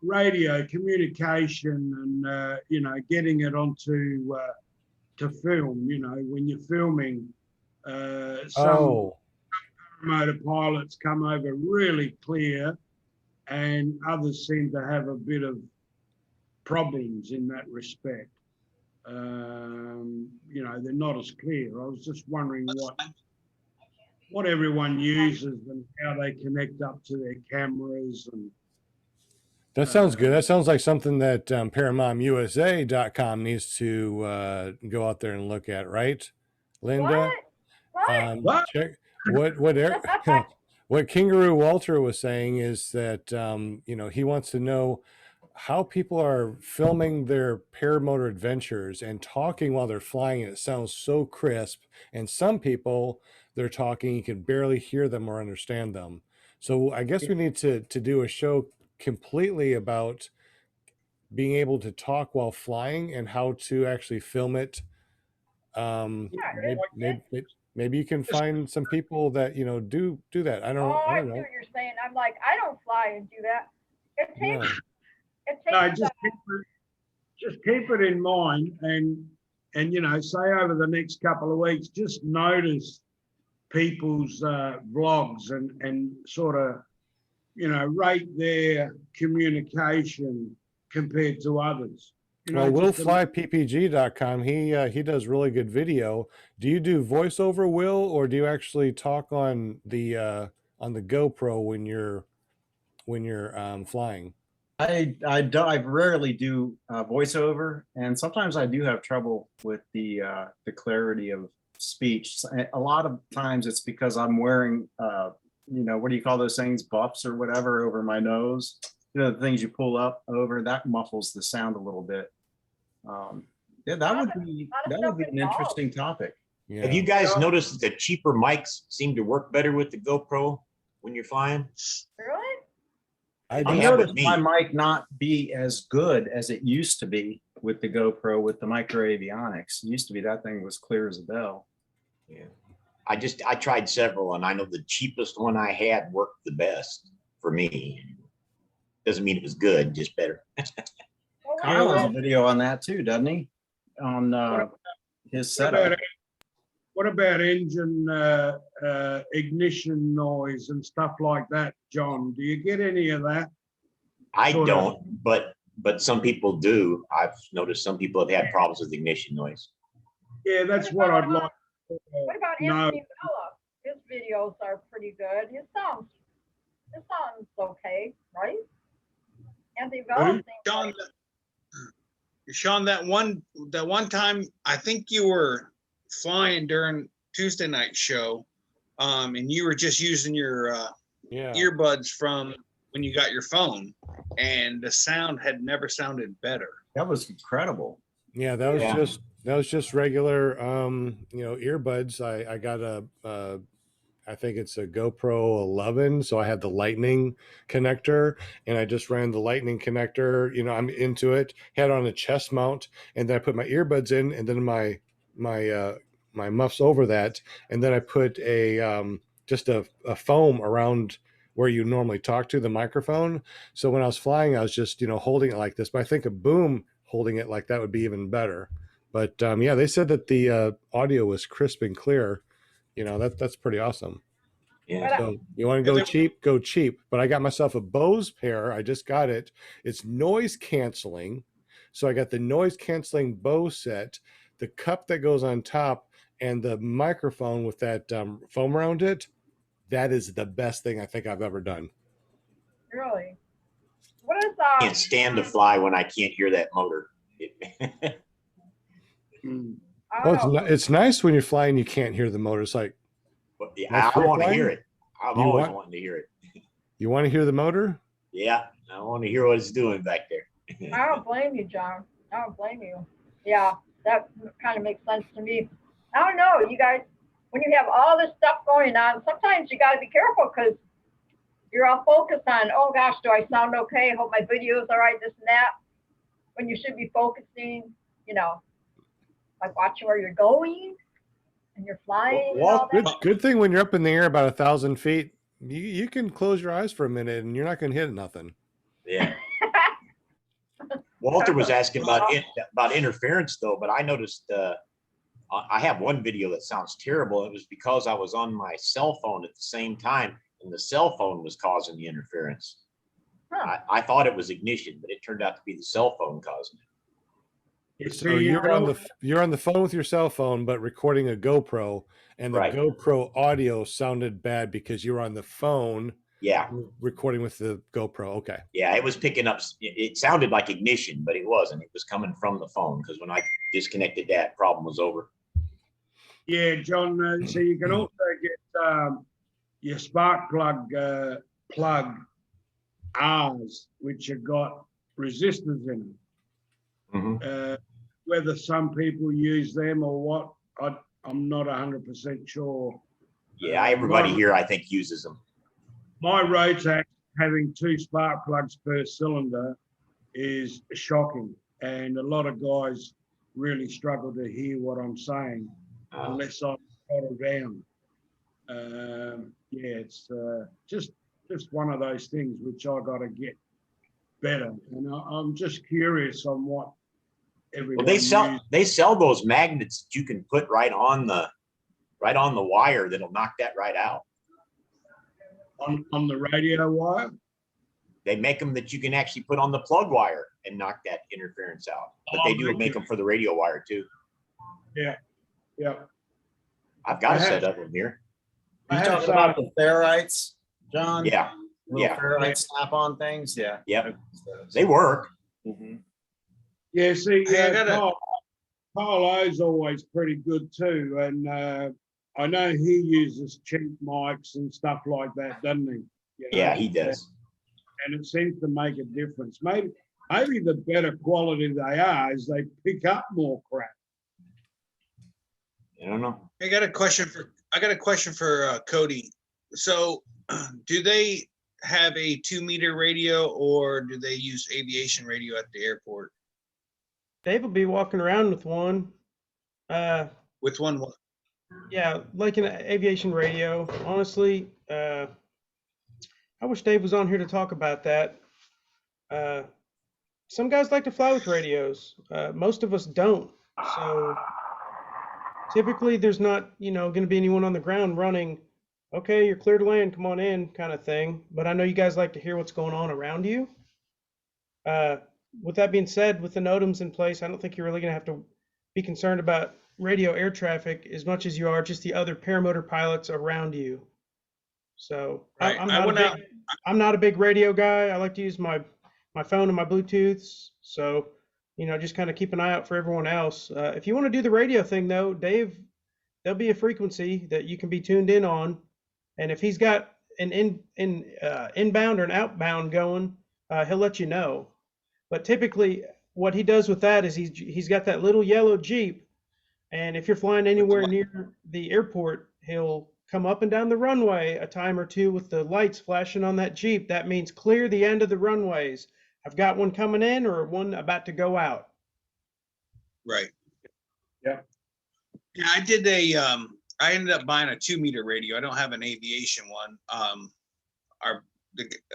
Radio communication and getting it onto to film. You know, when you're filming, some paramotor pilots come over really clear, and others seem to have a bit of problems in that respect. You know, they're not as clear. I was just wondering what everyone uses and how they connect up to their cameras. And that sounds good. That sounds like something that ParamontUSA.com needs to go out there and look at, right, Linda? What? Check what Kangaroo Walter was saying is that you know, he wants to know how people are filming their paramotor adventures and talking while they're flying. It sounds so crisp, and some people, they're talking, you can barely hear them or understand them. So I guess we need to do a show completely about being able to talk while flying and how to actually film it. Maybe you can find some people that, you know, do that. I don't I see know. what you're saying. I'm like, I don't fly and do that. It takes, No. it no, takes, just keep it in mind, and you know, say over the next couple of weeks, just notice people's vlogs and sort of, you know, rate their communication compared to others. You know, Well, WillFlyPPG.com, he does really good video. Do you do voiceover, Will, or do you actually talk on the GoPro when you're flying? I rarely do voiceover, and sometimes I do have trouble with the clarity of speech. A lot of times it's because I'm wearing you know, what do you call those things, buffs or whatever, over my nose. You know, the things you pull up over, that muffles the sound a little bit. Yeah, that would be an interesting topic. Yeah. Have you guys noticed that the cheaper mics seem to work better with the GoPro when you're flying? really? I noticed my mic not be as good as it used to be with the GoPro with the micro avionics. It used to be that thing was clear as a bell. Yeah. I tried several, and I know the cheapest one I had worked the best for me. Doesn't mean it was good, just better. Kyle has a video on that too, doesn't he? On his setup. What about engine ignition noise and stuff like that, John? Do you get any of that? I don't, but some people do. I've noticed some people have had problems with ignition noise. Yeah, that's what I'd like. What about Anthony Bella? His videos are pretty good. His sounds okay, right? Anthony Bella. Sean, that one time, I think you were flying during Tuesday night show, and you were just using your earbuds from when you got your phone, and the sound had never sounded better. That was incredible. Yeah, that was just regular you know, earbuds. I got I think it's a GoPro 11, so I had the lightning connector, and I just ran the lightning connector, you know, I'm into it, had on a chest mount, and then I put my earbuds in, and then my muffs over that, and then I put a just a foam around where you normally talk to the microphone. So when I was flying, I was just, you know, holding it like this, but I think a boom holding it like that would be even better. But yeah, they said that the audio was crisp and clear. You know, that's pretty awesome. Yeah. So you want to go cheap, go cheap. But I got myself a Bose pair. I just got it. It's noise canceling. So I got the noise canceling Bose set, the cup that goes on top, and the microphone with that foam around it. That is the best thing I think I've ever done. Really? What is I can't stand to fly when I can't hear that motor. Well, it's nice when you're flying, you can't hear the motor. It's like, I want to hear it. I'm always wanting to hear it. You want to hear the motor? Yeah, I want to hear what it's doing back there. I don't blame you, John. I don't blame you. Yeah, that kind of makes sense to me. I don't know, you guys, when you have all this stuff going on, sometimes you got to be careful because you're all focused on, oh gosh, do I sound okay? Hope my video's all right, this and that. When you should be focusing, you know, like watching where you're going and you're flying. Well, good thing when you're up in the air about 1,000 feet, you can close your eyes for a minute and you're not going to hit nothing. Yeah. Walter was asking about interference though, but I noticed I have one video that sounds terrible. It was because I was on my cell phone at the same time, and the cell phone was causing the interference. I thought it was ignition, but it turned out to be the cell phone causing it. So you're on the phone with your cell phone, but recording a GoPro, and the GoPro audio sounded bad because you were on the phone. Yeah. Recording with the GoPro. Okay. Yeah, it was picking up. It sounded like ignition, but it wasn't. It was coming from the phone, because when I disconnected that, problem was over. Yeah, John. So you can also get your spark plug R's, which have got resistors in them. Whether some people use them or what, I'm not 100% sure. Yeah, everybody here, I think, uses them. My Rotax having 2 spark plugs per cylinder is shocking, and a lot of guys really struggle to hear what I'm saying unless I throttle down. Yeah, it's just one of those things which I got to get better, and I'm just curious on what everyone. Well, they sell those magnets that you can put right on the wire that'll knock that right out. On the radio wire? They make them that you can actually put on the plug wire and knock that interference out. But they do make them for the radio wire too. Yeah, yeah. I've got a set of them here. You talking about the ferrites, John? Yeah, Little ferrite snap-on things. Yeah. Yep. They work. Yeah. See, Carl O's always pretty good too, and I know he uses cheap mics and stuff like that, doesn't he? You know? Yeah, he does. And it seems to make a difference. Maybe the better quality they are is they pick up more crap. I don't know. I got a question for Cody. So, do they have a 2-meter radio, or do they use aviation radio at the airport? Dave will be walking around with one. With one what? Yeah, like an aviation radio. Honestly, I wish Dave was on here to talk about that. Some guys like to fly with radios. Most of us don't. So typically there's not, going to be anyone on the ground running, okay, you're clear to land, come on in kind of thing. But I know you guys like to hear what's going on around you. With that being said, with the NOTAMs in place, I don't think you're really going to have to be concerned about radio air traffic as much as you are just the other paramotor pilots around you. So right. I'm not a big radio guy. I like to use my phone and my Bluetooths. So, just kind of keep an eye out for everyone else. If you want to do the radio thing though, Dave, there'll be a frequency that you can be tuned in on. And if he's got an inbound or an outbound going, he'll let you know. But typically what he does with that is he's got that little yellow Jeep. And if you're flying anywhere near the airport, he'll come up and down the runway a time or two with the lights flashing on that Jeep. That means clear the end of the runways. I've got one coming in or one about to go out. Right. Yeah. Yeah, I ended up buying a 2-meter radio. I don't have an aviation one.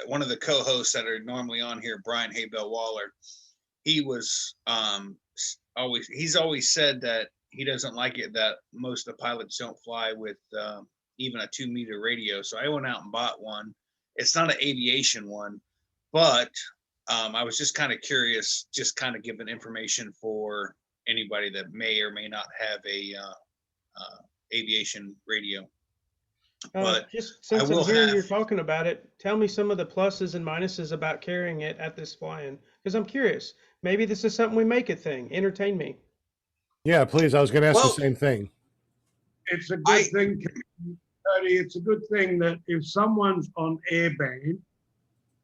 One of the co-hosts that are normally on here, Brian Haybell Waller, he's always said that he doesn't like it that most of the pilots don't fly with even a 2-meter radio. So I went out and bought one. It's not an aviation one, but I was just kind of curious, just kind of giving information for anybody that may or may not have a aviation radio. But just since I'm hearing you're talking about it, tell me some of the pluses and minuses about carrying it at this fly-in, because I'm curious. Maybe this is something we make a thing. Entertain me. Yeah, please. I was going to ask the same thing. It's a good thing, Cody. It's a good thing that if someone's on airband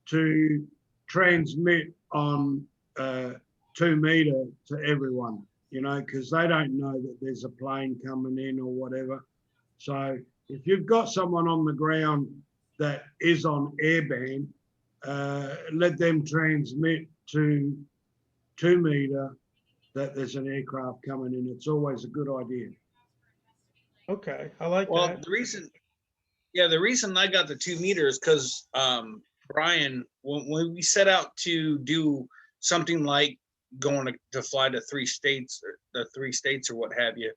to transmit on 2-meter to everyone, because they don't know that there's a plane coming in or whatever. So if you've got someone on the ground that is on airband, let them transmit to 2-meter that there's an aircraft coming in. It's always a good idea. Okay, I like that. Well, the reason I got the 2-meter is because Brian, when we set out to do something like going to fly to 3 states or what have you,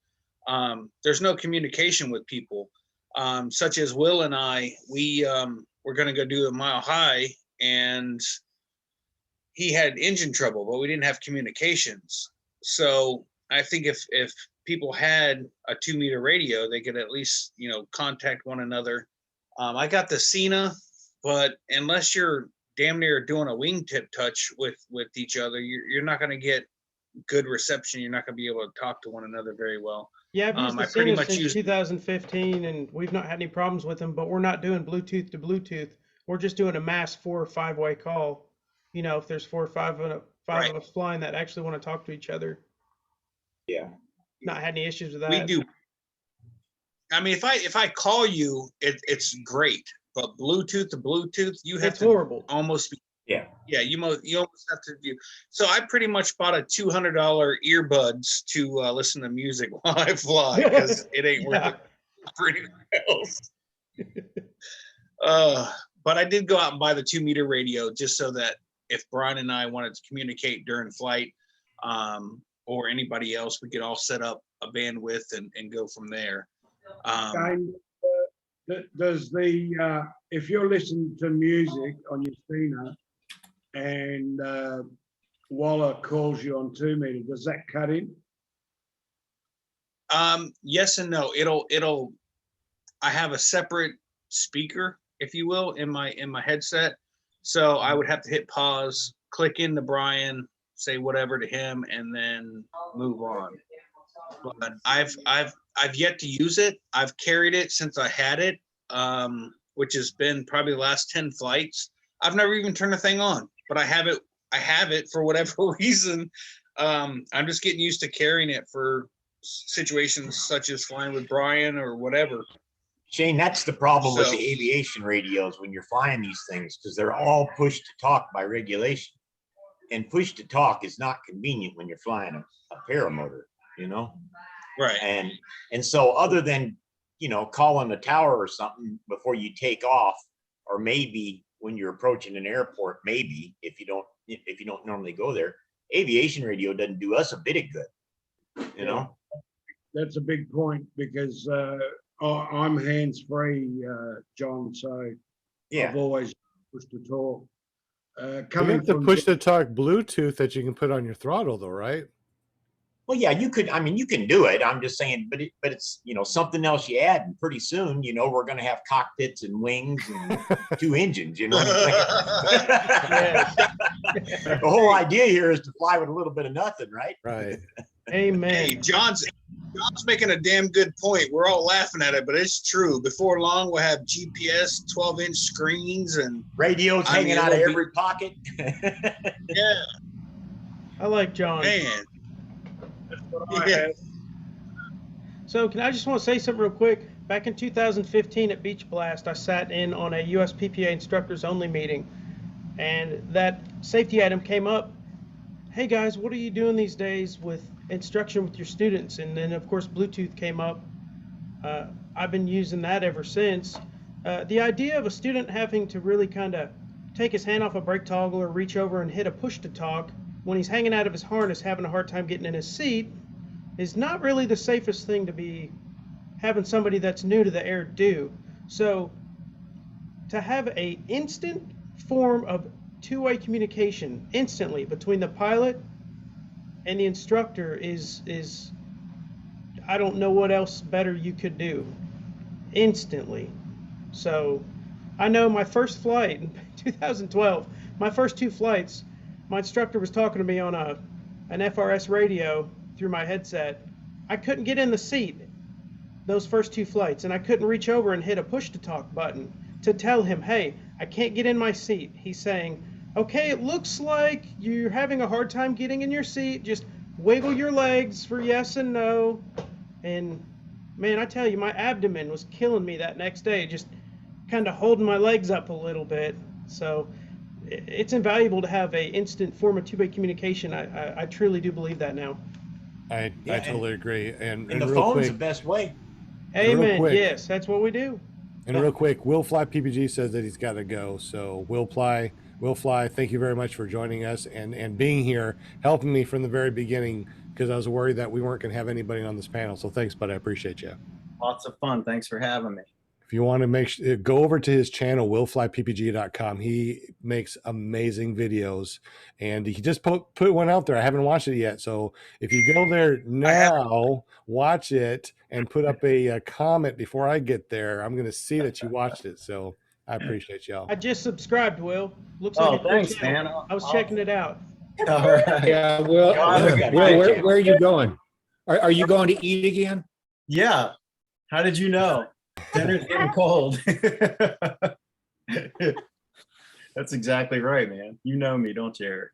there's no communication with people. Such as Will and I, we're going to go do a Mile High and he had engine trouble, but we didn't have communications. So I think if people had a 2-meter radio, they could at least, you know, contact one another. I got the Cena, but unless you're damn near doing a wingtip touch with each other, you're not going to get good reception. You're not going to be able to talk to one another very well. Yeah, I've used the I pretty Cena much since used 2015, and we've not had any problems with them. But we're not doing Bluetooth to Bluetooth. We're just doing a mass 4 or 5-way call. You know, if there's 4 or 5 of us flying that actually want to talk to each other. Yeah. Not had any issues with that. We do. I mean, if I call you, it's great. But Bluetooth to Bluetooth, you have to horrible. Almost be. Yeah. Yeah, you almost have to do. So I pretty much bought a $200 earbuds to listen to music while I fly, because it ain't worth it for anything else. But I did go out and buy the 2-meter radio just so that if Brian and I wanted to communicate during flight, or anybody else, we could all set up a bandwidth and go from there. Does the if you're listening to music on your Cena and Waller calls you on 2-meter, does that cut in? Yes and no. I have a separate speaker, if you will, in my headset. So I would have to hit pause, click into Brian, say whatever to him, and then move on. But I've yet to use it. I've carried it since I had it, which has been probably the last 10 flights. I've never even turned the thing on, but I have it for whatever reason. I'm just getting used to carrying it for situations such as flying with Brian or whatever. Shane, that's the problem with the aviation radios when you're flying these things, because they're all push to talk by regulation. And push to talk is not convenient when you're flying a paramotor, you know? Right. And so other than, you know, calling a tower or something before you take off, or maybe when you're approaching an airport, maybe if you don't normally go there, aviation radio doesn't do us a bit of good, you know? That's a big point, because I'm hands-free, John, so yeah. I've always pushed to talk. You have to push to talk Bluetooth that you can put on your throttle, though, right? Well, yeah, you could. I mean, you can do it. I'm just saying, but it's you know, something else you add, and pretty soon, you know, we're going to have cockpits and wings and 2 engines. You know what I'm saying? The whole idea here is to fly with a little bit of nothing, right? Right. Amen. Hey, John's making a damn good point. We're all laughing at it, but it's true. Before long, we'll have GPS 12-inch screens and radios hanging out of every pocket. Yeah. I like John. Man. Yeah. So I just want to say something real quick. Back in 2015 at Beach Blast, I sat in on a USPPA instructors only meeting, and that safety item came up. Hey guys, what are you doing these days with instruction with your students? And then of course Bluetooth came up. I've been using that ever since. The idea of a student having to really kind of take his hand off a brake toggle or reach over and hit a push to talk when he's hanging out of his harness having a hard time getting in his seat is not really the safest thing to be having somebody that's new to the air do. So to have a instant form of 2-way communication instantly between the pilot and the instructor is I don't know what else better you could do instantly. So I know my first flight in 2012, my first 2 flights, my instructor was talking to me on an FRS radio through my headset. I couldn't get in the seat those first 2 flights, and I couldn't reach over and hit a push to talk button to tell him, hey, I can't get in my seat. He's saying, okay, it looks like you're having a hard time getting in your seat. Just wiggle your legs for yes and no. And man, I tell you, my abdomen was killing me that next day, just kind of holding my legs up a little bit. So it's invaluable to have a instant form of 2-way communication. I truly do believe that now. I totally agree. And the real phone's quick, the best way. Amen. Yes, that's what we do. And real quick, Will Fly PPG says that he's got to go. So Will Fly, thank you very much for joining us and being here, helping me from the very beginning, because I was worried that we weren't going to have anybody on this panel. So thanks, bud. I appreciate you. Lots of fun. Thanks for having me. If you want to go over to his channel, willflyppg.com. He makes amazing videos, and he just put one out there. I haven't watched it yet. So if you go there now, watch it and put up a comment before I get there. I'm going to see that you watched it. So I appreciate y'all. I just subscribed, Will. Looks Oh, like a good thanks, channel. man. I was checking it out. All right. Yeah, Will, where are you going? Are you going to eat again? Yeah. How did you know? Dinner's getting cold. That's exactly right, man. You know me, don't you, Eric?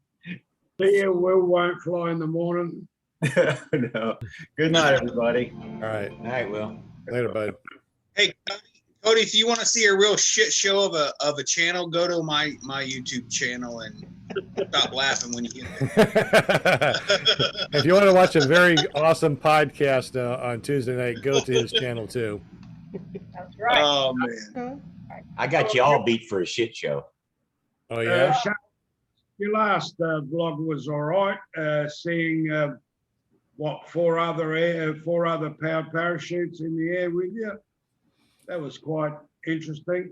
See you, Will won't fly in the morning. No. Good night, everybody. All right. All right, Will. Later, bud. Hey, Cody, if you want to see a real shit show of a channel, go to my YouTube channel and stop laughing when you get there. If you want to watch a very awesome podcast on Tuesday night, go to his channel too. That's right. Oh man, I got you all beat for a shit show. Oh yeah. Your last vlog was all right. Seeing four other powered parachutes in the air with you. That was quite interesting.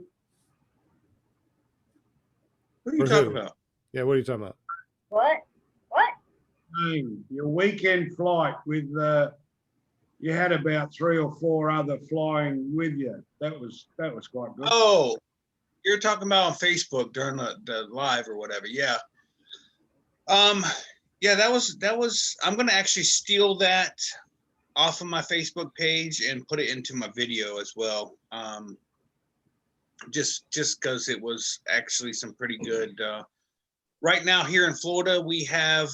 what are you talking about? Yeah, what are you talking about? What? What? Your weekend flight with you had about 3 or 4 other flying with you. That was quite good. Oh, you're talking about on Facebook during the live or whatever. Yeah. Yeah, that was I'm gonna actually steal that off of my Facebook page and put it into my video as well. Just because it was actually some pretty good. Right now here in Florida, we have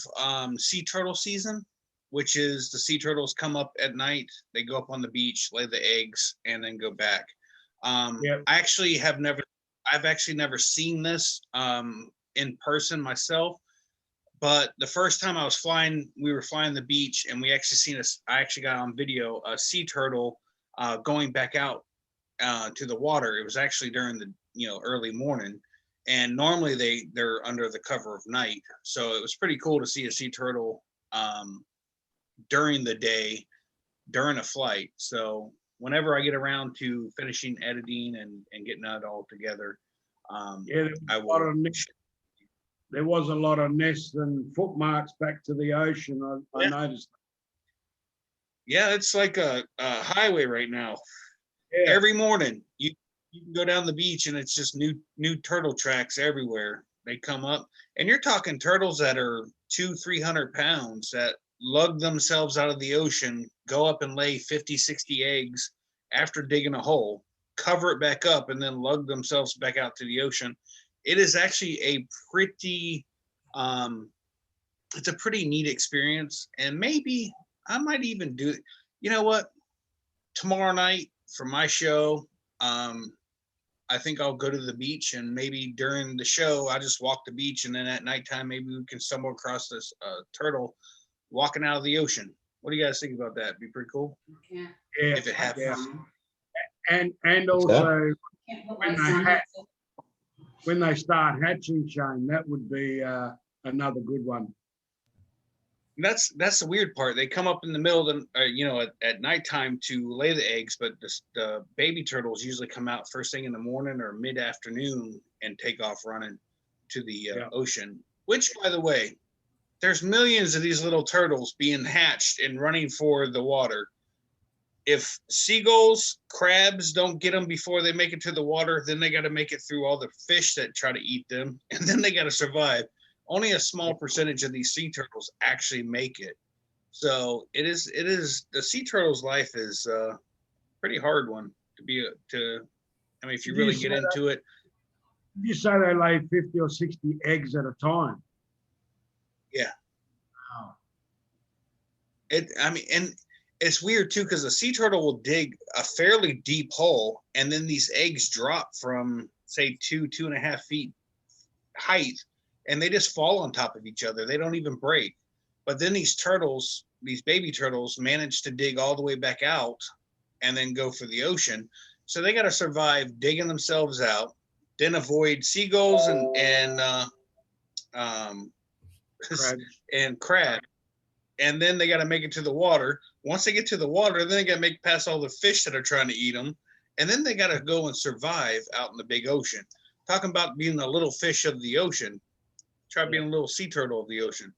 sea turtle season, which is the sea turtles come up at night. They go up on the beach, lay the eggs, and then go back. Yep. I've actually never seen this in person myself. But the first time I was flying, we were flying the beach, and I actually got on video a sea turtle going back out to the water. It was actually during the early morning, and normally they're under the cover of night. So it was pretty cool to see a sea turtle during the day, during a flight. So whenever I get around to finishing editing and getting that all together, there was a lot of nests and footmarks back to the ocean. I noticed. Yeah, it's like a highway right now. Yeah. Every morning you can go down the beach and it's just new turtle tracks everywhere. They come up, and you're talking turtles that are 200-300 pounds that lug themselves out of the ocean, go up and lay 50-60 eggs after digging a hole, cover it back up, and then lug themselves back out to the ocean. It is actually a pretty it's a pretty neat experience, and maybe I might even do it. You know what? Tomorrow night for my show, I think I'll go to the beach, and maybe during the show I just walk the beach, and then at nighttime maybe we can stumble across this turtle walking out of the ocean. What do you guys think about that? Be pretty cool. Yeah. If it happens. Yeah. And also when they start hatching, Shane, that would be another good one. That's the weird part. They come up in the middle of the, at nighttime to lay the eggs, but the baby turtles usually come out first thing in the morning or mid-afternoon and take off running to the ocean. Which, by the way, there's millions of these little turtles being hatched and running for the water. If seagulls, crabs don't get them before they make it to the water, then they got to make it through all the fish that try to eat them, and then they got to survive. Only a small percentage of these sea turtles actually make it. So it is the sea turtle's life is a pretty hard one if you really get into it. You say they lay 50 or 60 eggs at a time. Yeah. Wow. And it's weird too, because a sea turtle will dig a fairly deep hole, and then these eggs drop from say 2.5 feet height, and they just fall on top of each other. They don't even break. But then these baby turtles manage to dig all the way back out and then go for the ocean. So they got to survive digging themselves out, then avoid seagulls and crab. And then they got to make it to the water. Once they get to the water, then they got to make past all the fish that are trying to eat them. and then they got to go and survive out in the big ocean. Talking about being a little fish of the ocean, try being a little sea turtle of the ocean.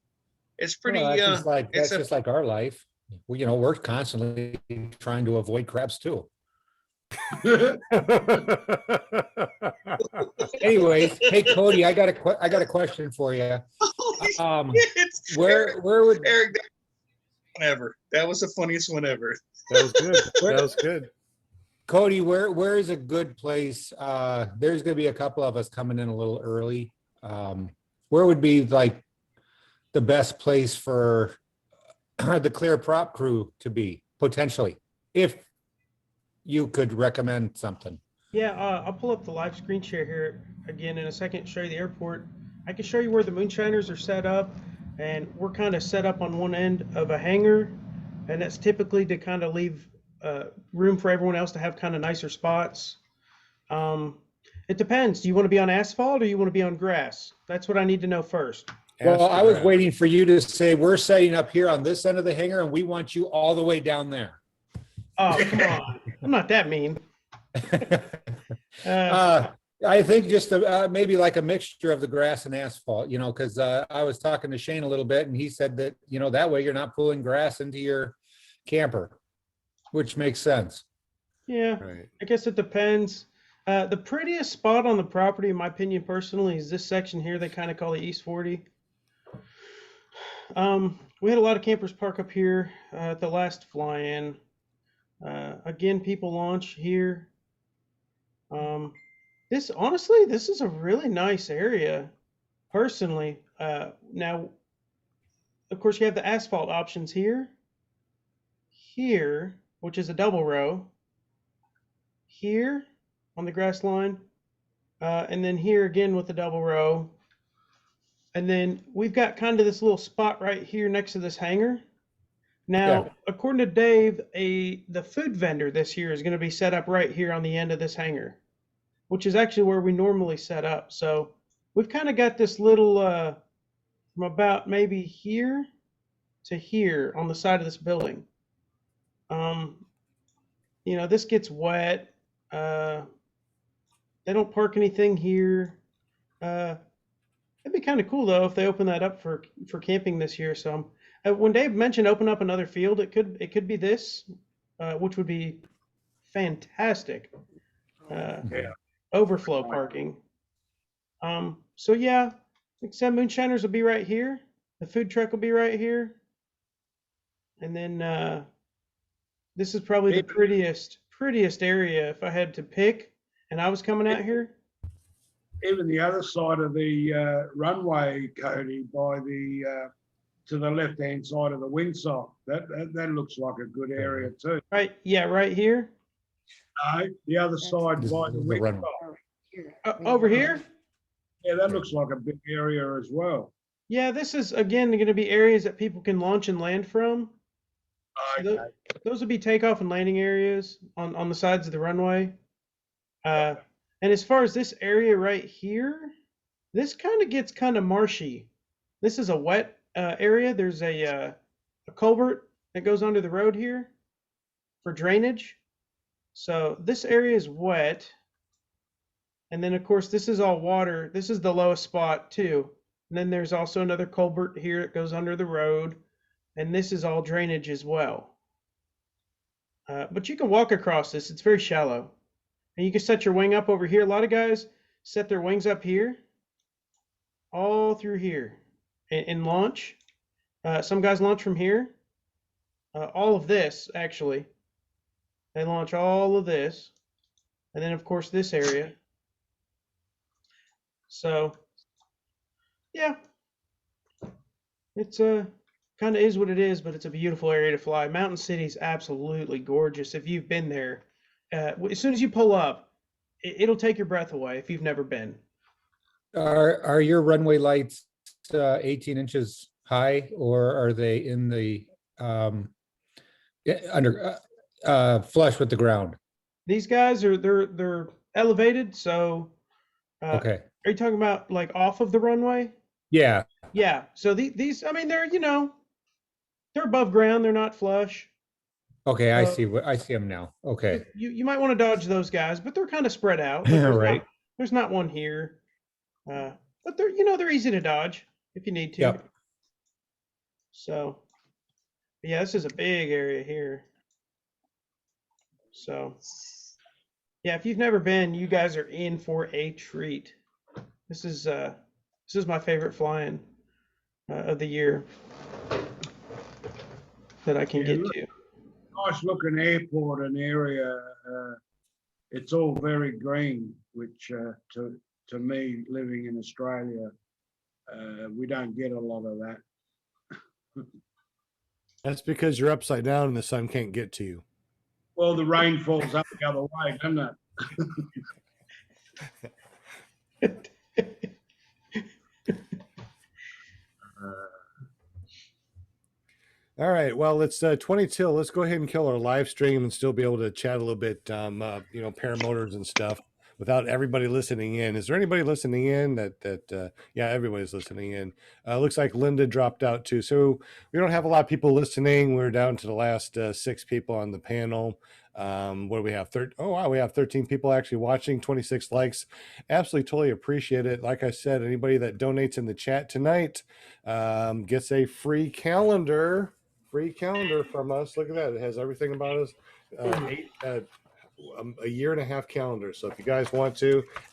It's pretty. Well, that's it's just like our life. We're constantly trying to avoid crabs too. Anyways, hey Cody, I got a question for you. Where would Eric? Ever. That was the funniest one ever. That was good. That was good. Cody, where is a good place? There's going to be a couple of us coming in a little early. Where would be like the best place for the Clear Prop crew to be potentially, if you could recommend something? Yeah, I'll pull up the live screen share here again in a second, show you the airport. I can show you where the moonshiners are set up, and we're kind of set up on one end of a hangar, and that's typically to kind of leave room for everyone else to have kind of nicer spots. It depends. Do you want to be on asphalt or you want to be on grass? That's what I need to know first. Well, I was waiting for you to say we're setting up here on this end of the hangar and we want you all the way down there. Oh, come on. I'm not that mean. I think just maybe like a mixture of the grass and asphalt, because I was talking to Shane a little bit and he said that, that way you're not pulling grass into your camper, which makes sense. Yeah, right. I guess it depends. The prettiest spot on the property, in my opinion, personally, is this section here. They kind of call it East 40. We had a lot of campers park up here at the last fly-in. Again, people launch here. This is a really nice area, personally. Now, of course, you have the asphalt options here, which is a double row, here on the grass line, and then here again with the double row. And then we've got kind of this little spot right here next to this hangar. Now, according to Dave, the food vendor this year is going to be set up right here on the end of this hangar, which is actually where we normally set up. So we've kind of got this little, from about maybe here to here on the side of this building. This gets wet. They don't park anything here. It'd be kind of cool though if they open that up for camping this year. So when Dave mentioned open up another field, it could be this, which would be fantastic. Overflow parking. So yeah, like some moonshiners will be right here. The food truck will be right here. And then this is probably the prettiest area if I had to pick and I was coming out here. Even the other side of the runway, Cody, by the to the left-hand side of the windsock, that looks like a good area too. Right, yeah, right here. No, the other side by the windsock. Over here? Yeah, that looks like a big area as well. Yeah, this is again going to be areas that people can launch and land from. Okay. Those would be takeoff and landing areas on the sides of the runway. And as far as this area right here, this kind of gets kind of marshy. This is a wet area. There's a culvert that goes under the road here for drainage. So this area is wet. And then, of course, this is all water. This is the lowest spot, too. And then there's also another culvert here that goes under the road. And this is all drainage as well. But you can walk across this. It's very shallow. And you can set your wing up over here. A lot of guys set their wings up here, all through here, and launch. Some guys launch from here. All of this, actually. They launch all of this. And then, of course, this area. So, yeah. It's kind of is what it is, but it's a beautiful area to fly. Mountain City's absolutely gorgeous. If you've been there, as soon as you pull up, it'll take your breath away if you've never been. Are your runway lights 18 inches high, or are they in the under flush with the ground? These guys they're elevated, so okay. Are you talking about like off of the runway? Yeah. Yeah. So these, I mean, they're they're above ground. They're not flush. Okay, I see them now. Okay. You might want to dodge those guys, but they're kind of spread out. Yeah, There's right. there's not one here. But they're they're easy to dodge if you need to. Yep. So yeah, this is a big area here. So yeah, if you've never been, you guys are in for a treat. This is my favorite flying of the year that I can get to. Nice looking airport and area. It's all very green, which to me, living in Australia, we don't get a lot of that. That's because you're upside down and the sun can't get to you. Well, the rain falls up the other way, doesn't it? All right. Well, it's 20 till. Let's go ahead and kill our live stream and still be able to chat a little bit, paramotors and stuff without everybody listening in. Is there anybody listening in yeah, everybody's listening in. Looks like Linda dropped out too. So we don't have a lot of people listening. We're down to the last 6 people on the panel. What do we have? Oh, wow. We have 13 people actually watching, 26 likes. Absolutely, totally appreciate it. Like I said, anybody that donates in the chat tonight gets a free calendar from us. Look at that. It has everything about us. A year and a half calendar. So if you guys want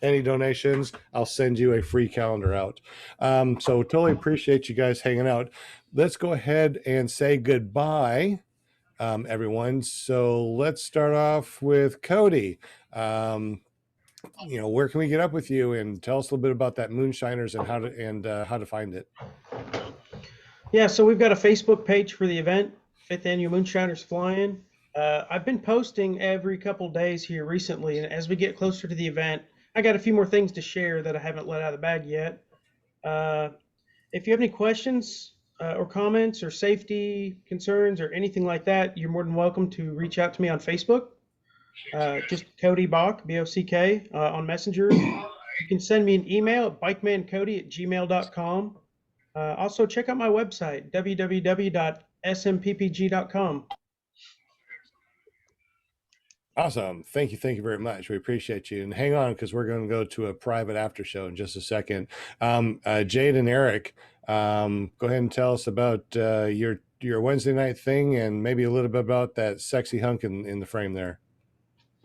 any donations, I'll send you a free calendar out. So totally appreciate you guys hanging out. Let's go ahead and say goodbye, everyone. So let's start off with Cody. Where can we get up with you, and tell us a little bit about that Moonshiners and how to find it. Yeah, so we've got a Facebook page for the event, 5th Annual Moonshiners Flying. I've been posting every couple days here recently, and as we get closer to the event, I got a few more things to share that I haven't let out of the bag yet. If you have any questions or comments or safety concerns or anything like that, you're more than welcome to reach out to me on Facebook. Just Cody Bock, B-O-C-K, on Messenger. You can send me an email at bikemancody@gmail.com. Also, check out my website, www.smppg.com. Awesome. Thank you very much. We appreciate you. And hang on, because we're going to go to a private after show in just a second. Jade and Eric, go ahead and tell us about your Wednesday night thing, and maybe a little bit about that sexy hunk in the frame there.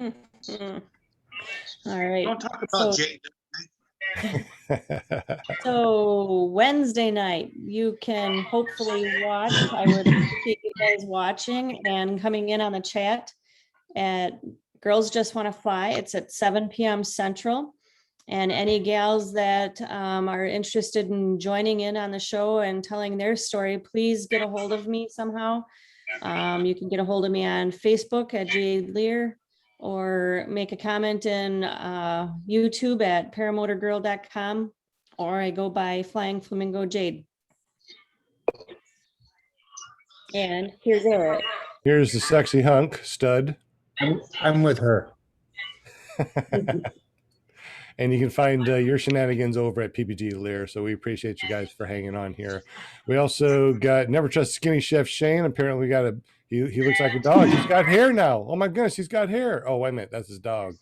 All right. Don't talk about Jade. So Wednesday night, you can hopefully watch. I would appreciate you guys watching and coming in on the chat at Girls Just Want to Fly. It's at 7 p.m. Central. And any gals that are interested in joining in on the show and telling their story, please get a hold of me somehow. You can get a hold of me on Facebook at Jade Lear, or make a comment in YouTube at paramotorgirl.com, or I go by Flying Flamingo Jade. And here's Eric. Here's the sexy hunk, Stud. I'm with her. And you can find your shenanigans over at PPG Lear. So we appreciate you guys for hanging on here. We also got Never Trust Skinny Chef Shane. Apparently we got he looks like a dog. He's got hair now. Oh my goodness, he's got hair. Oh, wait a minute, that's his dog.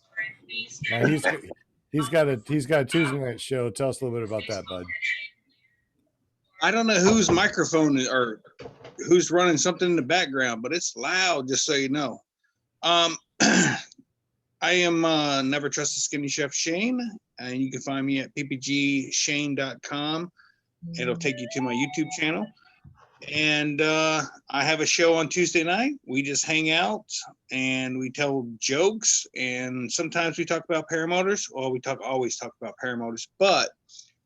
Now he's got a Tuesday night show. Tell us a little bit about that, bud. I don't know whose microphone or who's running something in the background, but it's loud, just so you know. I am Never Trust the Skinny Chef Shane, and you can find me at ppgshane.com. It'll take you to my YouTube channel. And I have a show on Tuesday night. We just hang out and we tell jokes, and sometimes we talk about paramotors. Well, we always talk about paramotors, but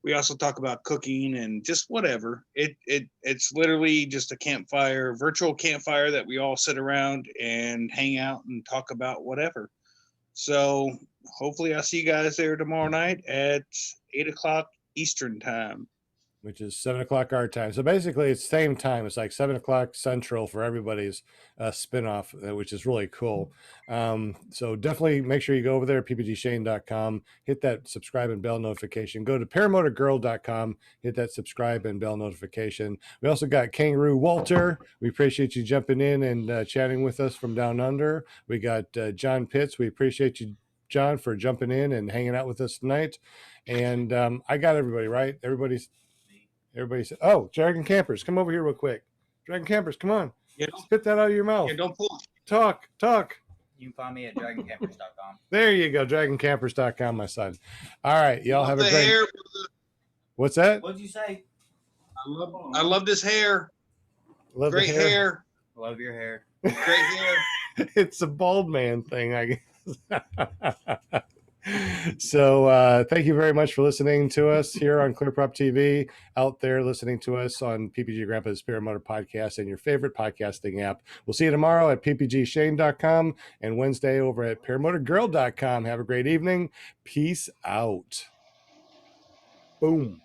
we also talk about cooking and just whatever. It's literally just a campfire, virtual campfire that we all sit around and hang out and talk about whatever. So hopefully I'll see you guys there tomorrow night at 8 o'clock Eastern time. which is 7 o'clock our time. So basically, it's same time. It's like 7 o'clock Central for everybody's spinoff, which is really cool. So definitely make sure you go over there, ppgshane.com, hit that subscribe and bell notification. Go to paramotorgirl.com, hit that subscribe and bell notification. We also got Kangaroo Walter. We appreciate you jumping in and chatting with us from down under. We got John Pitts. We appreciate you, John, for jumping in and hanging out with us tonight. And I got everybody, right? Everybody said, oh, Dragon Campers, come over here real quick. Dragon Campers, come on. Yeah, spit that out of your mouth. Yeah, don't pull. Talk. You can find me at dragoncampers.com. There you go, dragoncampers.com, my son. All right, y'all have a great. Hair. What's that? What'd you say? I love this hair. Love Great hair. Love your hair. Great hair. It's a bald man thing, I guess. So thank you very much for listening to us here on ClearProp TV, out there listening to us on PPG Grandpa's Paramotor Podcast and your favorite podcasting app. We'll see you tomorrow at ppgshane.com and Wednesday over at paramotorgirl.com. Have a great evening. Peace out. Boom.